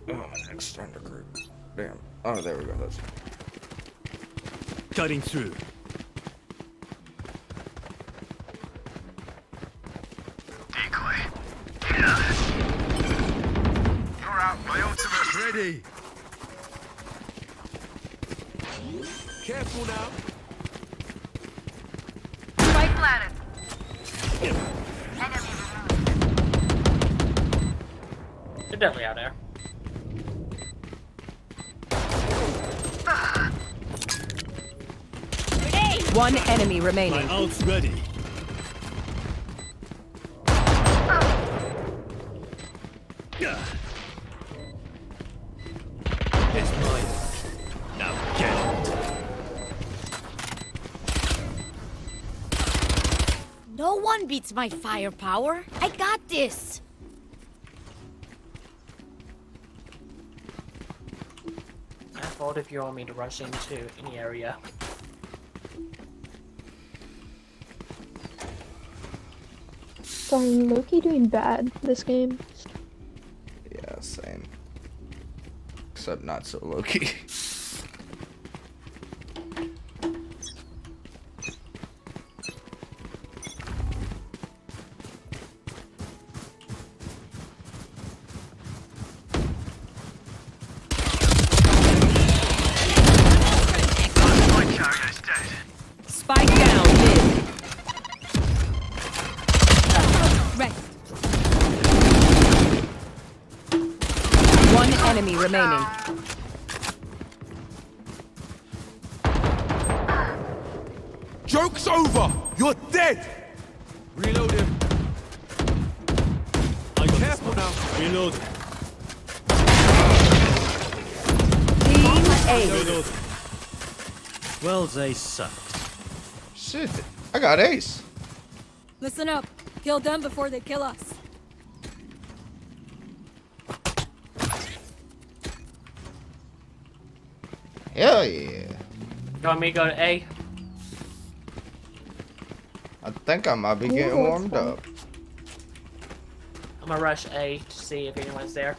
Oh, my next thunder group. Damn. Oh, there we go. That's Cutting through. Decoy. You're out. My ultimate's ready. Careful now. Spike planted. They're definitely out there. One enemy remaining. My ult's ready. It's mine. Now get it. No one beats my firepower. I got this. I thought if you want me to rush into any area. Darn, Loki doing bad this game. yeah, same. Except not so low-key. My carrier's dead. Spike down mid. Rest. One enemy remaining. Joke's over. You're dead. Reload him. Careful now. Reload. Team A. Reload. Well, they sucked. Shit. I got ace. Listen up. Kill them before they kill us. Hell yeah. You want me to go to A? I think I might be Yeah, getting that's warmed fine. up. I'm gonna rush A to see if anyone's there.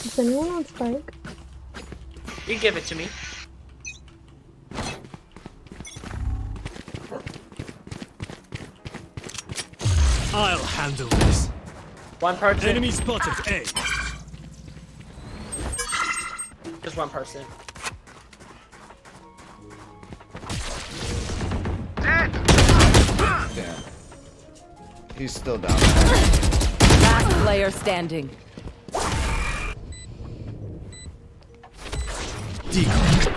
Is anyone on Spike? You give it to me. I'll handle this. One person. Enemy spotted. A. Just one person. Dead. Damn. He's still down. Last player standing. Decoy.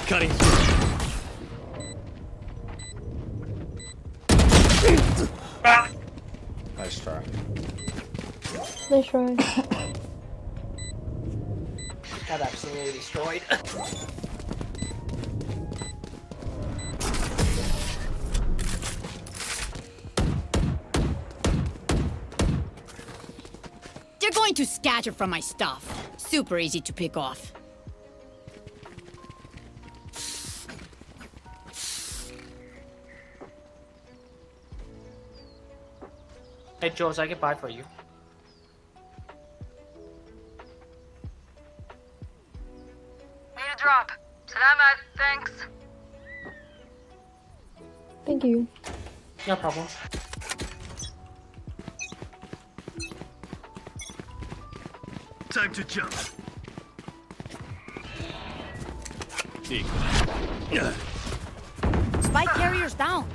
Cutting through. Nice try. Nice try. Got absolutely destroyed. They're going to scatter from my stuff. Super easy to pick off. Hey Jules, I can buy for you. Need a drop. Salamat. Thanks. Thank you. No problem. Time to jump. Decoy. Spike carrier's down.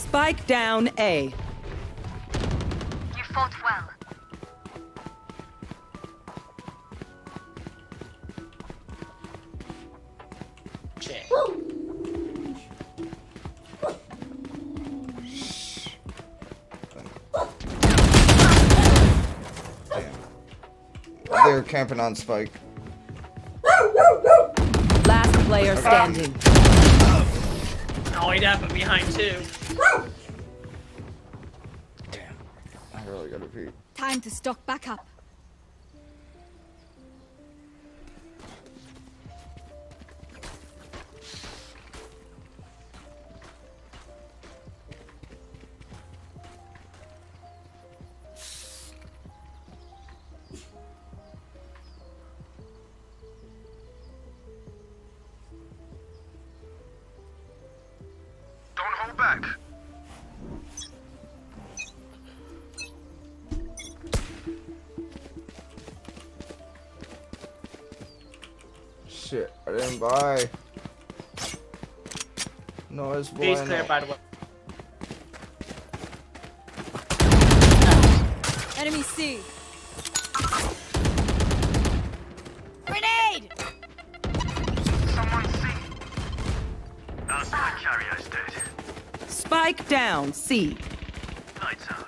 Spike down A. You fought well. Check. They're camping on Spike. Last player standing. Oh, he'd have it behind too. I really gotta pee. Time to stock back up. Don't hold back. Shit, I didn't buy. No, it's B's clear, by the way. Enemy C. Grenade! Someone see. That's my carrier's dead. Spike down C. Lights out.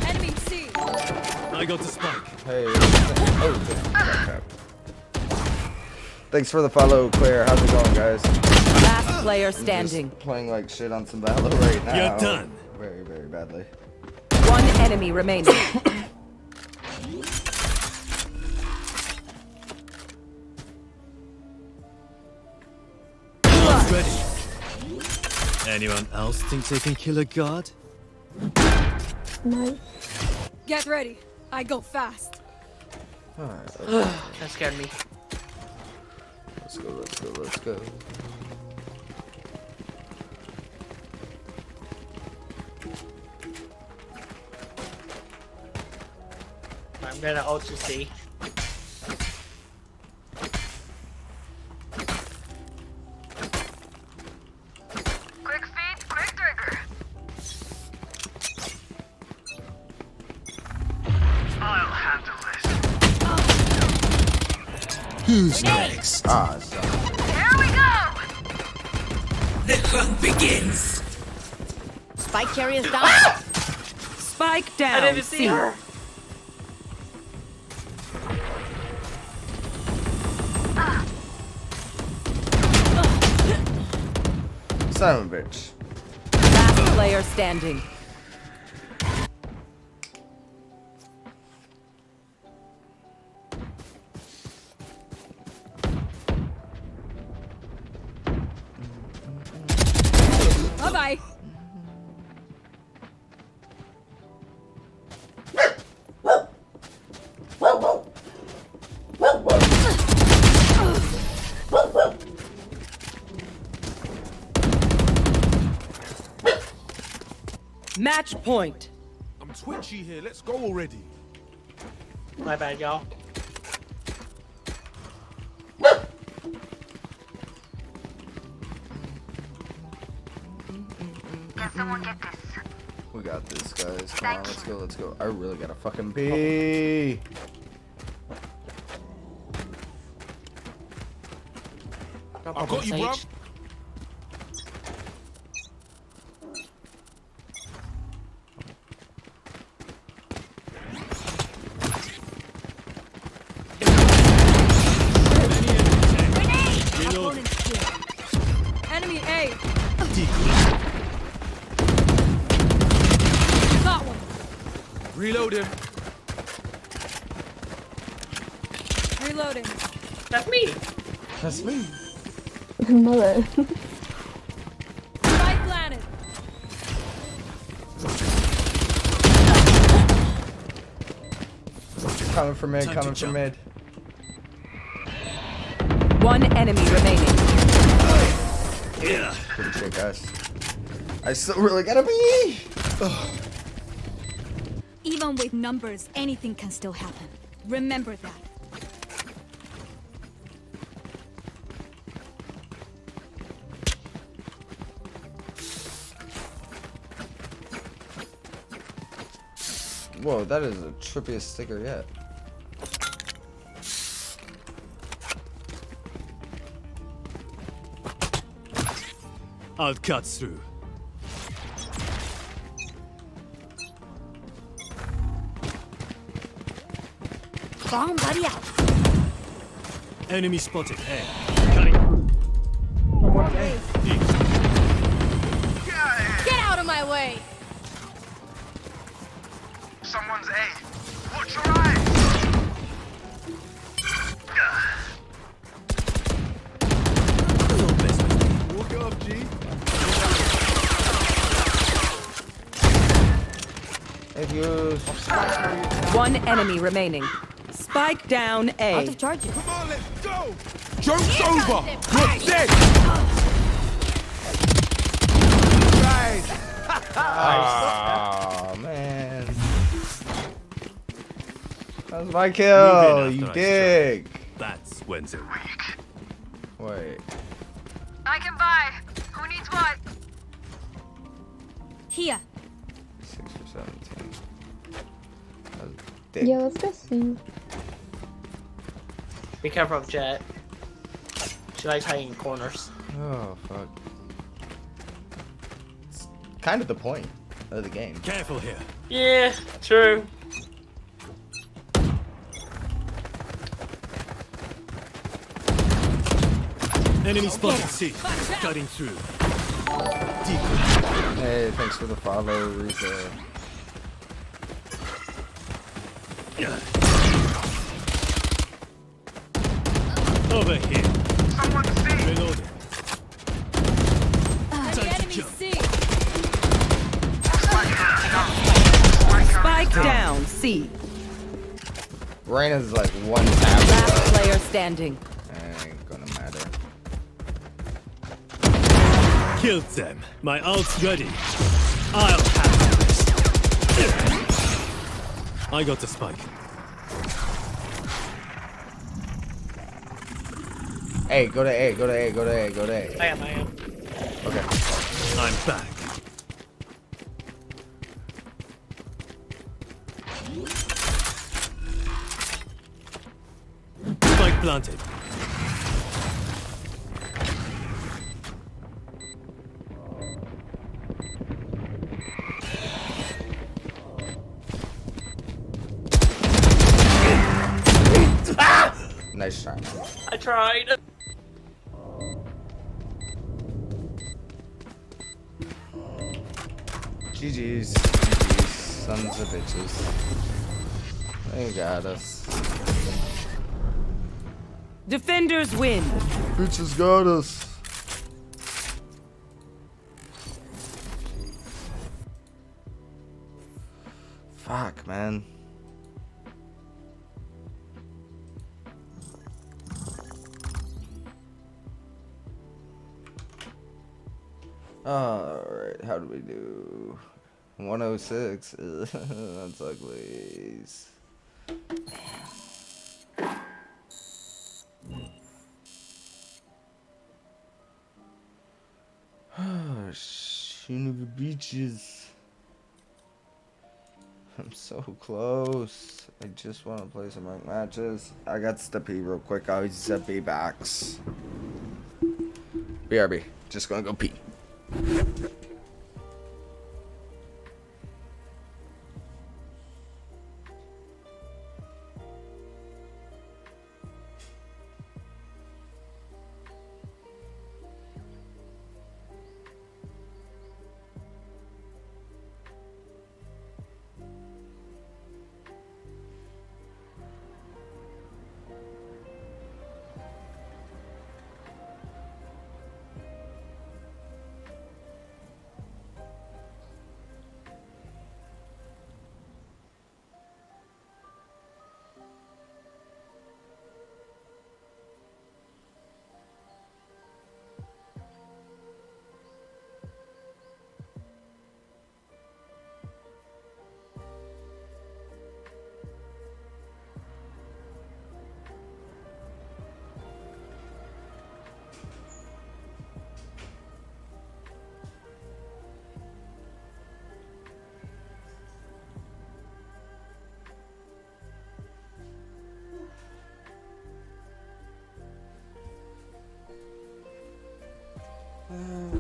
Enemy C. I got the spike. Hey. Oh, crap. Thanks for the follow, Claire. How's it going, guys? Last player I'm standing. just playing like shit on some Valor right now. You're done. Very, very badly. One enemy remaining. Ready. Anyone else think they can kill a god? Nice. Get ready. I go fast. Alright, That scared me. let's go, let's go, let's go. I'm gonna ult to C. Quick feet, quick trigger. I'll handle this. Who's next? Ah, stop. Here we go. The hunt begins. Spike carrier's down. Spike down I didn't see her. Son of a bitch. Last player standing. Bye-bye. Match point. I'm twitchy here. Let's go already. My bad, y'all. Can someone get this? We got this, guys. Come on, let's go, let's go. I really gotta fucking pee. I got you, bruv. Opponent's kill. Enemy A. Got one. Reloading. Reloading. That's me. That's me. Mother. Spike planted. Coming from mid, coming from mid. One enemy remaining. Yeah. Good shit, guys. I still really gotta pee. Even with numbers, anything can still happen. Remember that. Whoa, that is the trippiest sticker yet. I'll cut through. Bomb buddy out. Enemy spotted. Hey, cutting through. Get out of my way. Someone's A. Watch your eyes. Walk it off, G. Thank you. One enemy remaining. Spike down A. Out of charges. Come on, let's go! Joke's over! You're dead! Right. Oh man. That was my kill, you dig. That's Wednesday. Wait. I can buy. Who needs what? Here. 6 or 17. That was dick. Yeah, let's go see. Be careful of Jet. She likes hiding in corners. Oh fuck. It's kind of the point of the game. Careful here. Yeah, true. Enemy spotted. C. Cutting through. Hey, thanks for the follow, Risa. Over here. Reloading. The enemy C. Spike down C. Reyna's like one tap. Last player standing. Ain't gonna matter. Killed them. My ult's ready. I'll have this. I got the spike. Hey, go to A, go to A, go to A, go to A. I am. Okay. I'm back. Spike planted. Nice try. I tried. GG's. GG's. Sons of bitches. They got us. Defenders win. Bitches got us. Fuck, man. Alright, how do we do? 106. That's ugly. Son of a beaches. I'm so close. I just want to play some ranked matches. I got to pee real quick. I'll just be back. BRB. Just gonna go pee.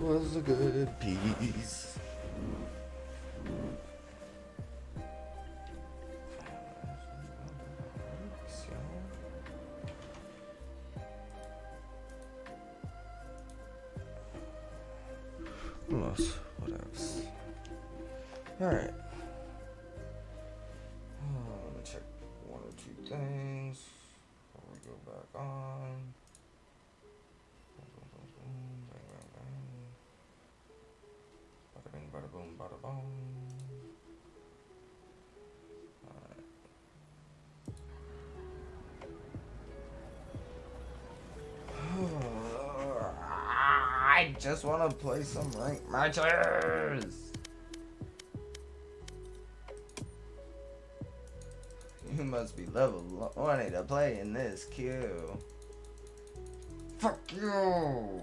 was a good piece. What else? What else? Alright. Let me check one or two things before we go back on. Bada bing, bada boom, bada boom. I just want to play some ranked matches. You must be level 20 to play in this queue. Fuck you.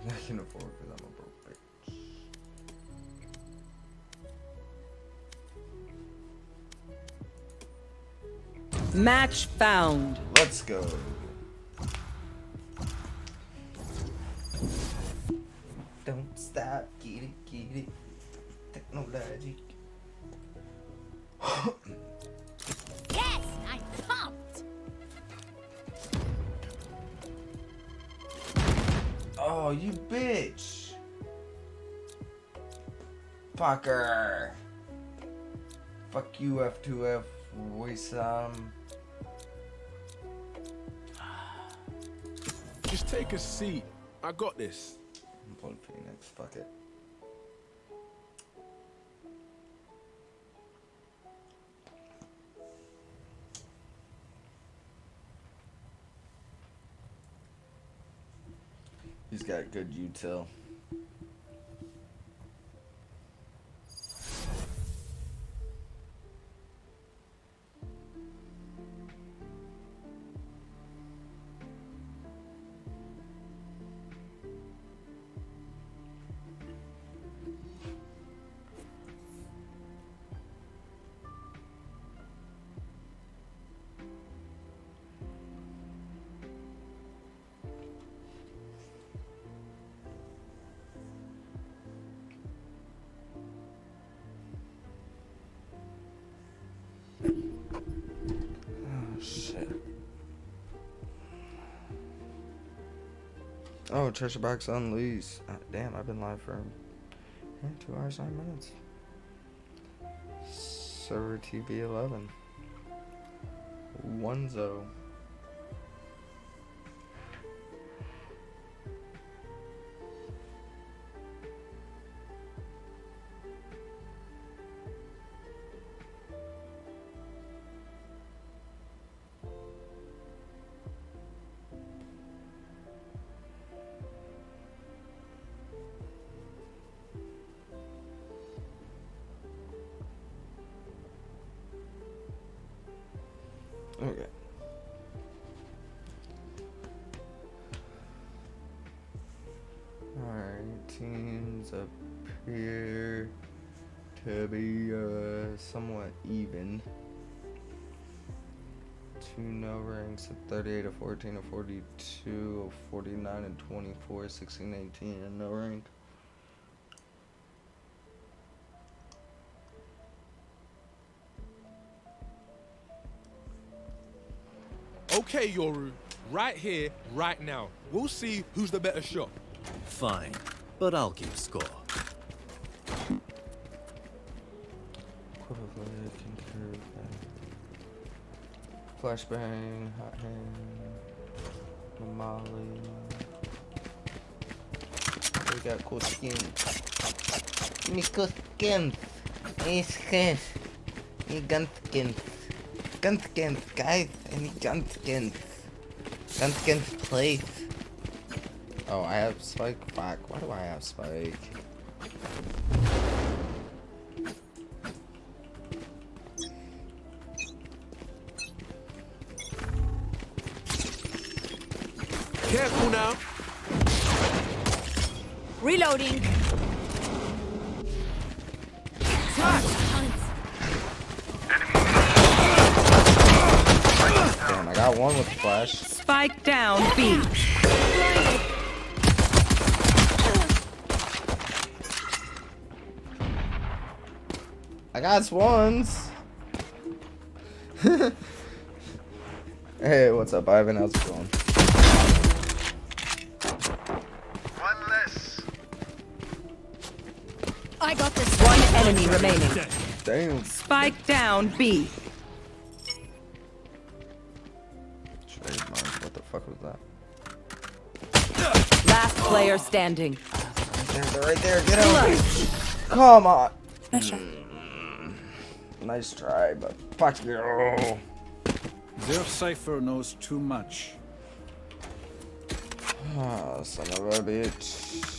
I can afford because I'm a broke bitch. Match found. Let's go. Don't stop, get it. Technologic. Yes, I'm pumped. Oh, you bitch. Fucker. Fuck you, F2F. Voice, Just take a seat. I got this. I'm playing Phoenix. Fuck it. He's got good util. Shit. Oh, Treasure Box Unleashed. Damn, I've been live for 2 hours, 9 minutes. Server TV 11. Onezo. Okay. Alright, teams appear to be somewhat even. 2 no ranks at 38 of 14 of 42 of 49 and 24, 16, 18 and no rank. Okay, Yoru. Right here, right now. We'll see who's the better shot. Fine, but I'll keep score. Flashbang, hot hand, Molly. We got cool skins. Give me cool skins. He's good. He gunskins. Gunskins, guys. I need gunskins. Gunskins, please. Oh, I have spike? Fuck. Why do I have spike? Careful now. Reloading. Damn, I got one with the flash. Spike down B. I got swans. Hey, what's up, Ivan? How's it going? One less. I got this. One enemy remaining. Damn. Spike down B. Trademark. What the fuck was that? Last player standing. They're right there. Get out. Come on. Nice try, but fuck you. Their cipher knows too much. Ah, son of a bitch.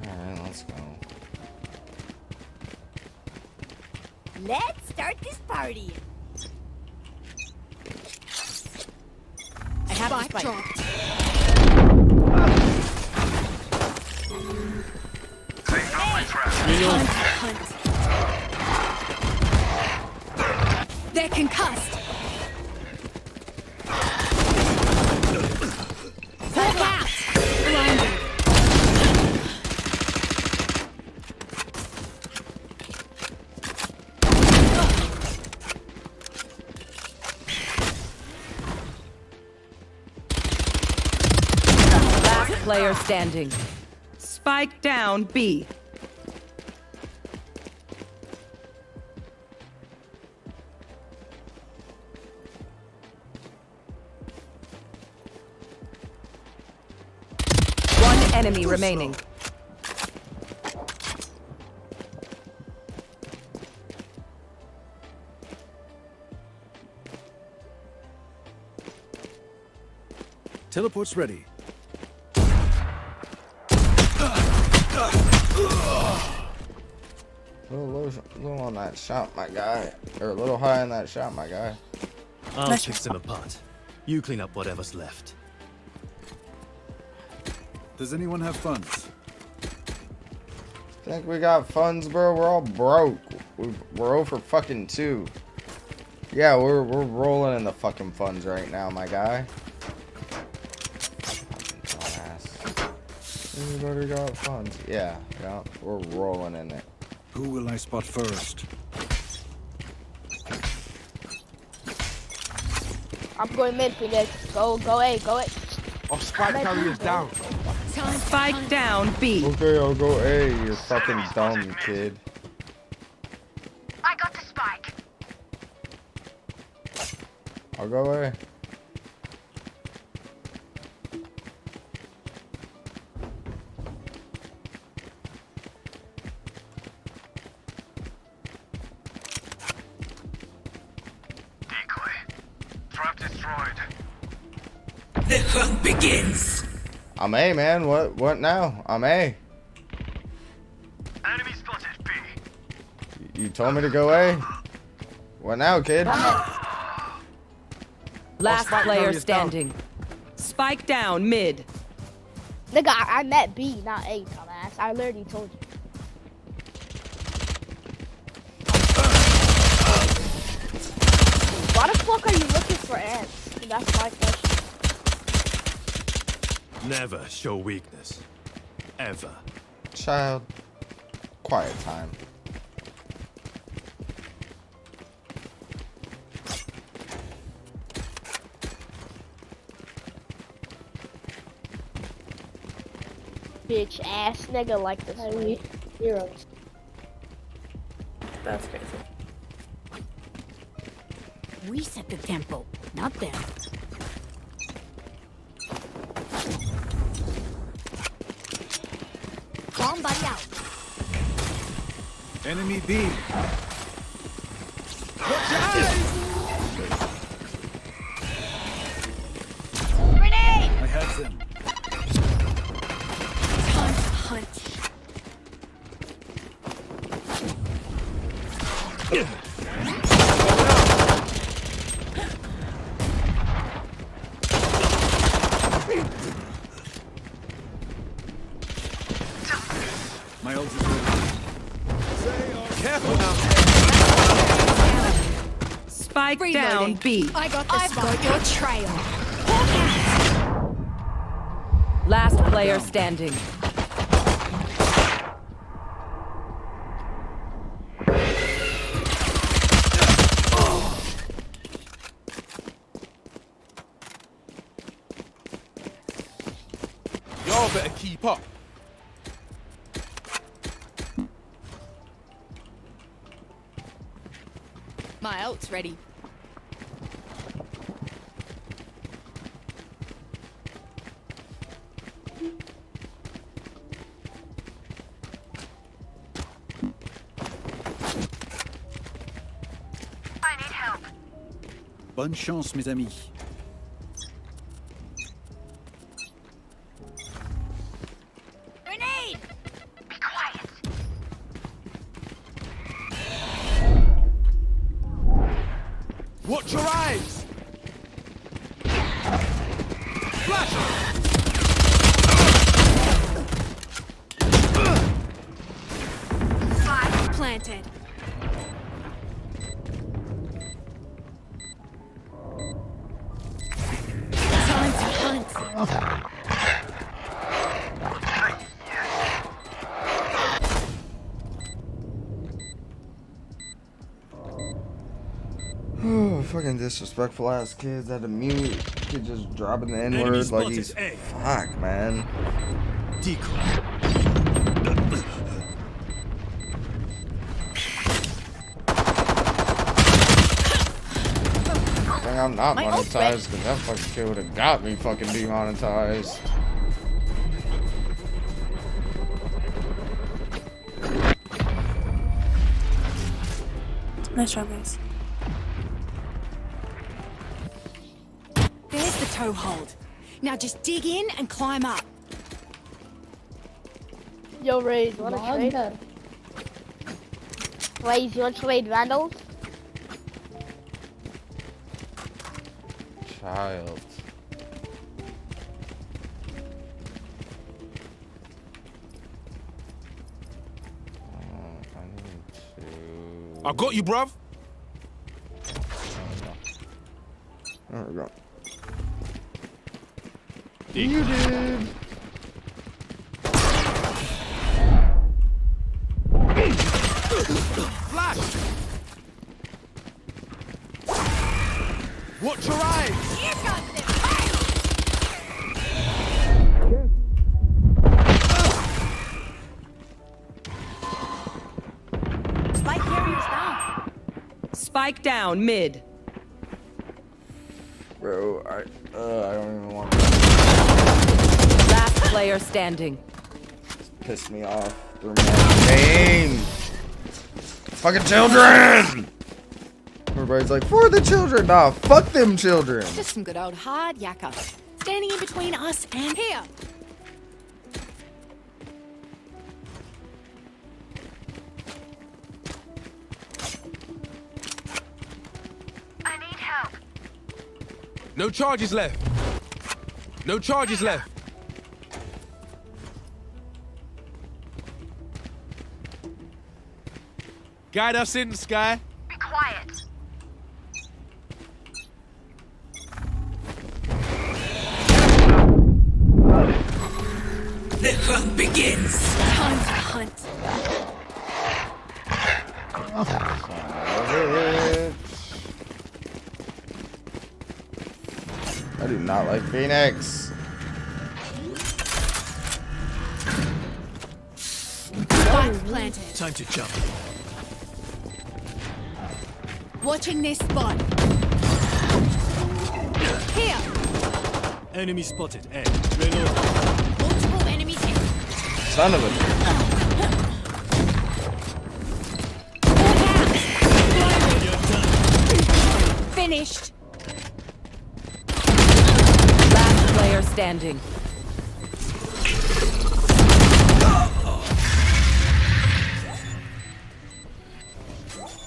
Alright, let's go. Let's start this party. I have to spike. Take out my trap. They're concussed. Pull back. Blinded. Last player standing. Spike down B. One enemy remaining. Teleport's ready. A little on that shot, my guy. Or a little high on that shot, my guy. I'll pick them apart. You clean up whatever's left. Does anyone have funds? Think we got funds, bro? We're all broke. We're over fucking 2. Yeah, we're rolling in the fucking funds right now, my guy. Everybody got funds. Yeah, we're rolling in it. Who will I spot first? I'm going mid, Phoenix. Go A, go A. Oh, spike carriers down. Spike down B. Okay, I'll go A. You're fucking dumb, kid. I got the spike. I'll go A. Decoy. Trap destroyed. The hunt begins. I'm A, man. What now? I'm A. Enemy spotted B. You told me to go A. What now, kid? Last player standing. Spike down mid. Nigga, I meant B, not A, dumbass. I literally told you. Why the fuck are you looking for ants? That's my question. Never show weakness. Ever. Child. Quiet time. Bitch ass nigga like this. Heroes. That's crazy. We set the tempo, not them. Bomb buddy out. Enemy B. Watch your eyes! Grenade! I had them. Time to hunt. My ult is ready. Careful now. Spike down B. I got this. I've got your trail. Last player standing. Y'all better keep up. My ult's ready. I need help. Bonne chance, mes amis. Grenade! Be quiet. Watch your eyes. Flash. Planted. Time to hunt. Oh, fucking disrespectful ass kids at a mute. Kid just dropping the N word like he's fuck, man. I'm not monetized because that fucking kid would have got me fucking demonetized. Nice job, guys. There's the toe hold. Now just dig in and climb up. Yo, Raid, you wanna trade? Raid, you wanna trade Randos? Child. I got you, bruv. There we go. You did. Flash. Watch your eyes. Here comes the Spike carrier's down. Spike down mid. Bro, I don't even want Last player standing. Pissed me off. Threw me off the game. Fucking children! Everybody's like, for the children. Nah, fuck them children. Just some good old hard yakka. Standing in between us and here. I need help. No charges left. No charges left. Guide us in, Sky. Be quiet. The hunt begins. Time to hunt. I do not like Phoenix. Spike planted. Time to jump. Watching this spot. Here. Enemy spotted. A. Reload. Multiple enemies here. Son of a. Finished. Last player standing.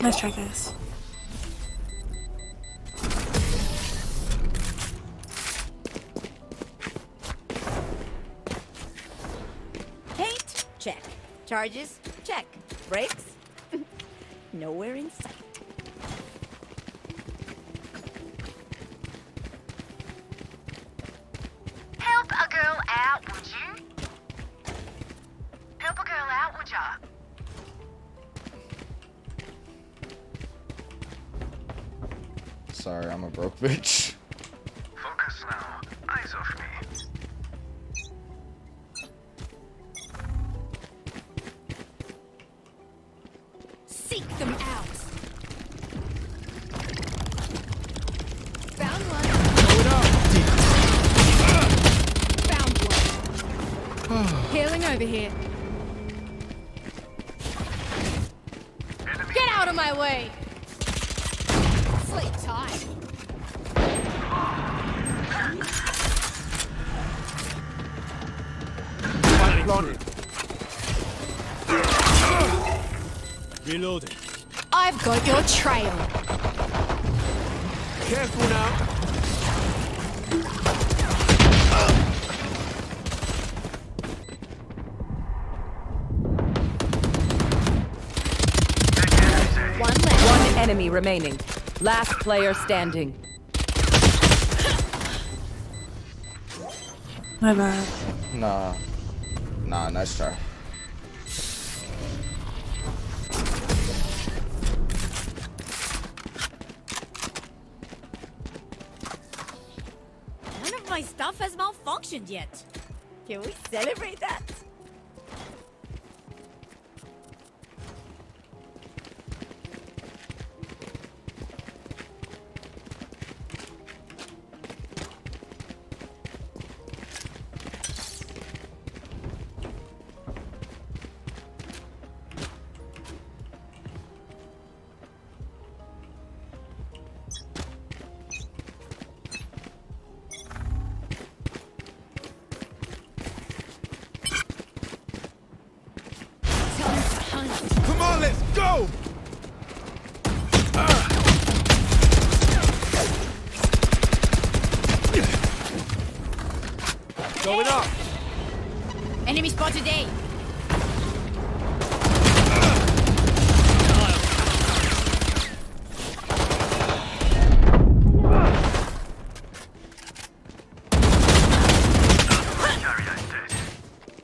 Nice try, guys. Paint? Check. Charges? Check. Brakes? Nowhere in sight. Help a girl out, would you? Help a girl out, would ya? Sorry, I'm a broke bitch. Focus now. Eyes off me. Seek them out. Found one. Found one. Healing over here. Get out of my way. Sleep tight. Reloading. I've got your trail. Careful now. One enemy remaining. Last player standing. My bad. Nah. Nah, nice try. None of my stuff has malfunctioned yet. Can we celebrate that? Come on, let's go! Going up. Enemy spotted A.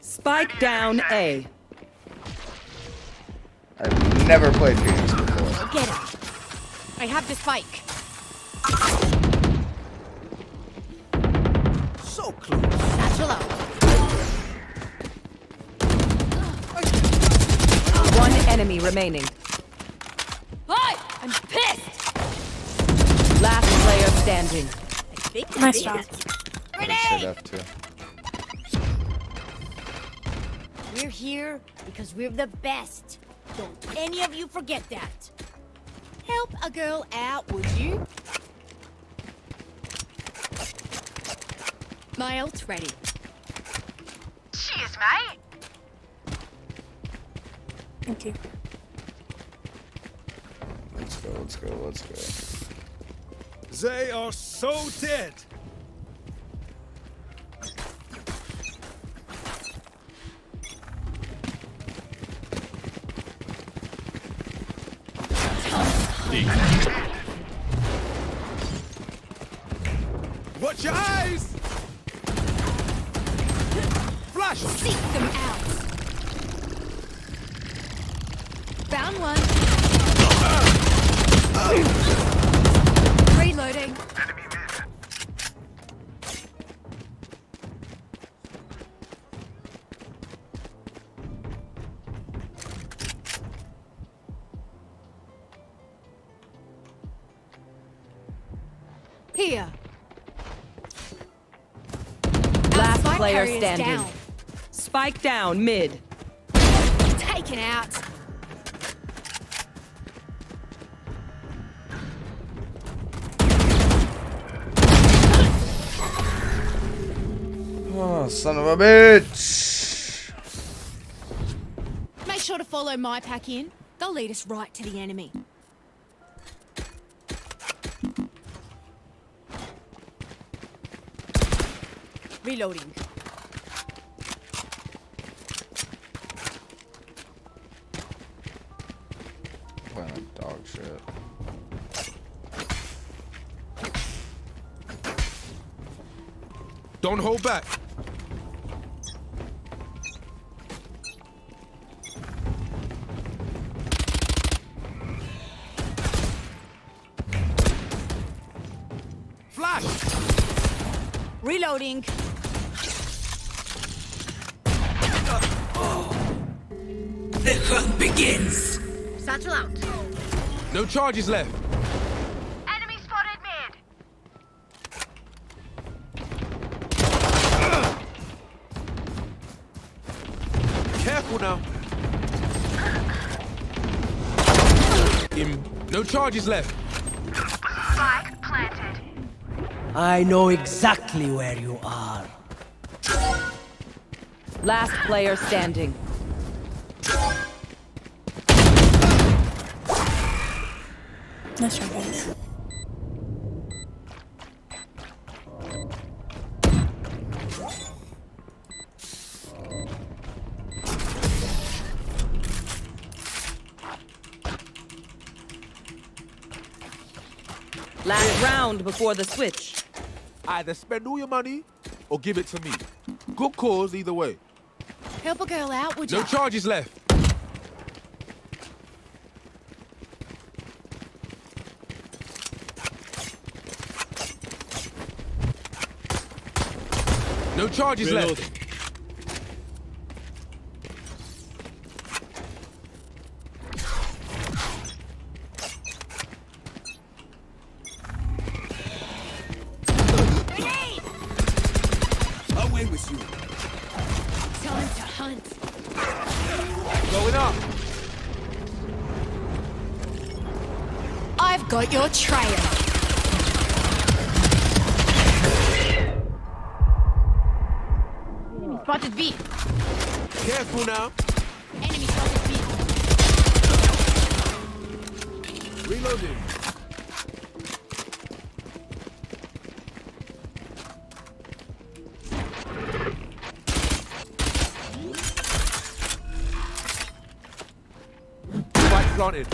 Spike down A. I've never played Phoenix before. Get him. I have the spike. So close. Satchel out. One enemy remaining. Hi! I'm pissed! Last player standing. Nice job. Grenade! Too. We're here because we're the best. Don't any of you forget that. Help a girl out, would you? My ult's ready. Cheers, mate. Thank you. Let's go, let's go, let's go. They are so dead. Watch your eyes! Flash! Seek them out. Found one. Reloading. Enemy mid. Here. player carrier's standing. down. Spike down mid. Taken out. Oh, son of a bitch. Make sure to follow my pack in. They'll lead us right to the enemy. Reloading. Wow, dog shit. Don't hold back. Flash! Reloading. The hunt begins. Satchel out. No charges left. Enemy spotted mid. Careful now. No charges left. Spike planted. I know exactly where you are. Last player standing. Nice try, guys. Last round before the switch. Either spend all your money or give it to me. Good cause either way. Help a girl out, would No ya? charges left. No charges left. Away with you. Time to hunt. Going up. I've got your trail. Enemy spotted B. Careful now. Enemy spotted B. Reloading. Spike planted.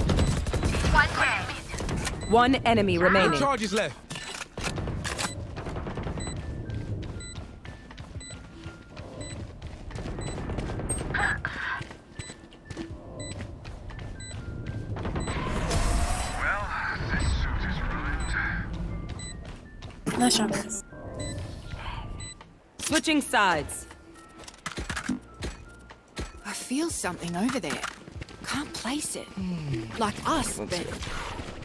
One dead. One enemy No remaining. charges left. Well, this suit is ruined. Nice try, guys. Switching sides. I feel something over there. Can't place it. Like us, Let's but see.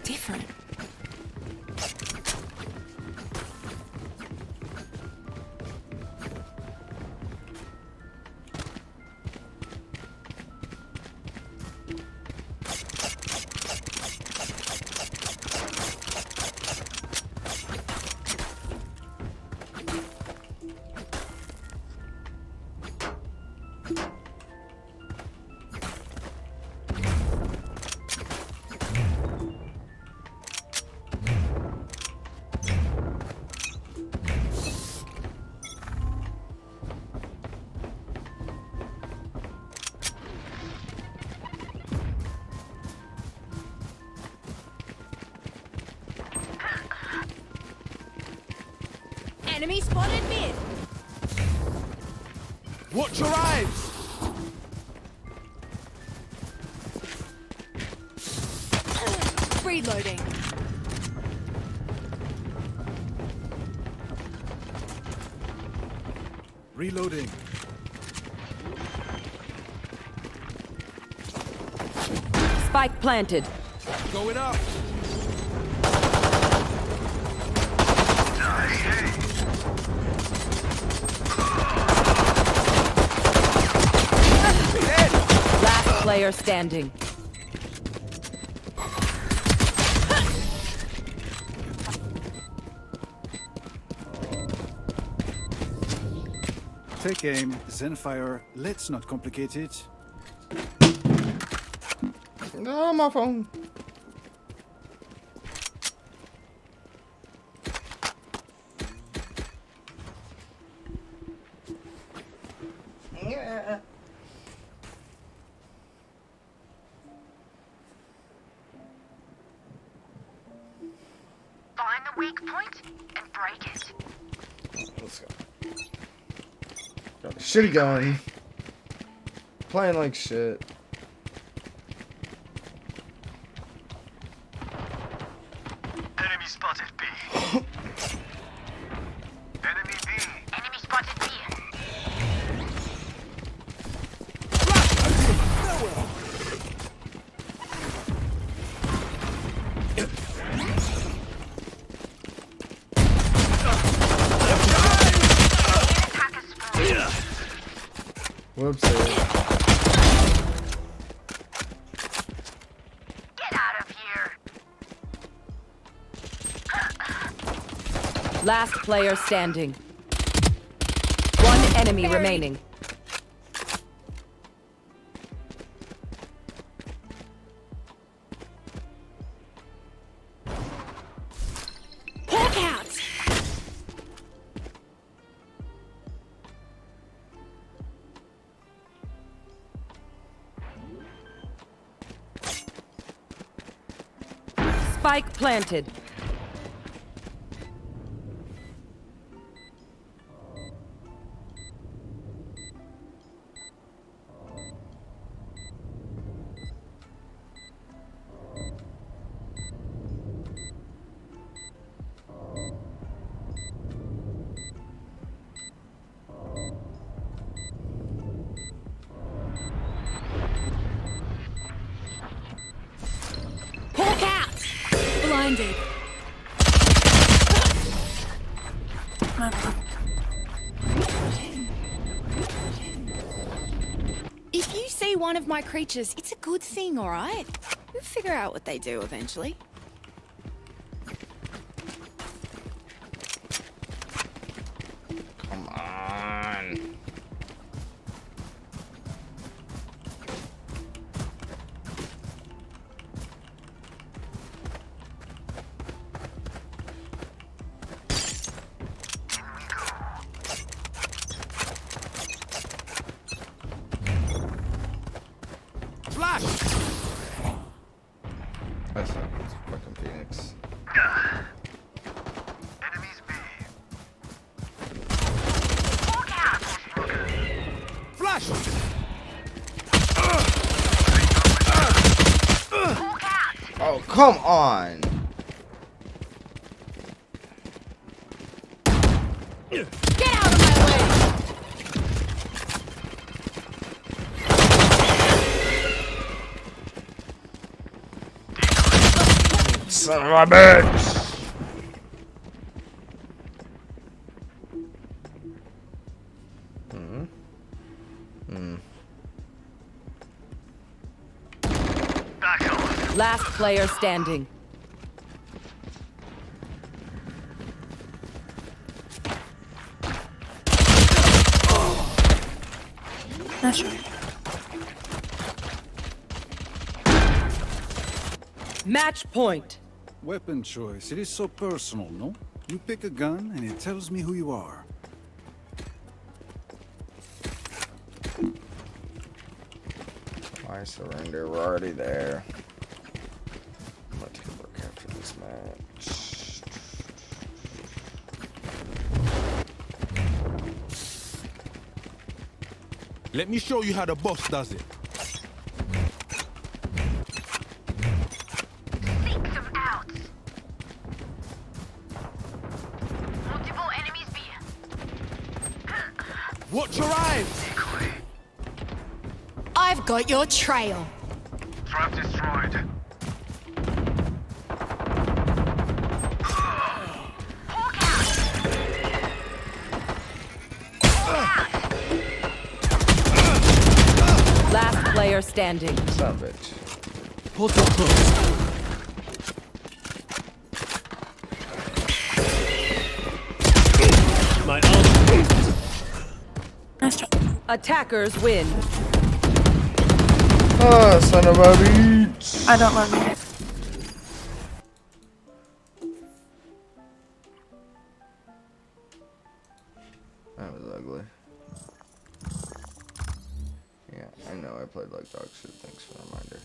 different. Enemy spotted mid. Watch your eyes. Reloading. Reloading. Spike planted. Going up. player standing. Take aim, Zenfire. Let's not complicate it. No, my phone. Yeah. Find the weak point and break it. Let's go. Got a shitty gun. Playing like shit. Enemy spotted B. Enemy B. Enemy spotted B. Whoops. Get out of here. Last player standing. One enemy remaining. Hawk out! Spike planted. Hawk out! Blinded. If you see one of my creatures, it's a good thing, alright? You'll figure out what they do eventually. Come on. Flash! That's not it's fucking Phoenix. Enemies B. Flash! Oh, come on. Get out of my way! Son of a bitch. Last player standing. That's right. Match point. Weapon choice. It is so personal, no? You pick a gun and it tells me who you are. Why surrender? We're already there. I'm gonna take a look after this match. Let me show you how the boss does it. Seek them out. Multiple enemies B. Watch your eyes! I've got your trail. Trap destroyed. Last player player standing. Son of a bitch. Portal closed. My Attackers win. Oh, son of a bitch. I don't love it. That was ugly. Yeah, I know I played like dog shit. Thanks for the reminder.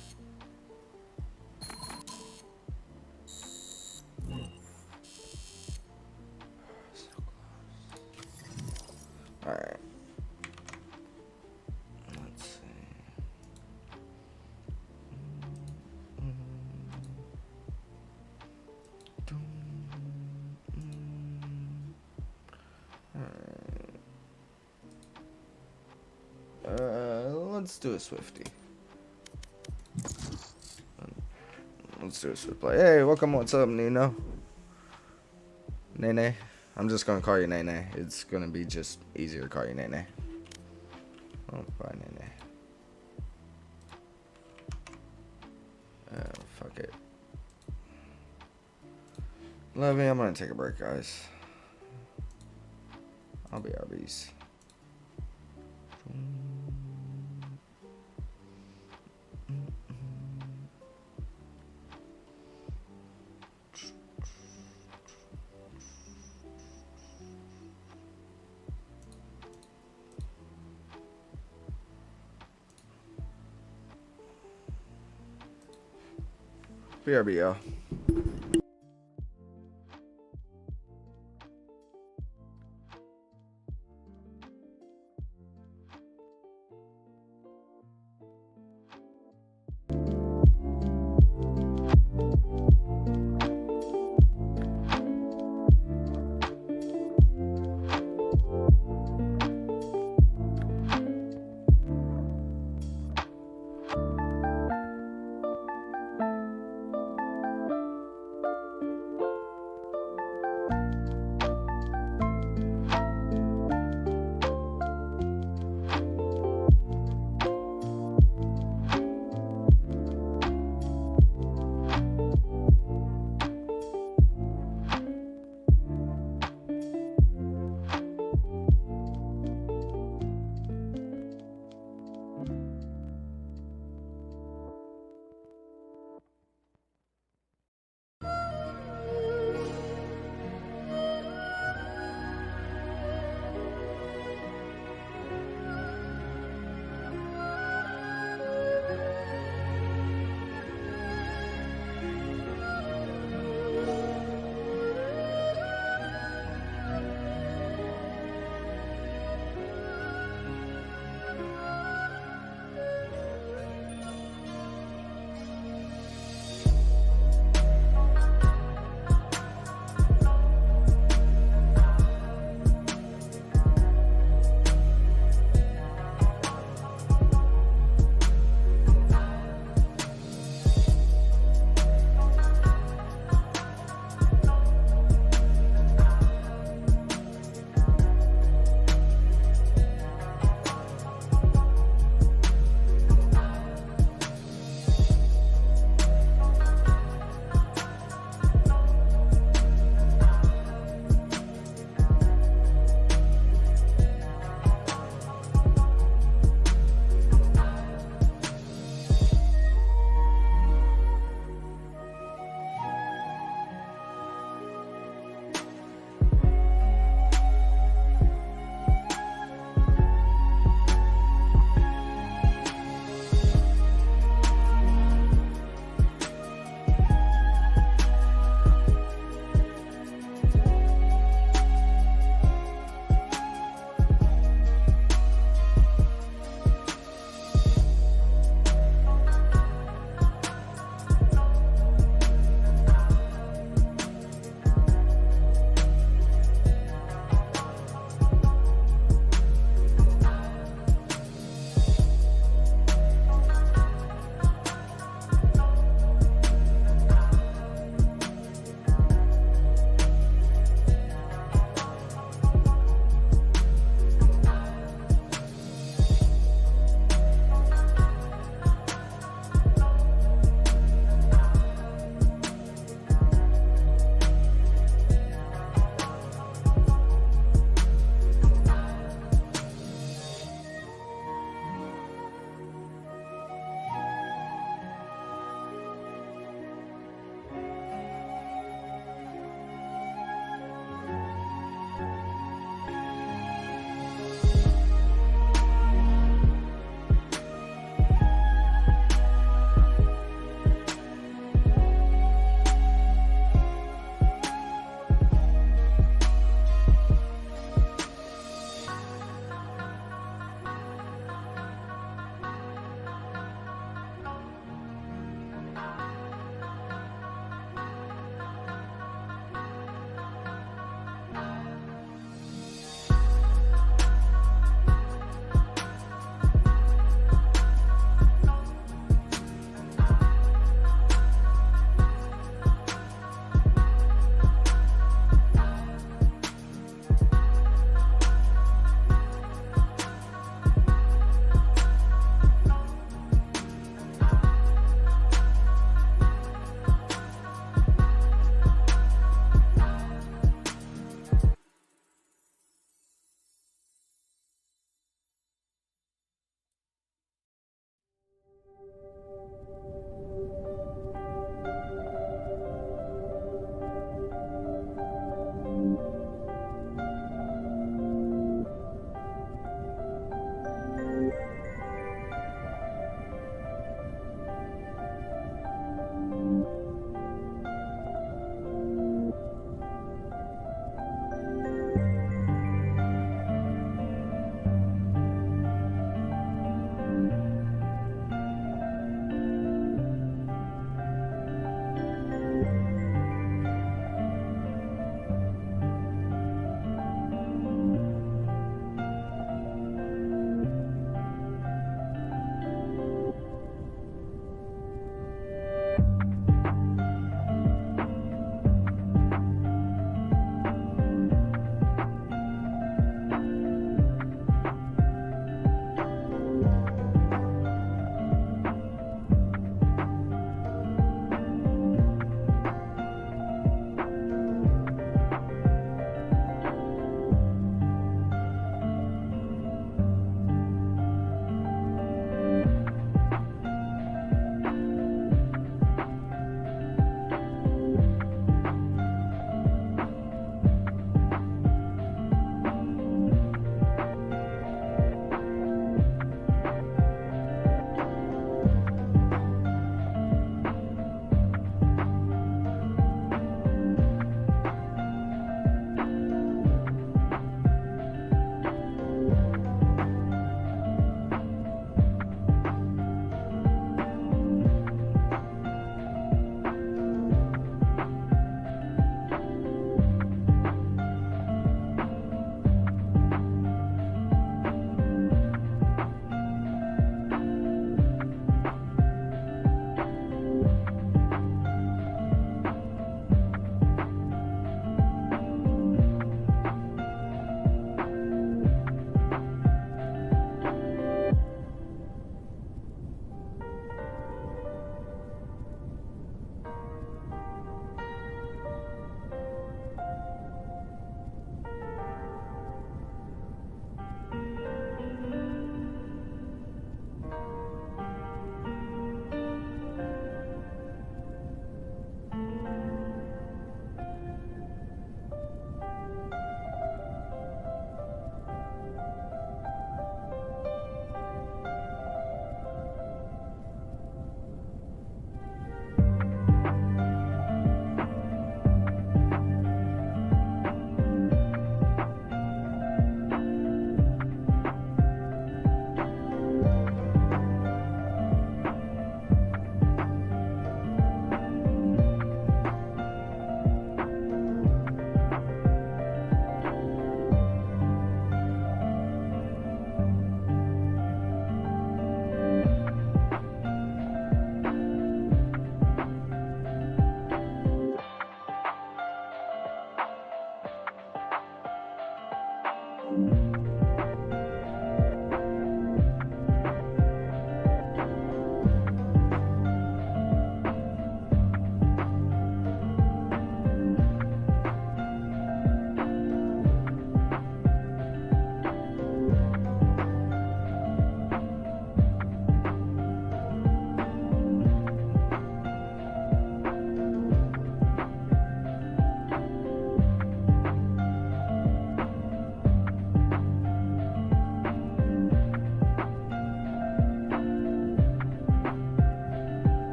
Alright. Let's see. Let's do a Swifty. Let's do a Swift play. Hey, welcome. What's up, Nino? Nene. I'm just gonna call you Nene. It's gonna be just easier to call you Nene. Oh, bye, Nene. Fuck it. Love me. I'm gonna take a break, guys. I'll be RBs. BRB, y'all.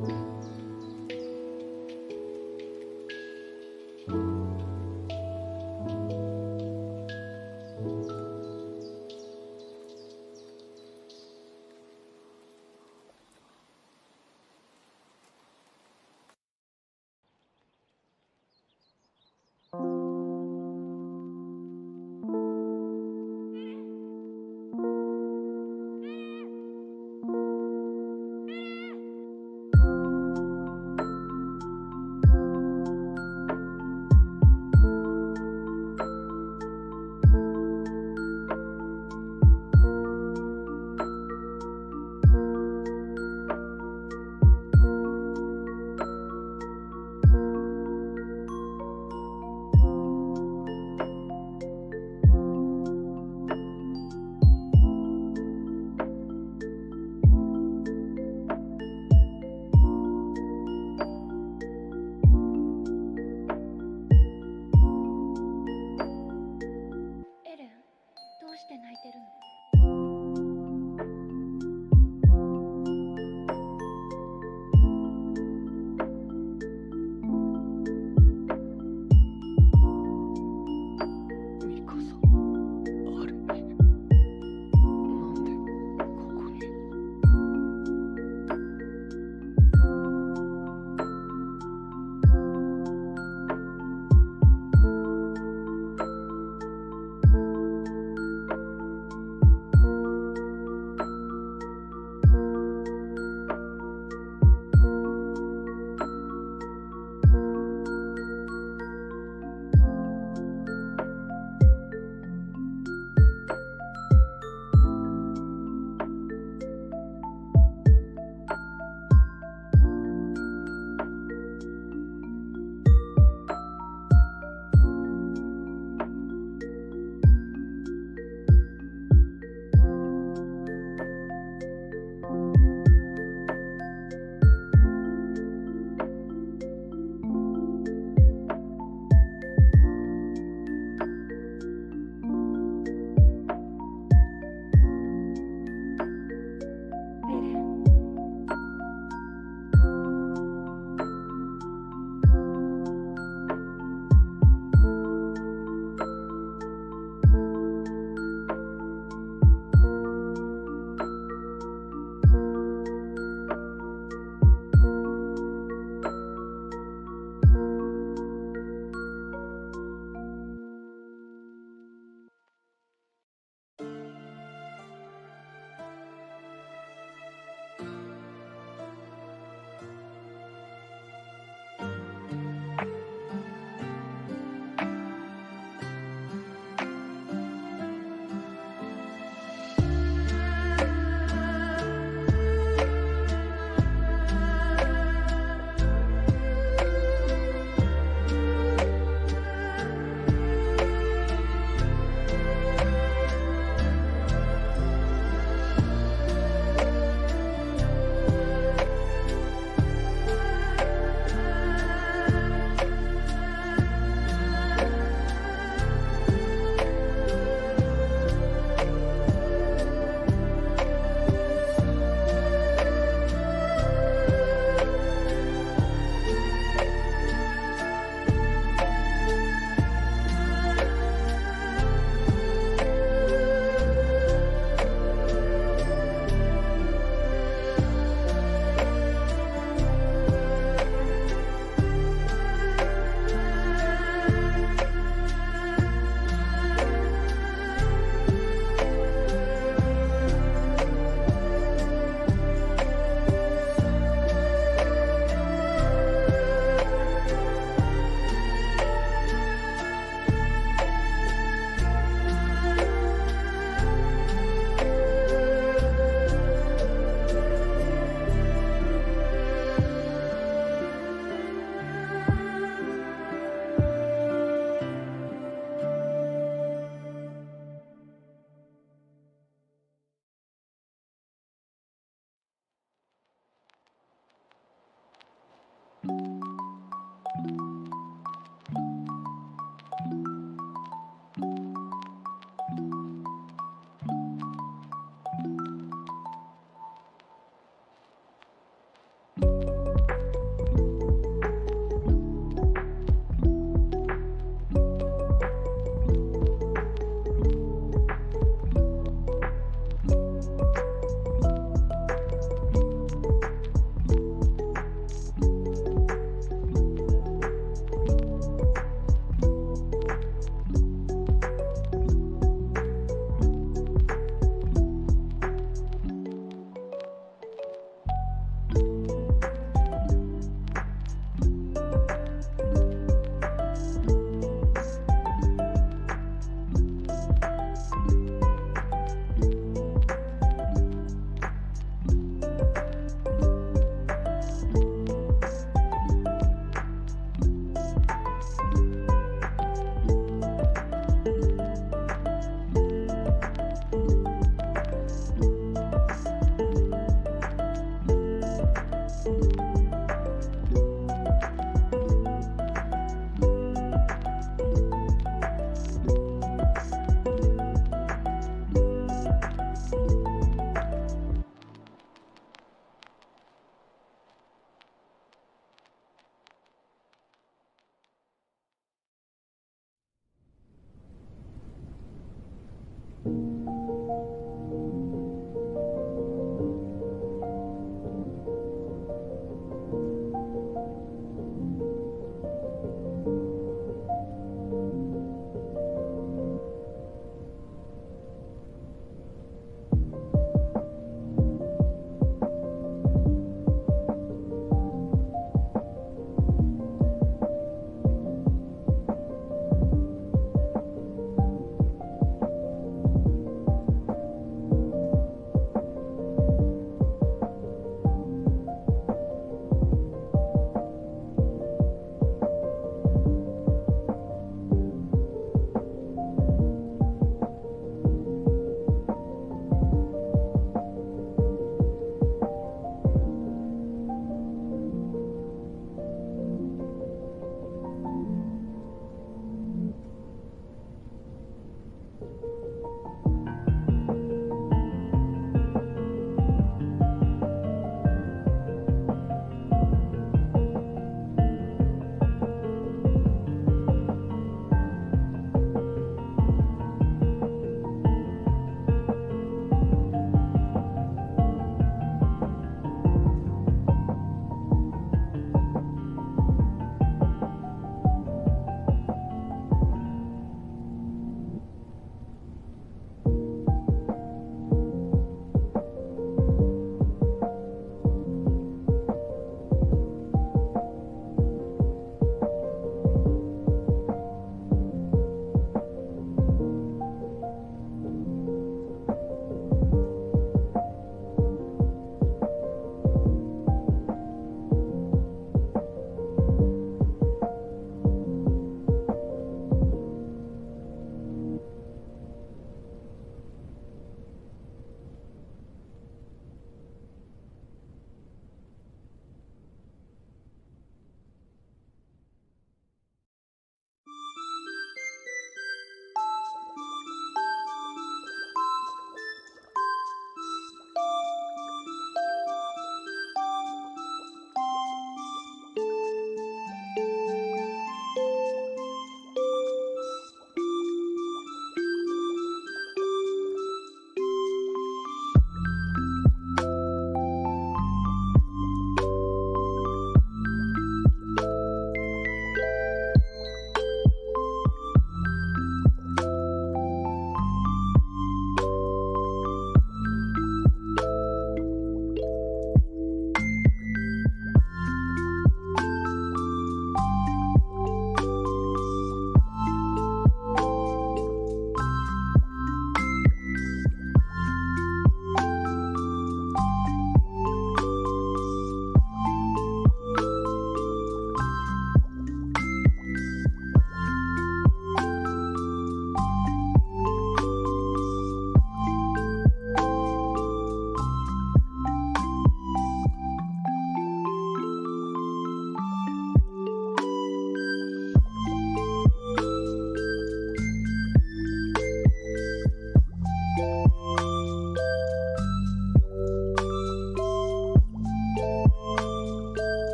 you